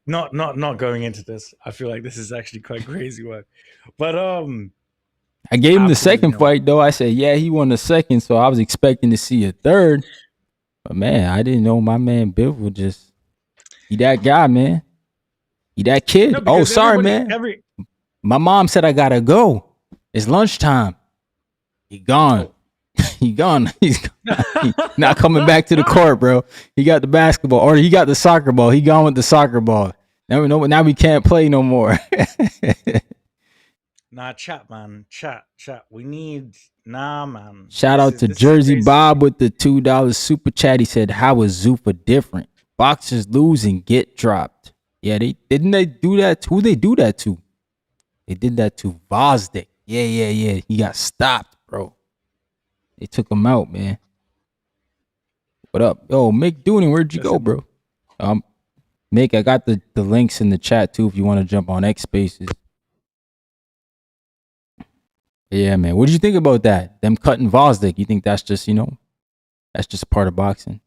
not going into this. I feel like this is actually quite crazy work. But I gave him the second fight though. I said, yeah, he won the second, so I was expecting to see a third. But man, I didn't know my man Bill would just he that guy, man. He that kid. No, oh, sorry, man. My mom said I gotta go. It's lunchtime. He gone. He gone. He's not coming back to the court, bro. He got the basketball, or he got the soccer ball. He gone with the soccer ball. Now we can't play no more. Nah, chat, man. Chat. We need man. Shout out to Jersey Bob with the $2 super chat. He said, "How is Zuffa different? Boxers lose and get dropped." Yeah, they do that. Who they do that to? They did that to Vosdick. Yeah. He got stopped, bro. They took him out, man. What up? Yo, Mick Dooning, where'd you go, bro? Mick, I got the links in the chat too if you want to jump on X Spaces. Yeah, man. What did you think about that? Them cutting Vosdick. You think that's just, that's just part of boxing?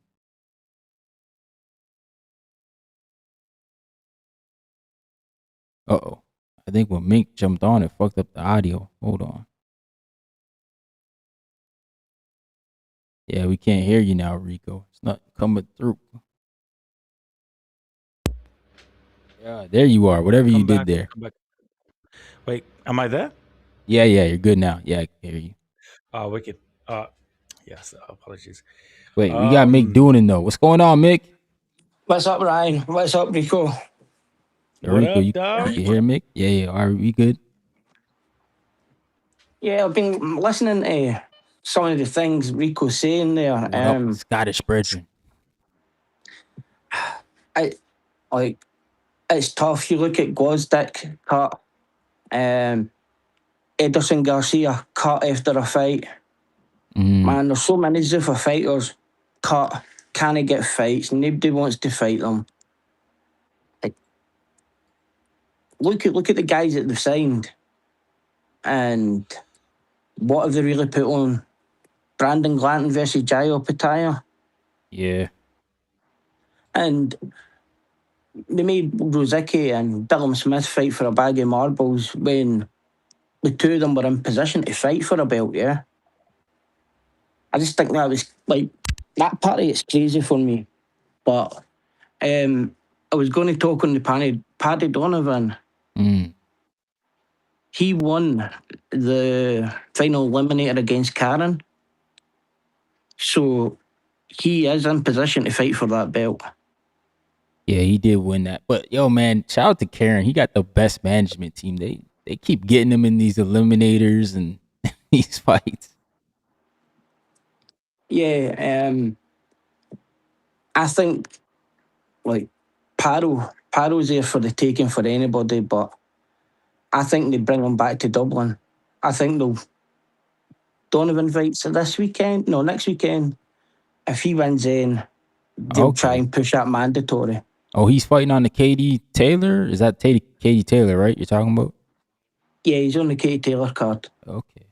Uh-oh. I think when Mink jumped on, it fucked up the audio. Hold on. Yeah, we can't hear you now, Rico. It's not coming through. Yeah, there you are. Whatever you did there. Wait, am I there? Yeah, you're good now. Yeah, I can hear you. Wicked. Yes, apologies. Wait, we got Mick Dooning though. What's going on, Mick? What's up, Ryan? What's up, Rico? Rico, you can hear Mick? Yeah. Are we good? Yeah, I've been listening to some of the things Rico's saying there. Scottish brethren. It's tough. You look at Gvozdyk cut, Ederson Garcia cut after a fight. Man, there's so many Zuffa fighters cut, can't get fights. Nobody wants to fight them. Look at the guys that they've signed, and what have they really put on? Brandon Glanton versus Jairo Pitaya. Yeah. And they made Rosicki and Dylan Smith fight for a bag of marbles when the two of them were in position to fight for a belt, yeah? I just think that was, that part of it's crazy for me. But I was going to talk on the Paddy Donovan. He won the final eliminator against Karen. So he is in position to fight for that belt. Yeah, he did win that. But yo, man, shout out to Karen. He got the best management team. They keep getting him in these eliminators and these fights. Yeah, I think Paro's there for the taking for anybody, but I think they bring him back to Dublin. I think Donovan fights this weekend. No, next weekend. If he wins in, they'll try and push that mandatory. Oh, he's fighting on the Katie Taylor? Is that Katie Taylor, right? You're talking about? Yeah, he's on the Katie Taylor card. Okay.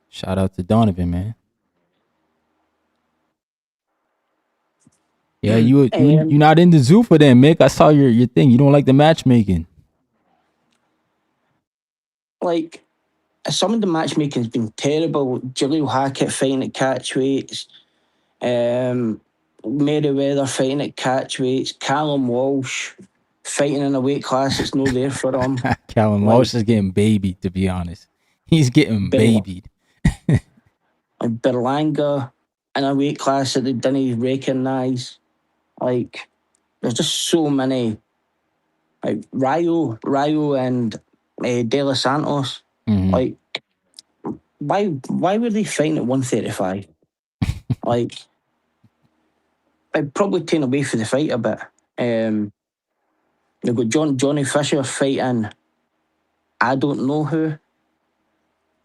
Shout out to Donovan, man. Yeah, you not in the zoo for them, Mick. I saw your thing. You don't like the matchmaking. Like, some of the matchmaking's been terrible. Jaleel Hackett fighting at catchweights. Merriweather fighting at catchweights. Callum Walsh fighting in a weight class that's no there for him. Callum Walsh is getting babied, to be honest. He's getting babied. Like Berlanga in a weight class that they didn't recognise. Like, there's just so many. Like Rayo and De Los Santos. Like, why were they fighting at 135? Like, I'd probably turn away for the fight a bit. They've got Johnny Fisher fighting. I don't know who.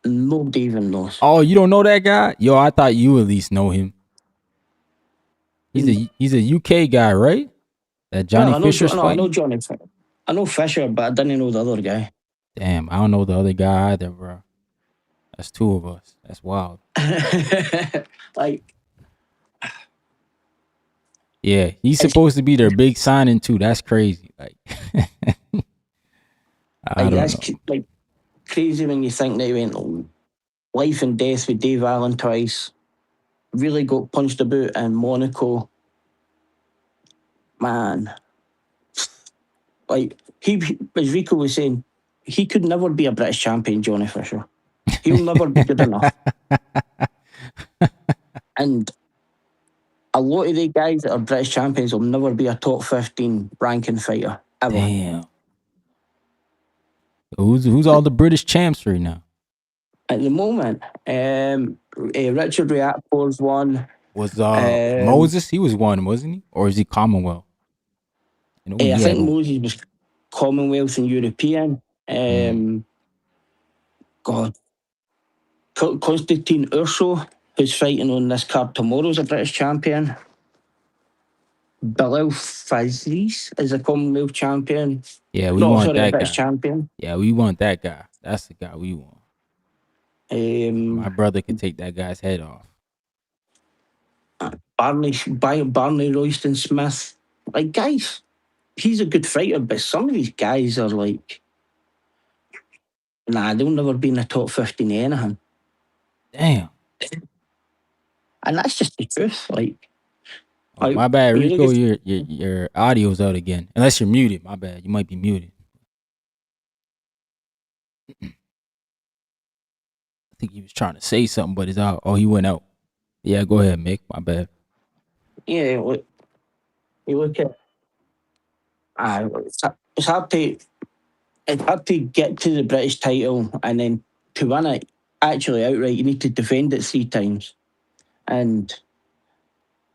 Nobody even knows. Oh, you don't know that guy? Yo, I thought you at least know him. He's a UK guy, right? That Johnny Fisher's fighting? I know Johnny. I know Fisher, but I didn't know the other guy. Damn, I don't know the other guy either, bro. That's two of us. That's wild. Like, yeah, he's supposed to be their big signing too. That's crazy. Like, I don't know. Like crazy when you think that he went life and death with Dave Allen twice. Really got punched about in Monaco. Man, like he, as Rico was saying, he could never be a British champion, Johnny Fisher. He'll never be good enough. And a lot of the guys that are British champions will never be a top 15 ranking fighter ever. Damn. Who's all the British champs right now? At the moment, Richard Reactors won. Was Moses? He was one, wasn't he? Or is he Commonwealth? I think Moses was Commonwealth and European. God. Konstantin Urso, who's fighting on this card tomorrow, is a British champion. Bilal Fazis is a Commonwealth champion. Yeah, we want that British guy. Champion. Yeah, we want that guy. That's the guy we want. My brother can take that guy's head off. Barney Royston Smith. Like, guys, he's a good fighter, but some of these guys are like, nah, they'll never be in the top 15 of anything. Damn. And that's just the truth. Like, my bad, Rico. Your audio's out again. Unless you're muted. My bad. You might be muted. I think he was trying to say something, but it's out. Oh, he went out. Yeah, go ahead, Mick. My bad. Yeah, you look at. It's hard to get to the British title, and then to win it actually outright, you need to defend it 3 times. And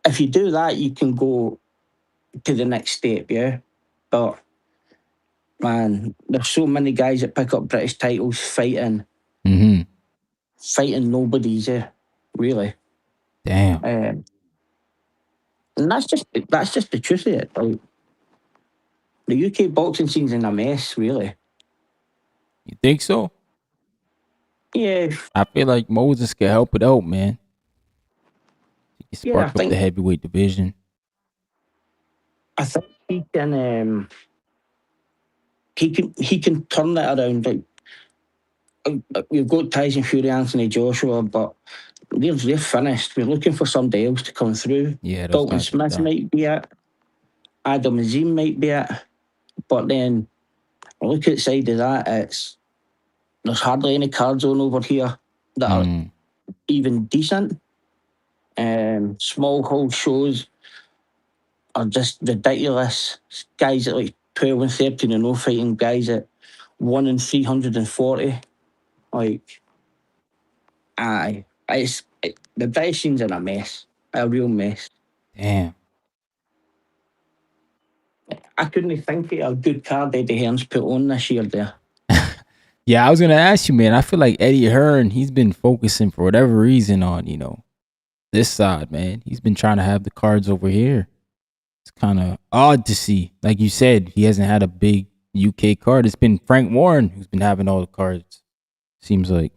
if you do that, you can go to the next step, yeah? But, man, there's so many guys that pick up British titles fighting nobody's, really. Damn. And that's just the truth of it. Like, the UK boxing scene's in a mess, really. You think so? Yeah. I feel like Moses can help it out, man. He can spark up the heavyweight division. I think he can. He can turn that around. Like, we've got Tyson Fury, Anthony Joshua, but they're finished. We're looking for somebody else to come through. Yeah, Dalton Smith might be it. Adam Azim might be it. But then, look outside of that, there's hardly any cards on over here that are even decent. Small hall shows are just ridiculous. Guys at like 12 and 13 and no fighting guys at 1 and 340. Like, the British scene's in a mess. A real mess. Damn. I couldn't think of a good card Eddie Hearn's put on this year there. Yeah, I was going to ask you, man. I feel like Eddie Hearn, he's been focusing for whatever reason on, this side, man. He's been trying to have the cards over here. It's kind of odd to see. Like you said, he hasn't had a big UK card. It's been Frank Warren who's been having all the cards. Seems like.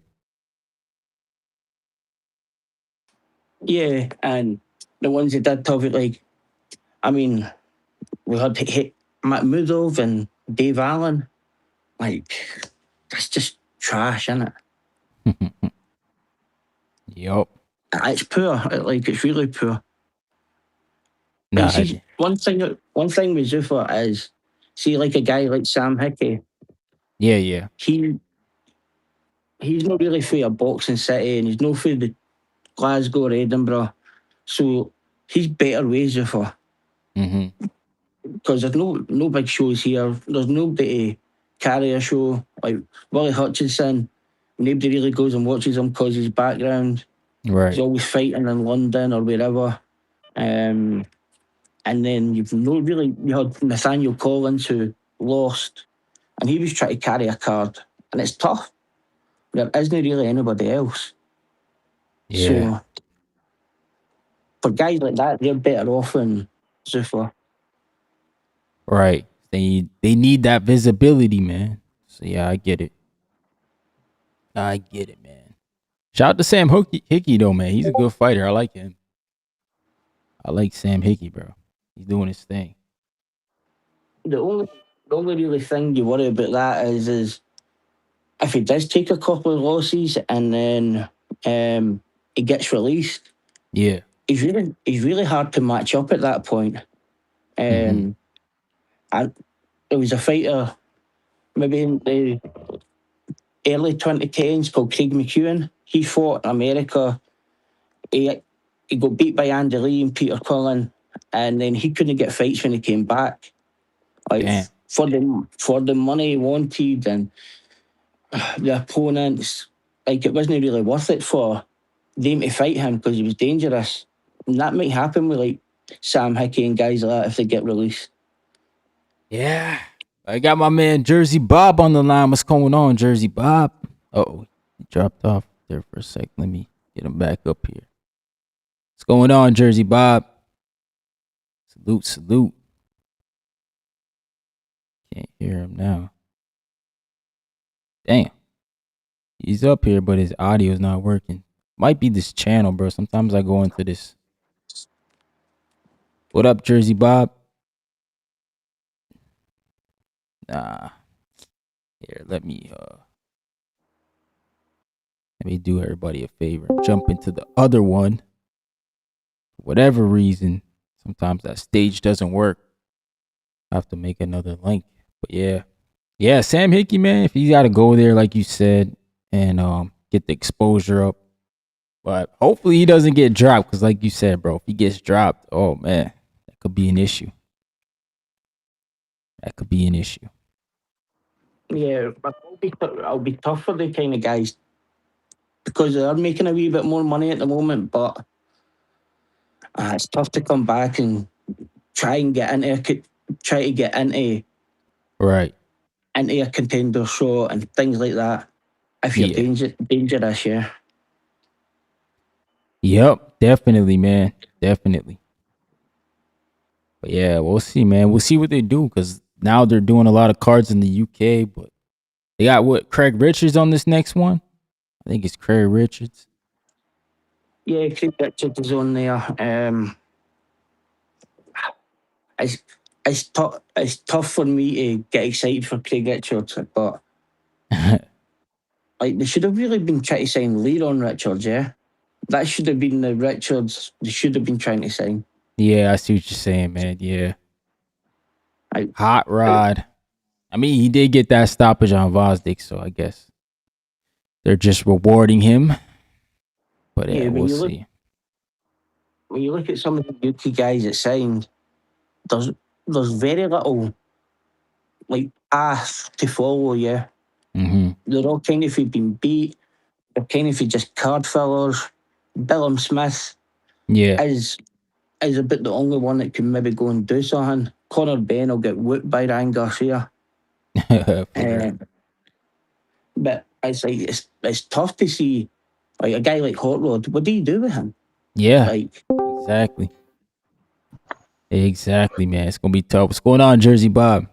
Yeah, and the ones that did have it, like, I mean, we had Makhmudov and Dave Allen. Like, that's just trash, isn't it? Yup. It's poor. Like, it's really poor. Nah, see, one thing with Zuffa is, see, like a guy like Sam Hickey. Yeah. He's not really for a boxing city, and he's not for the Glasgow or Edinburgh. So he's better ways Zuffa. Because there's no big shows here. There's nobody to carry a show. Like Willie Hutchinson, nobody really goes and watches him because his background. Right. He's always fighting in London or wherever. And then you had Nathaniel Collins who lost, and he was trying to carry a card, and it's tough. There isn't really anybody else. Yeah. So for guys like that, they're better off in Zuffa. Right. They need that visibility, man. So yeah, I get it. Man. Shout out to Sam Hickey though, man. He's a good fighter. I like him. I like Sam Hickey, bro. He's doing his thing. The only really thing you worry about that is if he does take a couple of losses and then he gets released. Yeah. He's really hard to match up at that point. And there was a fighter maybe in the early 2010s called Craig McEwen. He fought in America. He got beat by Andy Lee and Peter Cullen, and then he couldn't get fights when he came back. Like for the money he wanted and the opponents, like it wasn't really worth it for them to fight him because he was dangerous. And that might happen with like Sam Hickey and guys like that if they get released. Yeah. I got my man Jersey Bob on the line. What's going on, Jersey Bob? Uh-oh. He dropped off there for a sec. Let me get him back up here. What's going on, Jersey Bob? Salute. Can't hear him now. Damn. He's up here, but his audio is not working. Might be this channel, bro. Sometimes I go into this. What up, Jersey Bob? Nah. Here, let me do everybody a favor. Jump into the other one. For whatever reason, sometimes that stage doesn't work. I have to make another link. But yeah. Yeah, Sam Hickey, man, if he's got to go there, like you said, and get the exposure up. But hopefully he doesn't get dropped, because like you said, bro, if he gets dropped, oh, man, that could be an issue. Yeah, but it'll be tough for the kind of guys because they're making a wee bit more money at the moment, but it's tough to come back and try to get into right into a contender show and things like that. If you're dangerous, yeah. Yep, definitely, man, definitely. But yeah, we'll see, man. We'll see what they do because now they're doing a lot of cards in the UK, but they got Craig Richards on this next one? I think it's Craig Richards. Yeah, Craig Richards is on there. It's tough for me to get excited for Craig Richards, but like they should have really been trying to sign Leron Richards, yeah? That should have been the Richards they should have been trying to sign. Yeah, I see what you're saying, man. Yeah. Hot Rod. I mean, he did get that stoppage on Vosdick, so I guess they're just rewarding him. But yeah, we'll see. When you look at some of the UK guys that signed, there's very little like path to follow, yeah. They're all kind of been beat. They're kind of just card fillers. Billum Smith is about the only one that can maybe go and do something. Conor Benn will get whooped by Ryan Garcia. But it's like it's tough to see like a guy like Hot Rod. What do you do with him? Yeah, like exactly. Exactly, man. It's gonna be tough. What's going on, Jersey Bob?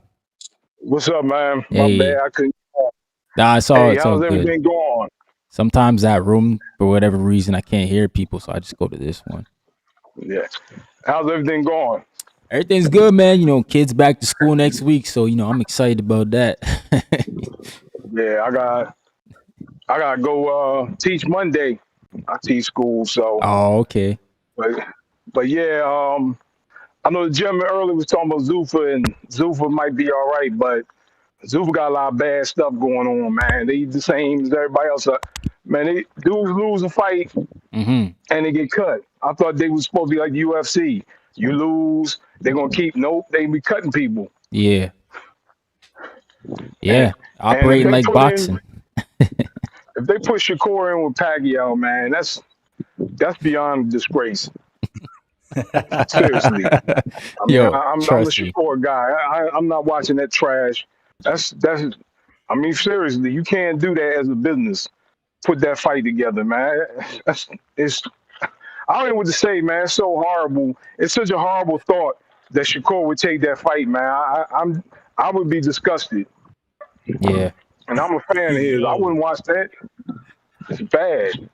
What's up, man? My Hey, bad. I couldn't. nah, it's Hey, all how's good. everything going? Sometimes that room, for whatever reason, I can't hear people, so I just go to this one. Yeah. How's everything going? Everything's good, man. You know, kids back to school next week, so you know I'm excited about that. Yeah, I gotta go teach Monday. I teach school, so Oh, okay. but but yeah, I know the gentleman earlier was talking about Zuffa, and Zuffa might be all right, but Zuffa got a lot of bad stuff going on, man. They the same as everybody else. Man, they dudes lose a fight Mm-hmm. and they get cut. I thought they was supposed to be like the UFC. You lose, they're gonna keep. Nope, they be cutting people. Yeah. And Yeah. and if Operating they like put in, boxing. if they put Shakur in with Pacquiao, man, that's beyond disgrace. Seriously, I mean, Yo, I'm a trust me. Shakur guy. I'm not watching that trash. That's. I mean, seriously, you can't do that as a business. Put that fight together, man. It's. I don't know what to say, man. It's so horrible. It's such a horrible thought that Shakur would take that fight, man. I would be disgusted, Yeah. and I'm a fan of his. I wouldn't watch that. It's bad.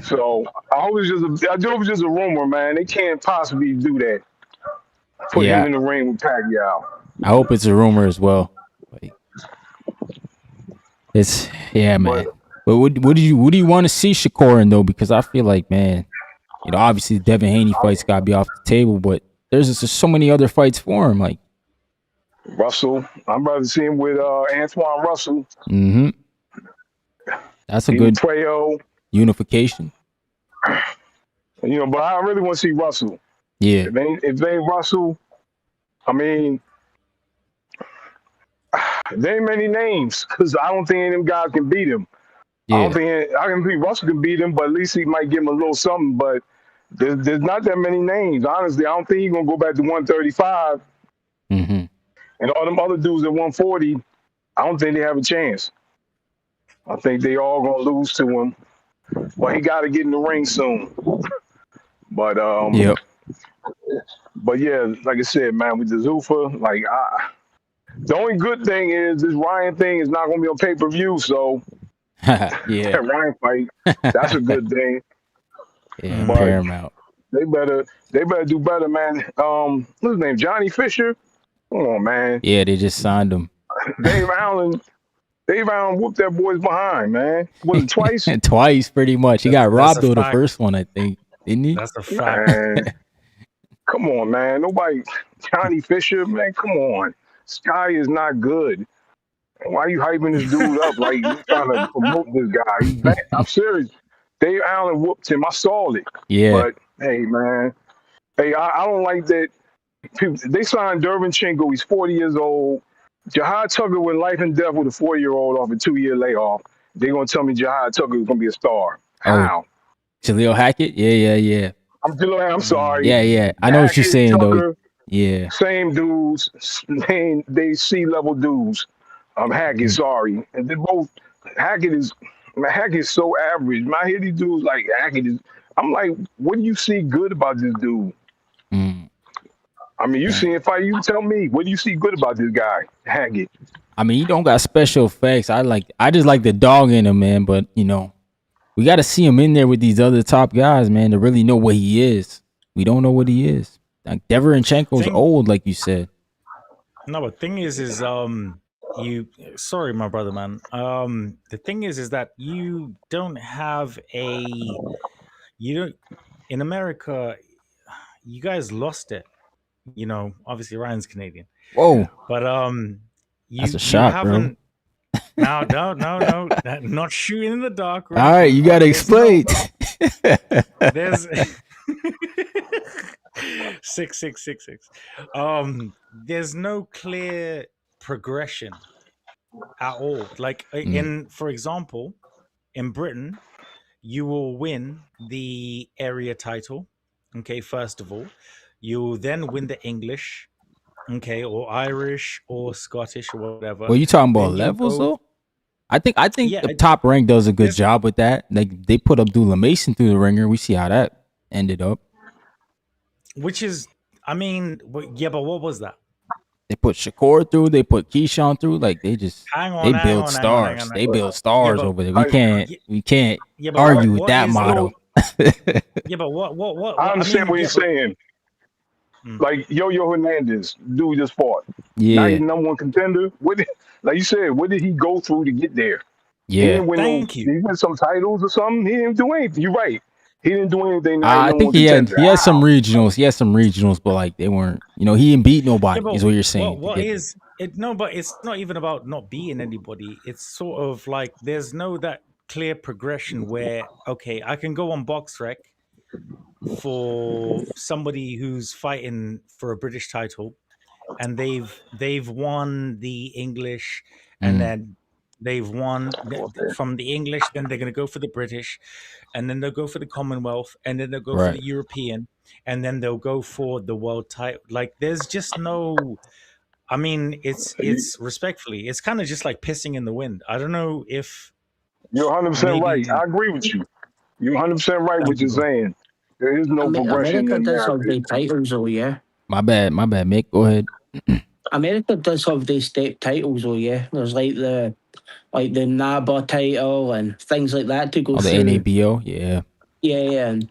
So I hope it's just I do hope it's just a rumor, man. They can't possibly do that. Put him Yeah. in the ring with Pacquiao. I hope it's a rumor as well. Like, it's yeah, man. But what do you want to see Shakur in though? Because I feel like, man, you know, obviously the Devin Haney fight's gotta be off the table, but there's just so many other fights for him. Like Russell, I'm about to see him with Antoine Russell. mm-hmm. That's a good Pacquiao. unification. You know, but I really want to see Russell. Yeah. If they ain't Russell, I mean, there ain't many names because I don't think any of them guys can beat him. Yeah. I don't think Russell can beat him, but at least he might give him a little something. But there's not that many names. Honestly, I don't think he's gonna go back to 135. Mm-hmm. And all them other dudes at 140, I don't think they have a chance. I think they all gonna lose to him. But he got to get in the ring soon. But Yep. But yeah, like I said, man, with the Zuffa, like the only good thing is this Ryan thing is not gonna be on pay-per-view, so Yeah. that Ryan fight, that's a good thing. Yeah, But Paramount. they better do better, man. What's his name? Johnny Fisher? Come on, man. Yeah, they just signed him. Dave Allen whooped that boy's behind, man. Was it twice? Twice, pretty much. He got robbed a of the fact. first one, I think. Didn't he? That's a fact. Man, come on, man. Nobody, Johnny Fisher, man, come on. Sky is not good. Why are you hyping this dude up like you trying to promote this guy? He's bad. I'm serious. Dave Allen whooped him. I saw it. Yeah. But hey, man. Hey, I don't like that. People, they signed Dervin Chinko. He's 40 years old. Jahad Tucker went life and death with a 4-year-old off a 2-year layoff. They're going to tell me Jahad Tucker is going to be a star. How? Oh, Jaleel Hackett? Yeah. I'm sorry. Yeah. I know what you're Hackett, saying, Tucker, though. Yeah. Same dudes. They C-level dudes. Hackett, sorry. And they both, Hackett's so average. Man, I hear these dudes like Hackett is, I'm like, what do you see good about this dude? Mm. I mean, you see if you tell me, what do you see good about this guy, Hackett? I mean, he don't got special effects. I just like the dog in him, man. But, you know, we got to see him in there with these other top guys, man, to really know what he is. We don't know what he is. Like, Deverenchenko's old, like you said. No, but thing is sorry, my brother, man. The thing is that you don't have in America, you guys lost it. You know, obviously Ryan's Canadian. Whoa. But that's a shot, bro. No, not shooting in the dark. All right, you got to explain. There's 6. There's no clear progression at all. Like for example, in Britain, you will win the area title. Okay, first of all, you'll then win the English, okay, or Irish or Scottish or whatever. Well, you talking about levels though? I think the top rank does a good job with that. Like they put Abdullah Mason through the ringer. We see how that ended up. Which is, I mean, yeah, but what was that? They put Shakur through. They put Keyshawn through. Like they build stars. They build Yeah, stars but over there. We can't yeah, but argue with what that is motto. Yeah, but what I I understand mean, what yeah, he's saying. Like Yo-Yo Hernandez, dude just fought. Now Yeah, he's number one contender. Like you said, what did he go through to get there? He yeah. didn't win no. Thank you. He won some titles or something. He didn't do anything. You're right. He didn't do anything. Now he's I number think one contender. he had some How? regionals. He had some regionals, but like they weren't. He didn't beat Yeah, nobody. but Is what you're saying to what get there. is it? No, but it's not even about not beating anybody. It's sort of like there's no that clear progression where okay, I can go on BoxRec for somebody who's fighting for a British title, and they've won the English, and Mm, then they've won from the English. Then they're going to go for the British, and then they'll go for the Commonwealth, and then they'll go for right. the European, and then they'll go for the world title. Like there's just no. I mean, it's respectfully, it's kind of just like pissing in the wind. I don't know if You're 100% right. maybe I agree with you. You're 100% right what you're saying. There is no progression America in does have there. the titles, though, yeah. My bad, Mick. Go ahead. America does have the state titles, though, yeah. There's like the NABA title and things like that to go Oh, the through. NABO. Yeah. Yeah, and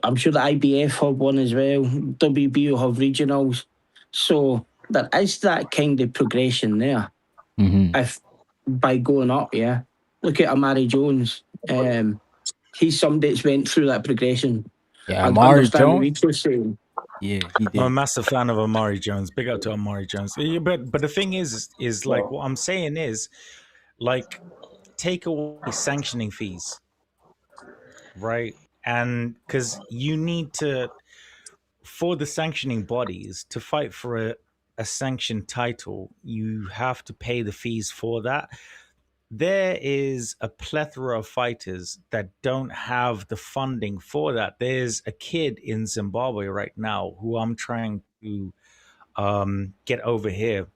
I'm sure the IBF have one as well. WB will have regionals. So there is that kind of progression there. Mm-hmm. If by going up, yeah. Look at Amari Jones. He's somebody that's went through that progression. Yeah, I Amari understand what Jones. Rico's saying. Yeah, he I'm a did. massive fan of Amari Jones. Big up to Amari Jones. Yeah, but the thing is like what I'm saying is like take away sanctioning fees, right? And because you need to for the sanctioning bodies to fight for a sanctioned title, you have to pay the fees for that. There is a plethora of fighters that don't have the funding for that. There's a kid in Zimbabwe right now who I'm trying to get over here,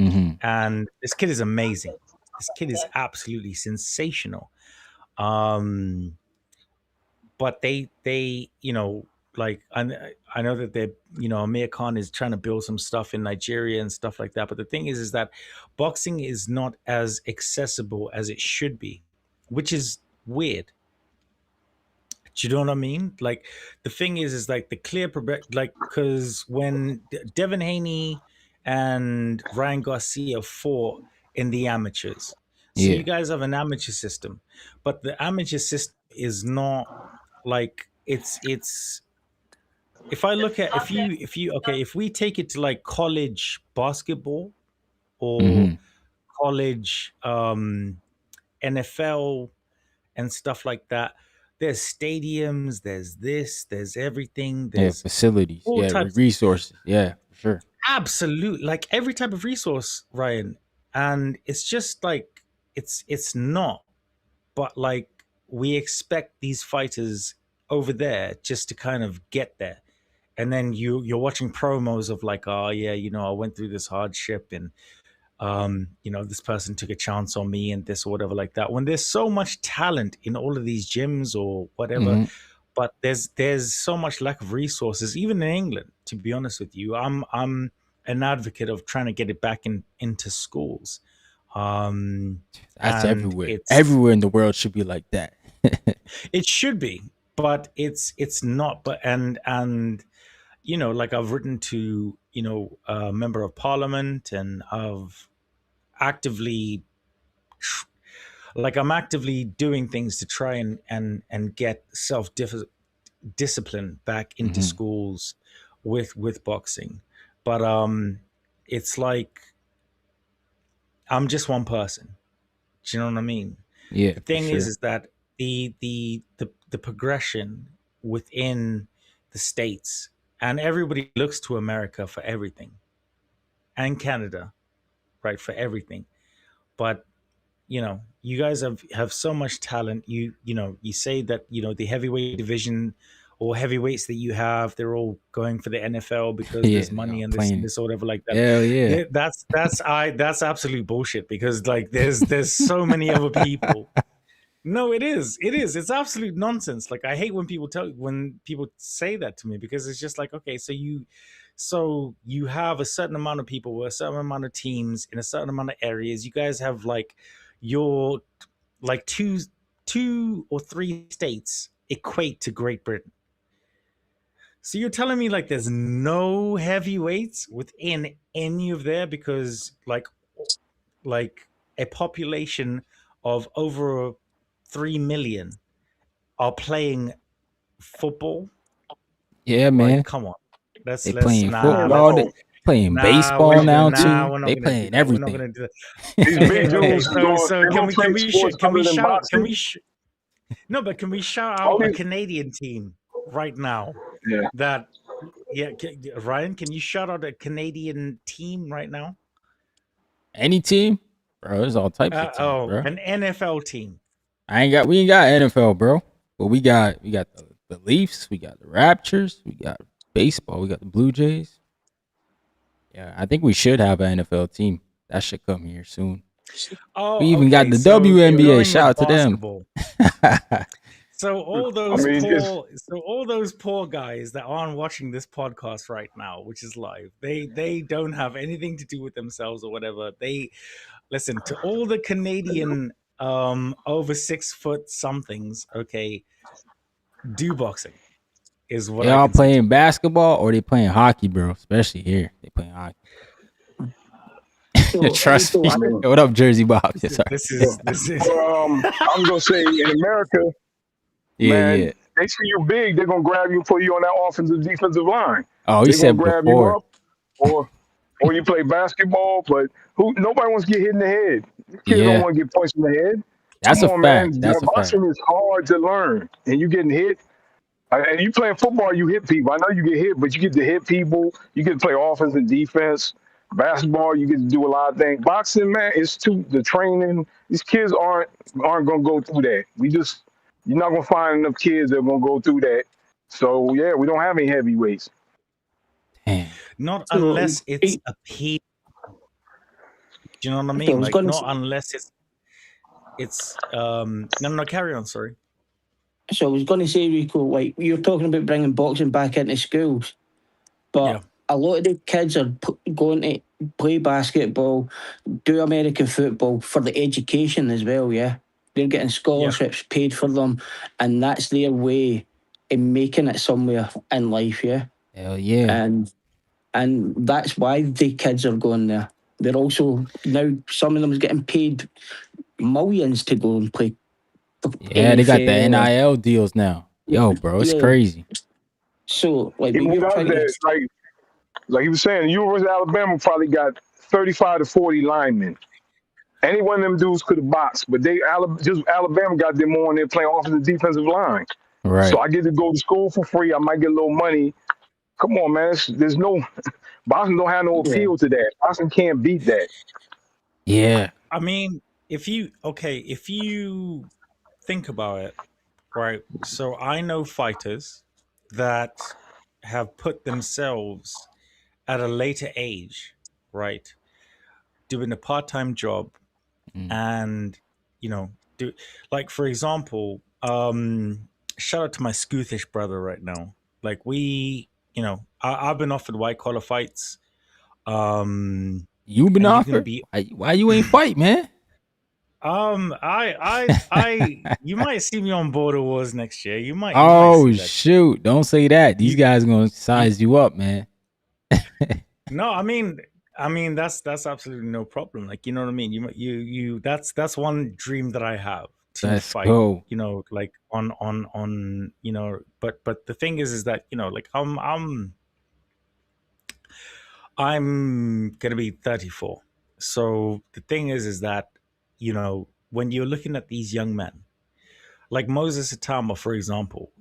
Mm-hmm. and this kid is amazing. This kid is absolutely sensational. Um, but they like I know that they Amir Khan is trying to build some stuff in Nigeria and stuff like that, but the thing is that boxing is not as accessible as it should be, which is weird. Do you know what I mean? Like the thing is like the clear like because when Devin Haney and Ryan Garcia fought in the amateurs, so Yeah. you guys have an amateur system, but the amateur system is not like it's if I look at if you okay, if we take it to like college basketball or Mm-hmm. college NFL and stuff like that, there's stadiums, there's this, there's everything, Yeah, there's facilities. all Yeah, types, resources. Yeah, for sure. absolute, like every type of resource, Ryan. And it's just like it's not, but like we expect these fighters over there just to kind of get there. And then you're watching promos of like, oh yeah, I went through this hardship and this person took a chance on me and this or whatever like that. When there's so much talent in all of these gyms or whatever, Mm-hmm. but there's so much lack of resources, even in England. To be honest with you, I'm an advocate of trying to get it back into schools. That's And everywhere. Everywhere in the world should be like that. it should be, but it's not. But and like I've written to a member of parliament, and I've actively I'm actively doing things to try and get discipline back into Mm-hmm. schools with boxing. But it's like I'm just one person. Do you know what I mean? Yeah, The for thing sure. is that the progression within the states, and everybody looks to America for everything, and Canada, right, for everything. But you guys have so much talent. You say that the heavyweight division or heavyweights that you have, they're all going for the NFL because Yeah, there's money and playing. this or whatever like that. Hell yeah. That's absolute bullshit, because like there's so many other people. No, it's absolute nonsense. Like I hate when people say that to me, because it's just like, okay, so So you have a certain amount of people with a certain amount of teams in a certain amount of areas. You guys have like your like two or three states equate to Great Britain. So you're telling me like there's no heavyweights within any of there because like a population of over 3 million are playing football? Yeah, man. Like, come on. They playing football. They playing baseball now too. They playing everything. We're not gonna do that. These big dudes No, but can we shout out a Canadian team right now? Yeah. Ryan, can you shout out a Canadian team right now? Any team, bro? There's all types of teams, bro. An NFL team. We ain't got NFL, bro. But we got the Leafs, we got the Raptors, we got baseball, we got the Blue Jays. Yeah, I think we should have an NFL team. That should come here soon. Oh, we even got the WNBA. Shout out to them. So all those poor guys that aren't watching this podcast right now, which is live, they don't have anything to do with themselves or whatever. They listen to all the Canadian over 6 foot somethings. Okay, do boxing is what they all playing basketball or they playing hockey, bro. Especially here, they playing hockey. Trust me. What up, Jersey Bob? This is. I'm gonna say in America, man, they see you big, they're gonna grab you, put you on that offensive defensive line. Oh, he said grab before. You up, or you play basketball, but nobody wants to get hit in the head. Kids don't want to get punched in the head. That's Come a on, fact. man. That's a fact. Boxing is hard to learn, and you getting hit. And you playing football, you hit people. I know you get hit, but you get to hit people. You get to play offense and defense. Basketball, you get to do a lot of things. Boxing, man, it's the training. These kids aren't gonna go through that. You're not gonna find enough kids that are gonna go through that. So yeah, we don't have any heavyweights. Not unless it's a P. Do you know what I mean? Like not unless it's no, carry on, sorry. So I was going to say, Rico, like you're talking about bringing boxing back into schools, but a lot of the kids are going to play basketball, do American football for the education as well. Yeah, they're getting scholarships paid for them, and that's their way in making it somewhere in life. Yeah, hell yeah, and that's why the kids are going there. They're also now some of them is getting paid millions to go and play. Yeah, they got the NIL deals now. Yo, bro, it's crazy. So, like, like he was saying, the University of Alabama probably got 35 to 40 linemen. Any one of them dudes could have boxed, but Alabama got them on there playing offensive defensive line. Right. So I get to go to school for free. I might get a little money. Come on, man. There's no boxing don't have no appeal to that. Boxing can't beat that. Yeah. I mean, if you think about it, right? So I know fighters that have put themselves at a later age, right, doing a part-time job, and do like, for example, shout out to my Scoothish brother right now. Like I've been offered white collar fights. You've been offered? Why you ain't fight, man? You might see me on Border Wars next year. You might. Shoot! Don't say that. These guys gonna size you up, man. No, I mean that's absolutely no problem. Like, you know what I mean. You that's one dream that I have to fight. Go. Like on But the thing is that like I'm gonna be 34. So the thing is that when you're looking at these young men, like Moses Atama, for example,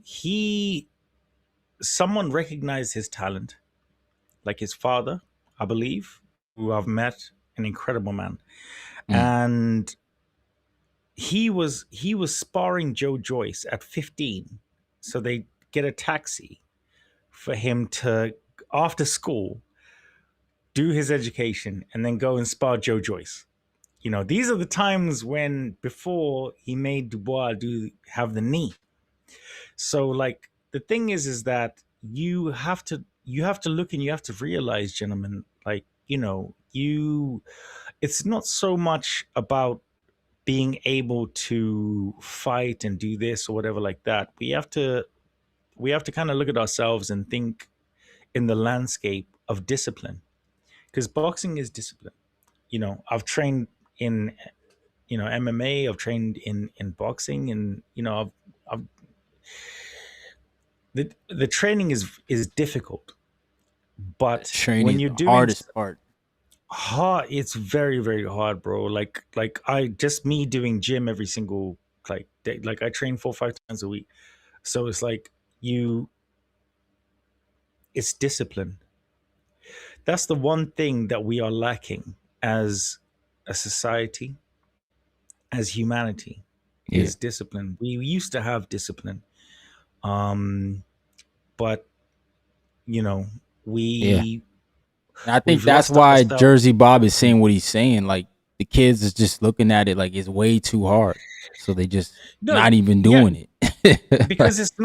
someone recognized his talent, like his father, I believe, who I've met, an incredible man. And he was sparring Joe Joyce at 15. So they get a taxi for him to, after school, do his education and then go and spar Joe Joyce. These are the times before he made Dubois have the knee. So like the thing is that you have to you have to look and you have to realize, gentlemen, like, it's not so much about being able to fight and do this or whatever like that. We have to kind of look at ourselves and think in the landscape of discipline, because boxing is discipline. I've trained in MMA. I've trained in boxing, and I've the training is difficult, but Training when is you're the doing hardest part. hard, it's very, very hard, bro. Like I just me doing gym every single like day. Like I train 4 or 5 times a week, so it's like it's discipline. That's the one thing that we are lacking as a society, as humanity, Yeah. is discipline. We used to have discipline, but Yeah. we And I think we've that's lost why ourselves. Jersey Bob is saying what he's saying. Like the kids is just looking at it like it's way too hard, so they just No, not even yeah, doing it. because it's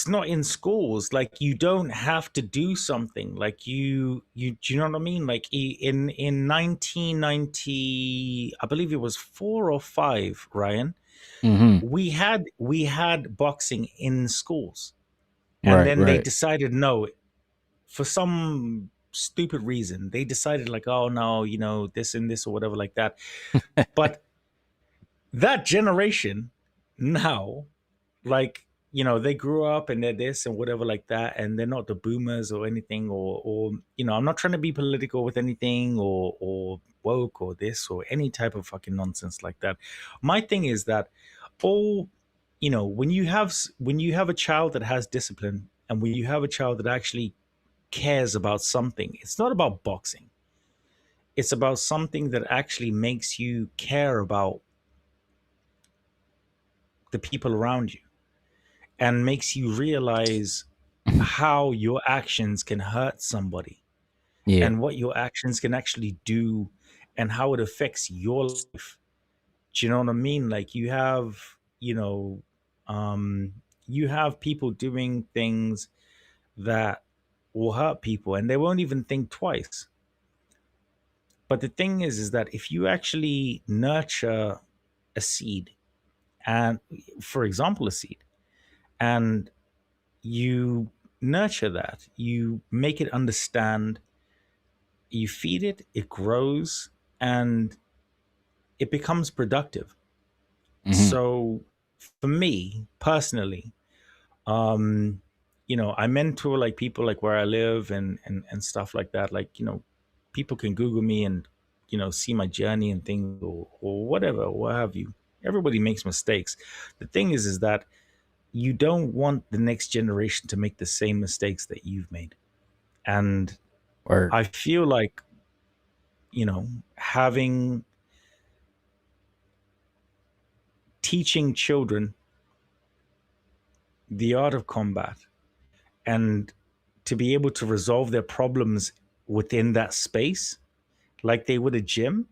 not in schools. Like you don't have to do something. Like do you know what I mean? Like in 1990, I believe it was 4 or 5, Ryan, Hmm. we had boxing in schools, and Right, then they right. decided no, for some stupid reason they decided like, oh no, this and this or whatever like that. But that generation now, like, they grew up and they're this and whatever like that, and they're not the boomers or anything, or I'm not trying to be political with anything, or woke or this or any type of fucking nonsense like that. My thing is that all when you have a child that has discipline, and when you have a child that actually cares about something, it's not about boxing, it's about something that actually makes you care about the people around you, and makes you realize how your actions can hurt somebody, Yeah. and what your actions can actually do, and how it affects your life. Do you know what I mean? Like you have people doing things that will hurt people, and they won't even think twice. But the thing is that if you actually nurture a seed, and for example, a seed, and you nurture that, you make it understand, you feed it, it grows, and it becomes productive. Hmm. So for me personally, I mentor like people like where I live, and stuff like that. Like, people can Google me and, see my journey and things, or whatever, what have you. Everybody makes mistakes. The thing is that you don't want the next generation to make the same mistakes that you've made. And Word. I feel like, having teaching children the art of combat, and to be able to resolve their problems within that space like they would a gym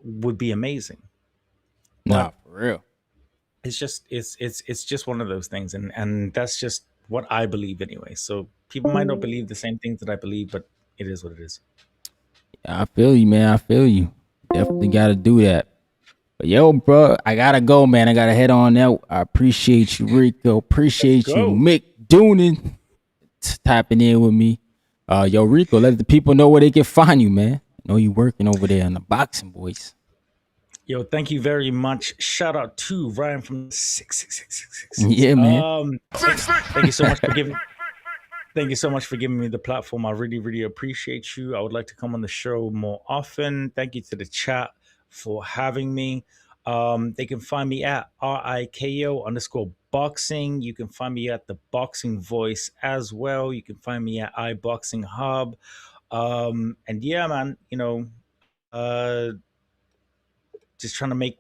would be amazing. Nah, But for real. it's just one of those things, and that's just what I believe anyway. So people might not believe the same things that I believe, but it is what it is. I feel you, man. I feel you. Definitely got to do that. But yo, bro, I gotta go, man. I gotta head on out. I appreciate you, Rico. Let's Appreciate you, go. Mick Doonan, tapping in with me. Yo, Rico, let the people know where they can find you, man. I know you working over there on the Boxing Boys. Yo, thank you very much. Shout out to Ryan from 66666. Yeah, man. Thank you so much for giving. Thank you so much for giving me the platform. I really, really appreciate you. I would like to come on the show more often. Thank you to the chat for having me. They can find me at RIKO_boxing. You can find me at the Boxing Voice as well. You can find me at iBoxing Hub. And yeah, man, just trying to make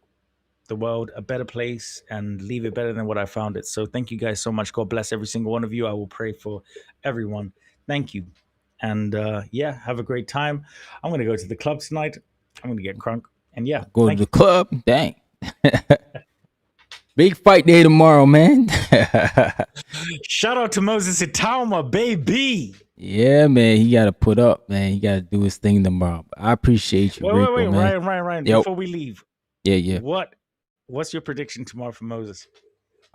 the world a better place and leave it better than what I found it. So thank you guys so much. God bless every single one of you. I will pray for everyone. Thank you. And yeah, have a great time. I'm going to go to the club tonight. I'm going to get crunk. And yeah, Go to thank the you. club. Dang. Big fight day tomorrow, man. Shout out to Moses Itauma, baby. Yeah, man. He got to put up, man. He got to do his thing tomorrow. I appreciate you, Rico, Wait, man. Ryan. Yep. Before we leave, Yeah. What's your prediction tomorrow for Moses?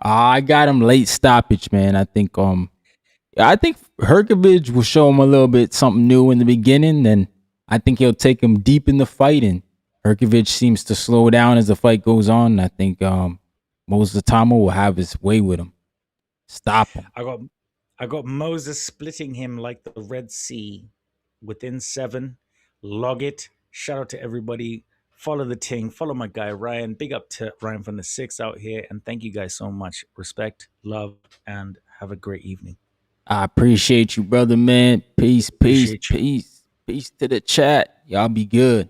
I got him late stoppage, man. I think Herkovich will show him a little bit something new in the beginning, then I think he'll take him deep in the fight, and Herkovich seems to slow down as the fight goes on. I think Moses Itauma will have his way with him. Stop him. I got Moses splitting him like the Red Sea within 7. Log it. Shout out to everybody. Follow the ting. Follow my guy Ryan. Big up to Ryan from the 6 out here. And thank you guys so much. Respect, love, and have a great evening. I appreciate you, brother, man. Peace to the chat. Y'all be good.